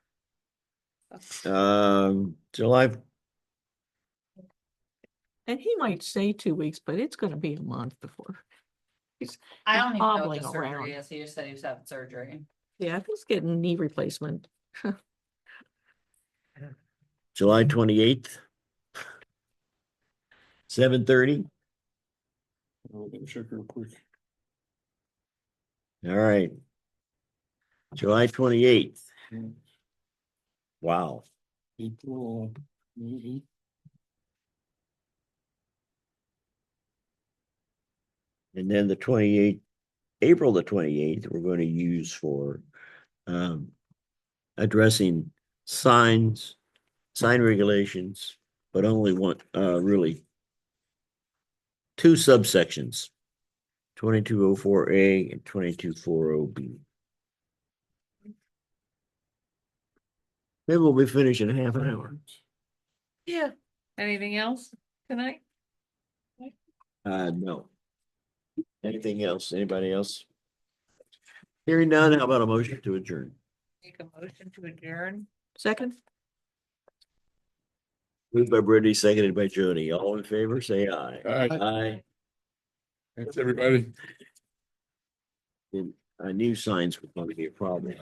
July, And he might say 2 weeks, but it's gonna be a month before. I don't even know what hobbling the around. surgery is. He just said he was having surgery. Yeah, he's getting knee replacement. July 28th. 7:30. I'll check real quick. All right. July 28th. Mm. Wow. April. Mhm. And then the 28th, April the 28th, we're going to use for addressing signs, sign regulations, but only one, really two subsections, 2204A and 2240B. Maybe we'll be finished in half an hour. Yeah. Anything else tonight? No. Anything else? Anybody else? Hearing none, how about a motion to adjourn? Make a motion to adjourn. Second? Moved by Brittany, seconded by Jody. All in favor, say aye. Aye. Aye. Thanks, everybody. And I knew signs were going to be a problem.